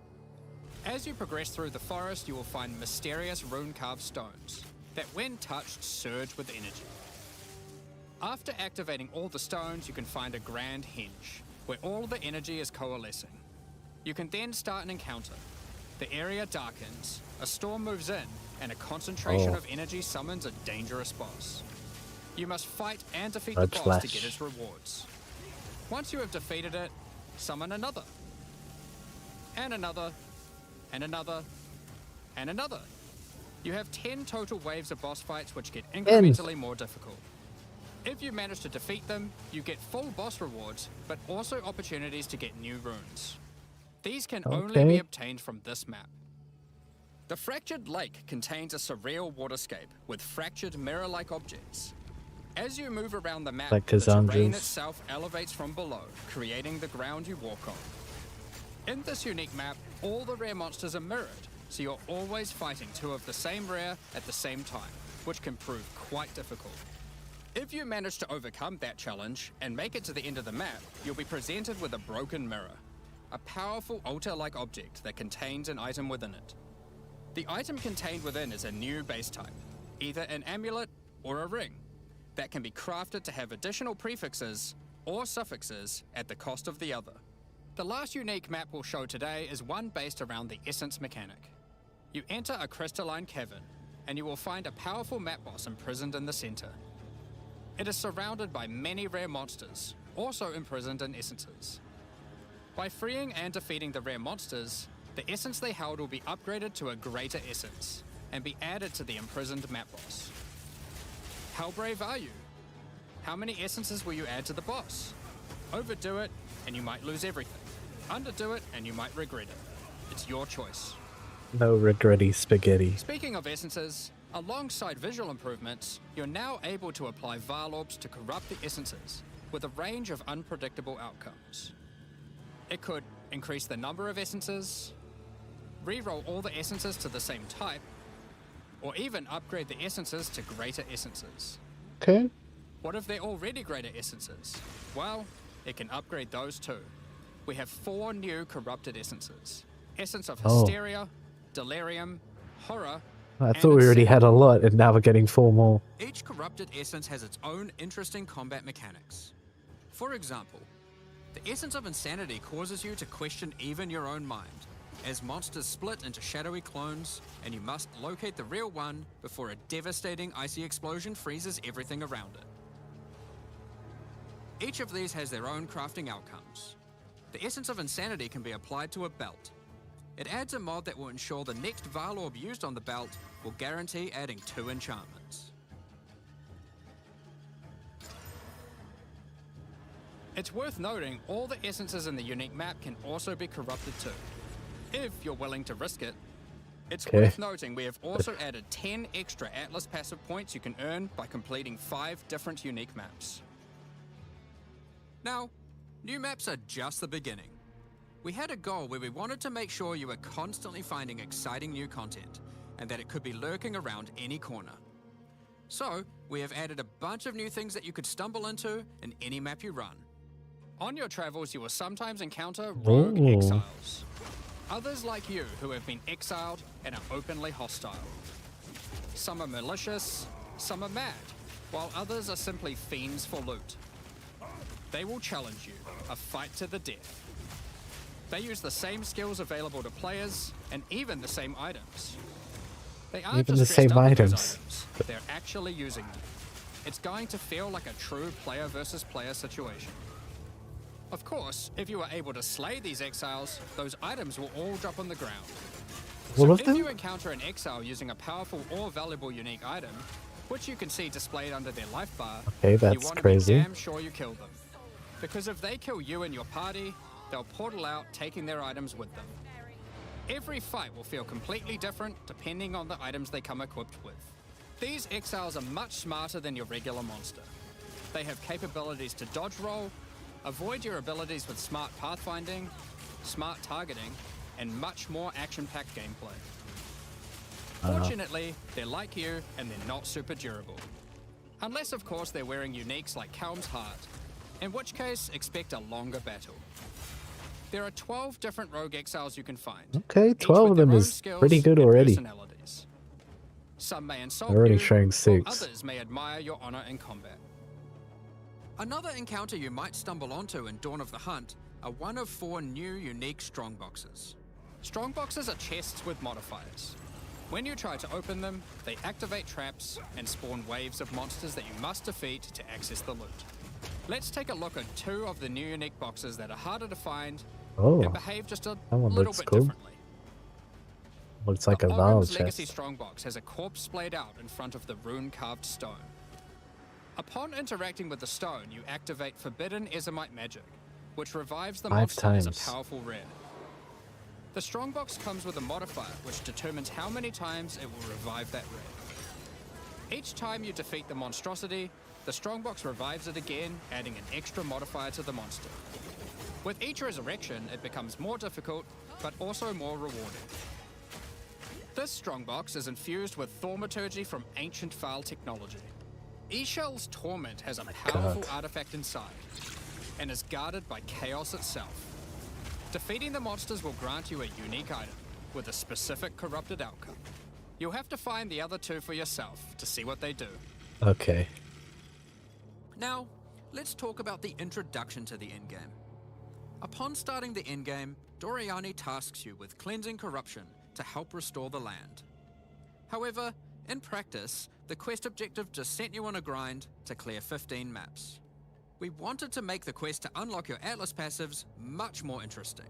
F: As you progress through the forest, you will find mysterious rune-carved stones that, when touched, surge with energy. After activating all the stones, you can find a grand henge, where all the energy is coalescing. You can then start an encounter. The area darkens, a storm moves in, and a concentration of energy summons a dangerous boss. You must fight and defeat the boss to get its rewards. Once you have defeated it, summon another. And another. And another. And another. You have 10 total waves of boss fights which get incrementally more difficult. If you manage to defeat them, you get full boss rewards, but also opportunities to get new runes. These can only be obtained from this map. The Fractured Lake contains a surreal waterscape with fractured mirror-like objects. As you move around the map,
A: Like
F: the terrain
A: Cassandra's.
F: itself elevates from below, creating the ground you walk on. In this unique map, all the rare monsters are mirrored, so you're always fighting 2 of the same rare at the same time, which can prove quite difficult. If you manage to overcome that challenge and make it to the end of the map, you'll be presented with a broken mirror, a powerful altar-like object that contains an item within it. The item contained within is a new base type, either an amulet or a ring, that can be crafted to have additional prefixes or suffixes at the cost of the other. The last unique map we'll show today is one based around the essence mechanic. You enter a crystalline cavern, and you will find a powerful map boss imprisoned in the center. It is surrounded by many rare monsters, also imprisoned in essences. By freeing and defeating the rare monsters, the essence they held will be upgraded to a greater essence and be added to the imprisoned map boss. How brave are you? How many essences will you add to the boss? Overdo it and you might lose everything. Underdo it and you might regret it. It's your choice.
A: No regretty spaghetti.
F: Speaking of essences, alongside visual improvements, you're now able to apply Vaal Orbs to corrupt the essences with a range of unpredictable outcomes. It could increase the number of essences, re-roll all the essences to the same type, or even upgrade the essences to greater essences.
A: Okay.
F: What if they're already greater essences? Well, it can upgrade those too. We have 4 new corrupted essences. Essence of Hysteria, Delirium, Horror,
A: I
F: and
A: thought we already had a lot, and now we're getting 4 more.
F: Each corrupted essence has its own interesting combat mechanics. For example, the Essence of Insanity causes you to question even your own mind, as monsters split into shadowy clones, and you must locate the real one before a devastating icy explosion freezes everything around it. Each of these has their own crafting outcomes. The Essence of Insanity can be applied to a belt. It adds a mod that will ensure the next Vaal Orb used on the belt will guarantee adding 2 enchantments. It's worth noting all the essences in the unique map can also be corrupted too, if you're willing to risk it. It's worth noting we have also added 10 extra Atlas passive points you can earn by completing 5 different unique maps. Now, new maps are just the beginning. We had a goal where we wanted to make sure you were constantly finding exciting new content, and that it could be lurking around any corner. So, we have added a bunch of new things that you could stumble into in any map you run. On your travels, you will sometimes encounter rogue exiles. Others like you who have been exiled and are openly hostile. Some are malicious, some are mad, while others are simply fiends for loot. They will challenge you, a fight to the death. They use the same skills available to players, and even the same items. They aren't
A: Even
F: just
A: the same
F: dressed up with those
A: items.
F: they're actually using them. It's going to feel like a true player versus player situation. Of course, if you are able to slay these exiles, those items will all drop on the ground.
A: All
F: So
A: of
F: if
A: them?
F: you encounter an exile using a powerful or valuable unique item, which you can see displayed under their life bar,
A: Okay,
F: you
A: that's
F: want to
A: crazy.
F: be damn sure you kill them. Because if they kill you and your party, they'll portal out, taking their items with them. Every fight will feel completely different depending on the items they come equipped with. These exiles are much smarter than your regular monster. They have capabilities to dodge roll, avoid your abilities with smart pathfinding, smart targeting, and much more action-packed gameplay. Fortunately, they're like you and they're not super durable. Unless, of course, they're wearing uniques like Helm's Heart, in which case, expect a longer battle. There are 12 different rogue exiles you can find.
A: Okay,
F: each
A: 12
F: with
A: of
F: their
A: them
F: own
A: is
F: skills
A: pretty good
F: and
A: already.
F: personalities. Some may insult
A: They're already
F: you,
A: showing
F: while
A: 6.
F: others may admire your honor in combat. Another encounter you might stumble onto in Dawn of the Hunt are one of 4 new unique strongboxes. Strongboxes are chests with modifiers. When you try to open them, they activate traps and spawn waves of monsters that you must defeat to access the loot. Let's take a look at 2 of the new unique boxes that are harder to find and behave just a
A: that one
F: little
A: looks
F: bit
A: cool.
F: differently.
A: Looks like a
F: The
A: Vaal
F: Oghram's Legacy
A: chest.
F: Strongbox has a corpse splayed out in front of the rune-carved stone. Upon interacting with the stone, you activate Forbidden Ezomite magic, which revives the
A: 5
F: monster as
A: times.
F: a powerful rare. The Strongbox comes with a modifier, which determines how many times it will revive that rare. Each time you defeat the monstrosity, the Strongbox revives it again, adding an extra modifier to the monster. With each resurrection, it becomes more difficult, but also more rewarding. This Strongbox is infused with thaumaturgy from ancient Vaal technology. Eshel's Torment has a powerful artifact inside, and is guarded by chaos itself. Defeating the monsters will grant you a unique item, with a specific corrupted outcome. You'll have to find the other 2 for yourself to see what they do.
A: Okay.
F: Now, let's talk about the introduction to the endgame. Upon starting the endgame, Doriani tasks you with cleansing corruption to help restore the land. However, in practice, the quest objective just sent you on a grind to clear 15 maps. We wanted to make the quest to unlock your Atlas passives much more interesting.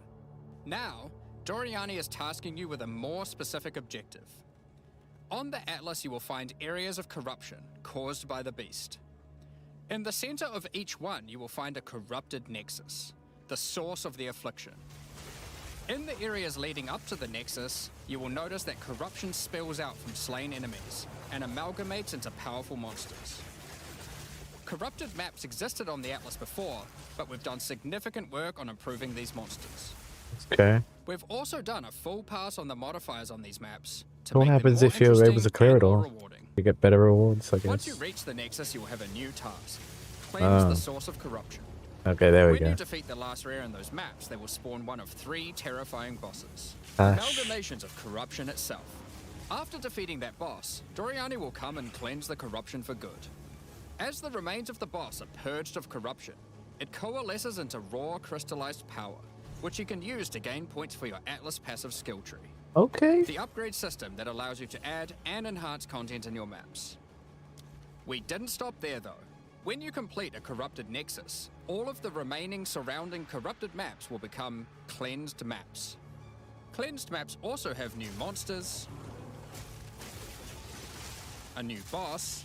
F: Now, Doriani is tasking you with a more specific objective. On the Atlas, you will find areas of corruption caused by the beast. In the center of each one, you will find a corrupted nexus, the source of the affliction. In the areas leading up to the nexus, you will notice that corruption spills out from slain enemies and amalgamates into powerful monsters. Corrupted maps existed on the Atlas before, but we've done significant work on improving these monsters.
A: Okay.
F: We've also done a full pass on the modifiers on these maps to
A: What
F: make
A: happens
F: them
A: if
F: more
A: you're able to
F: interesting
A: clear
F: and
A: it
F: more
A: all?
F: rewarding.
A: You get better rewards, I guess.
F: Once you reach the nexus, you will have a new task. Cleanse the source of corruption.
A: Okay, there we
F: When
A: go.
F: you defeat the last rare in those maps, they will spawn one of 3 terrifying bosses.
A: Ash.
F: Amalgamations of corruption itself. After defeating that boss, Doriani will come and cleanse the corruption for good. As the remains of the boss are purged of corruption, it coalesces into raw crystallized power, which you can use to gain points for your Atlas passive skill tree.
A: Okay.
F: The upgrade system that allows you to add and enhance content in your maps. We didn't stop there though. When you complete a corrupted nexus, all of the remaining surrounding corrupted maps will become cleansed maps. Cleansed maps also have new monsters, a new boss,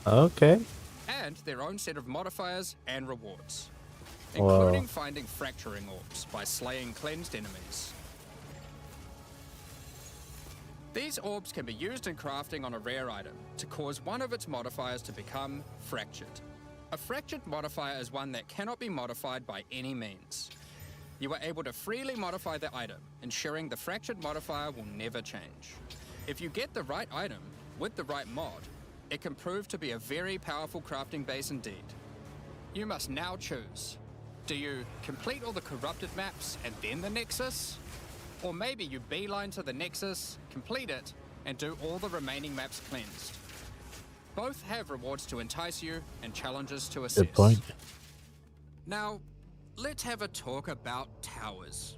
A: Okay.
F: and their own set of modifiers and rewards,
A: Whoa.
F: including finding fracturing orbs by slaying cleansed enemies. These orbs can be used in crafting on a rare item to cause one of its modifiers to become fractured. A fractured modifier is one that cannot be modified by any means. You are able to freely modify the item, ensuring the fractured modifier will never change. If you get the right item with the right mod, it can prove to be a very powerful crafting base indeed. You must now choose. Do you complete all the corrupted maps and then the Nexus? Or maybe you beeline to the Nexus, complete it, and do all the remaining maps cleansed. Both have rewards to entice you and challenges to assess.
A: Good point.
F: Now, let's have a talk about towers.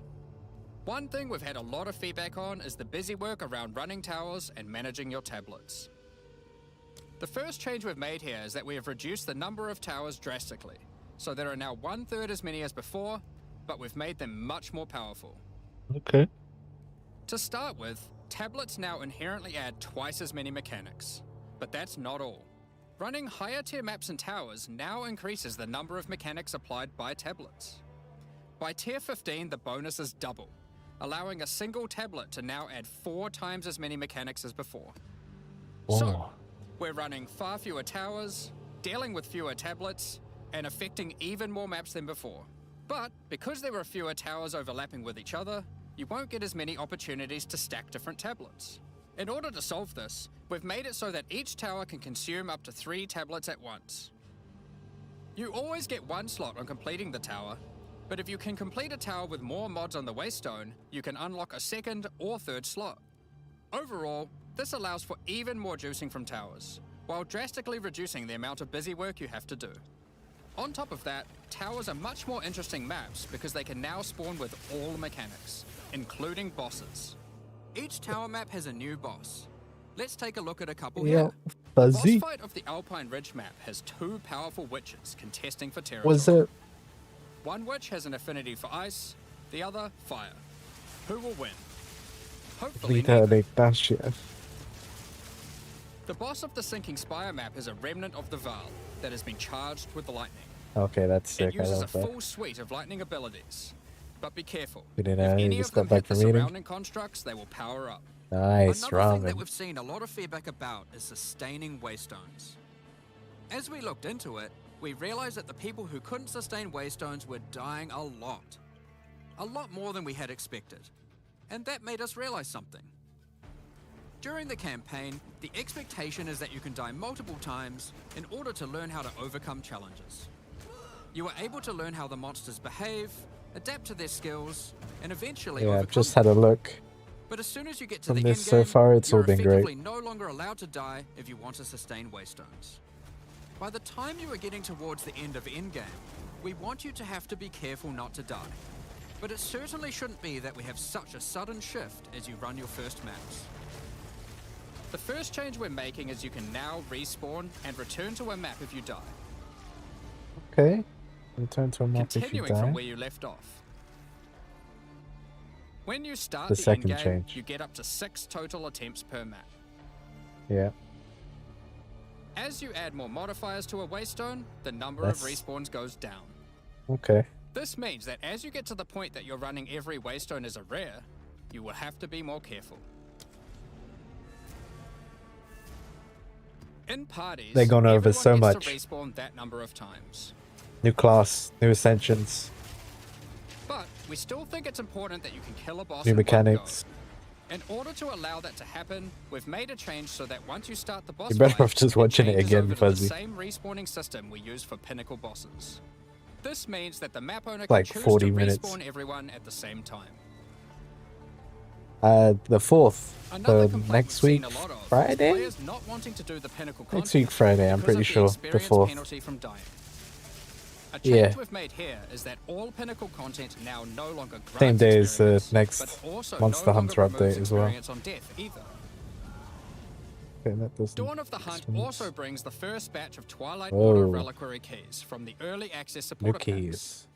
F: One thing we've had a lot of feedback on is the busy work around running towers and managing your tablets. The first change we've made here is that we have reduced the number of towers drastically, so there are now 1/3 as many as before, but we've made them much more powerful.
A: Okay.
F: To start with, tablets now inherently add twice as many mechanics, but that's not all. Running higher tier maps and towers now increases the number of mechanics applied by tablets. By tier 15, the bonus is double, allowing a single tablet to now add 4 times as many mechanics as before. So,
A: Whoa.
F: we're running far fewer towers, dealing with fewer tablets, and affecting even more maps than before. But because there are fewer towers overlapping with each other, you won't get as many opportunities to stack different tablets. In order to solve this, we've made it so that each tower can consume up to 3 tablets at once. You always get 1 slot on completing the tower, but if you can complete a tower with more mods on the waystone, you can unlock a 2nd or 3rd slot. Overall, this allows for even more juicing from towers, while drastically reducing the amount of busy work you have to do. On top of that, towers are much more interesting maps because they can now spawn with all mechanics, including bosses. Each tower map has a new boss. Let's take a look at a couple here. The
A: Fuzzy.
F: boss fight of the Alpine Ridge map has 2 powerful witches contesting for territory.
A: Was it?
F: One witch has an affinity for ice, the other fire. Who will win? Hopefully neither. The boss of the Sinking Spire map is a remnant of the Val that has been charged with lightning.
A: Okay, that's
F: It
A: sick. I
F: uses a
A: love that.
F: full suite of lightning abilities. But be careful.
A: We didn't
F: If
A: know,
F: any
A: you
F: of
A: just got
F: them
A: back
F: hit the
A: from eating?
F: surrounding constructs, they will power up.
A: Nice
F: Another thing that
A: ramen.
F: we've seen a lot of feedback about is sustaining waystones. As we looked into it, we realized that the people who couldn't sustain waystones were dying a lot. A lot more than we had expected. And that made us realize something. During the campaign, the expectation is that you can die multiple times in order to learn how to overcome challenges. You are able to learn how the monsters behave, adapt to their skills, and eventually
A: Yeah,
F: overcome
A: I've just
F: them.
A: had a look.
F: But as soon as you get to
A: From
F: the
A: this
F: end
A: so
F: game,
A: far, it's
F: you're
A: all been great.
F: effectively no longer allowed to die if you want to sustain waystones. By the time you are getting towards the end of endgame, we want you to have to be careful not to die. But it certainly shouldn't be that we have such a sudden shift as you run your first maps. The first change we're making is you can now respawn and return to a map if you die.
A: Okay. Return to a map if you
F: Continuing from
A: die.
F: where you left off. When you start
A: The
F: the
A: second
F: endgame,
A: change.
F: you get up to 6 total attempts per map.
A: Yeah.
F: As you add more modifiers to a waystone, the number
A: That's-
F: of respawns goes down.
A: Okay.
F: This means that as you get to the point that you're running every waystone as a rare, you will have to be more careful. In parties,
A: They're gone over
F: everyone
A: so
F: gets
A: much.
F: to respawn that number of times.
A: New class, new ascensions,
F: But we still think it's important that you can kill a boss
A: new
F: in one go.
A: mechanics.
F: In order to allow that to happen, we've made a change so that once you start the boss
A: You're better
F: fight,
A: off just watching it
F: changes
A: again,
F: over to
A: Fuzzy.
F: the same respawning system we use for pinnacle bosses. This means that the map owner
A: Like
F: can choose
A: 40
F: to
A: minutes.
F: respawn everyone at the same time.
A: The 4th.
F: Another complaint
A: Next
F: we've seen
A: week,
F: a lot of is
A: Friday?
F: players not wanting to do the pinnacle
A: Next
F: content
A: week, Friday, I'm
F: because
A: pretty
F: of
A: sure. The
F: experience
A: 4th.
F: penalty from dying. A change
A: Yeah.
F: we've made here is that all pinnacle content now no longer grants
A: Same day as the
F: experience,
A: next
F: but also
A: Monster
F: no
A: Hunter
F: longer removes
A: update as well.
F: experience on death either.
A: Okay, that doesn't
F: Dawn of the Hunt
A: make
F: also
A: sense.
F: brings the first batch of Twilight
A: Whoa.
F: Order reliquary keys from the early access
A: New
F: supporter packs.
A: keys.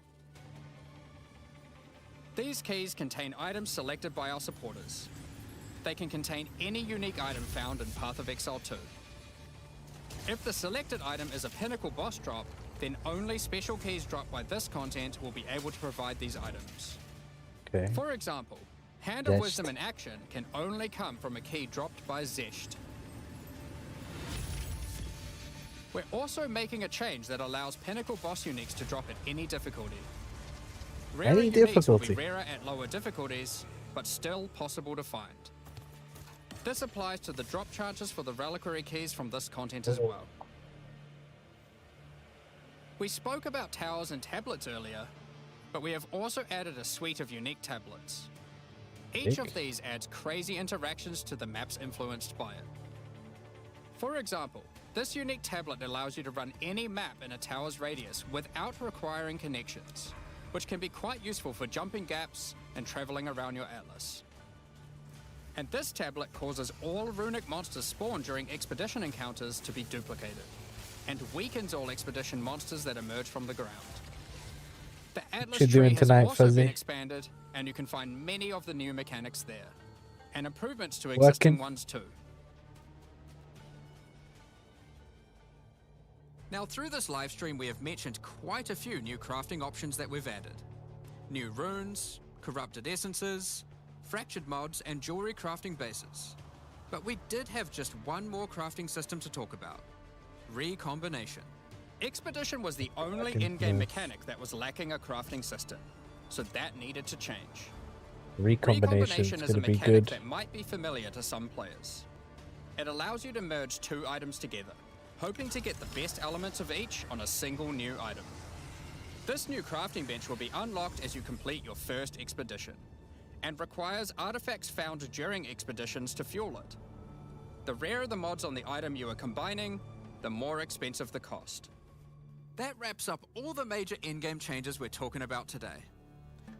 F: These keys contain items selected by our supporters. They can contain any unique item found in Path of Exile 2. If the selected item is a pinnacle boss drop, then only special keys dropped by this content will be able to provide these items.
A: Okay.
F: For example, Hand of
A: Zesht.
F: Wisdom in action can only come from a key dropped by Zesht. We're also making a change that allows pinnacle boss uniques to drop at any difficulty. Rarer
A: Any
F: uniques will
A: difficulty.
F: be rarer at lower difficulties, but still possible to find. This applies to the drop chances for the reliquary keys from this content as well. We spoke about towers and tablets earlier, but we have also added a suite of unique tablets. Each of
A: Sick.
F: these adds crazy interactions to the maps influenced by it. For example, this unique tablet allows you to run any map in a tower's radius without requiring connections, which can be quite useful for jumping gaps and traveling around your atlas. And this tablet causes all runic monsters spawned during expedition encounters to be duplicated, and weakens all expedition monsters that emerge from the ground. The Atlas
A: you
F: tree
A: doing
F: has
A: tonight,
F: also
A: Fuzzy?
F: been expanded, and you can find many of the new mechanics there, and improvements to existing
A: Working.
F: ones too. Now through this live stream we have mentioned quite a few new crafting options that we've added. New runes, corrupted essences, fractured mods and jewelry crafting bases. But we did have just one more crafting system to talk about. Recombination. Expedition was the only
A: Fucking
F: in-game
A: yes.
F: mechanic that was lacking a crafting system, so that needed to change.
A: Recombination is
F: is a
A: gonna be
F: mechanic
A: good.
F: that might be familiar to some players. It allows you to merge two items together, hoping to get the best elements of each on a single new item. This new crafting bench will be unlocked as you complete your first expedition, and requires artifacts found during expeditions to fuel it. The rarer the mods on the item you are combining, the more expensive the cost. That wraps up all the major in-game changes we're talking about today.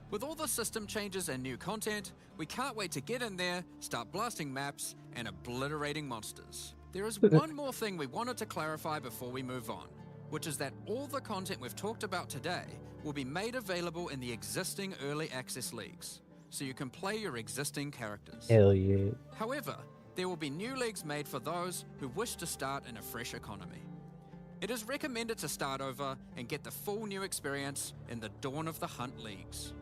F: With all the system changes and new content, we can't wait to get in there, start blasting maps, and obliterating monsters. There is one more thing we wanted to clarify before we move on, which is that all the content we've talked about today will be made available in the existing early access leagues, so you can play your existing characters.
A: Hell yeah.
F: However, there will be new leagues made for those who wish to start in a fresh economy. It is recommended to start over and get the full new experience in the Dawn of the Hunt leagues.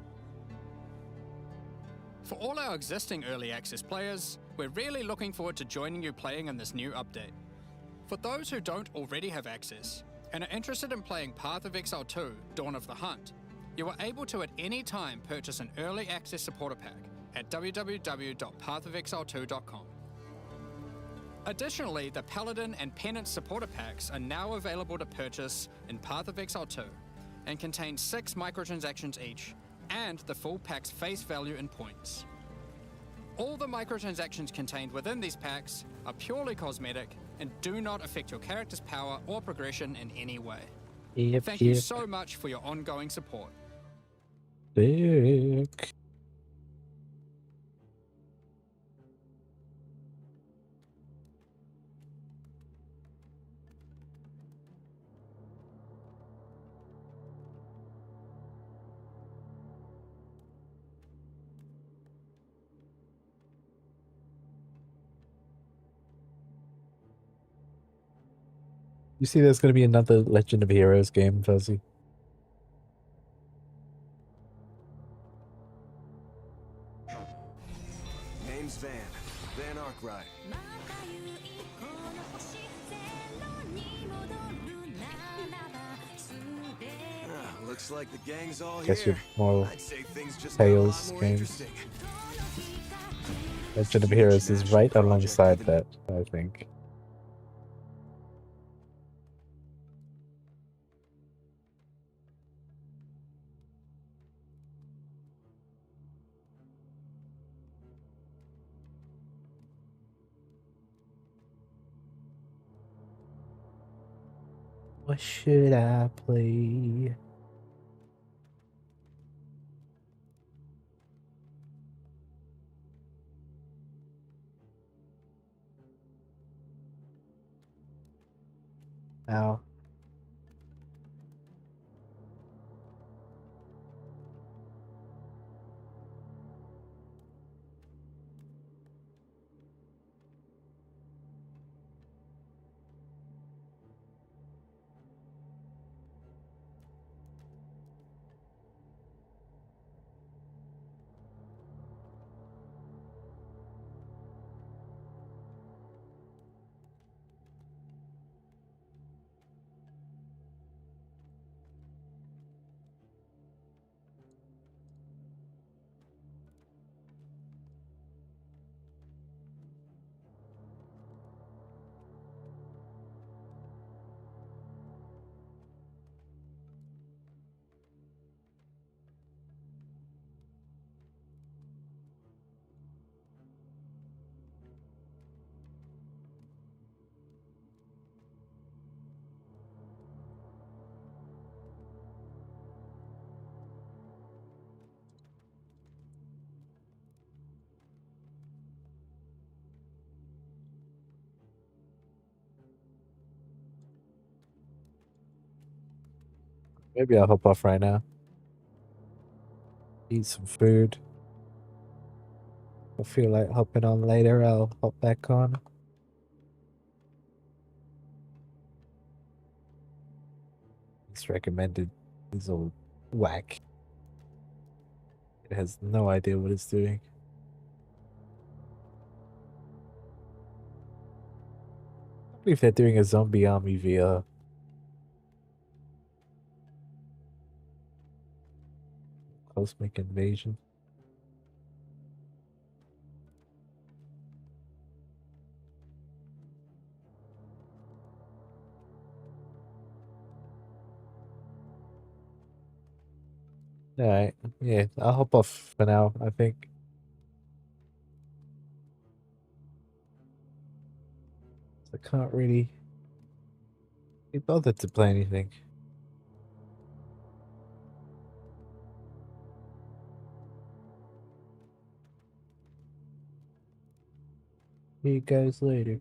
F: For all our existing early access players, we're really looking forward to joining you playing in this new update. For those who don't already have access and are interested in playing Path of Exile 2, Dawn of the Hunt, you are able to at any time purchase an early access supporter pack at www.pathofexile2.com. Additionally, the Paladin and Penance supporter packs are now available to purchase in Path of Exile 2 and contain 6 microtransactions each and the full pack's face value in points. All the microtransactions contained within these packs are purely cosmetic and do not affect your character's power or progression in any way.
A: Yep,
F: Thank you
A: yep.
F: so much for your ongoing support.
A: Sick. You see, there's going to be another Legend of Heroes game, Fuzzy.
G: Name's Van Arkwright. Looks like the gang's all
A: Guess
G: here.
A: you're more
G: I'd say things just got a lot
A: Tales
G: more
A: games.
G: interesting.
A: Legend of
G: Huge
A: Heroes is
G: national
A: right
G: project
A: alongside
G: even-
A: that, I think. What should I play? Ow. Maybe I'll hop off right now. Eat some food. I feel like hopping on later. I'll hop back on. It's recommended. Is all whack. It has no idea what it's doing. I believe they're doing a zombie army VR. Cosmic invasion. Alright, yeah, I'll hop off for now, I think. I can't really be bothered to play anything. See you guys later.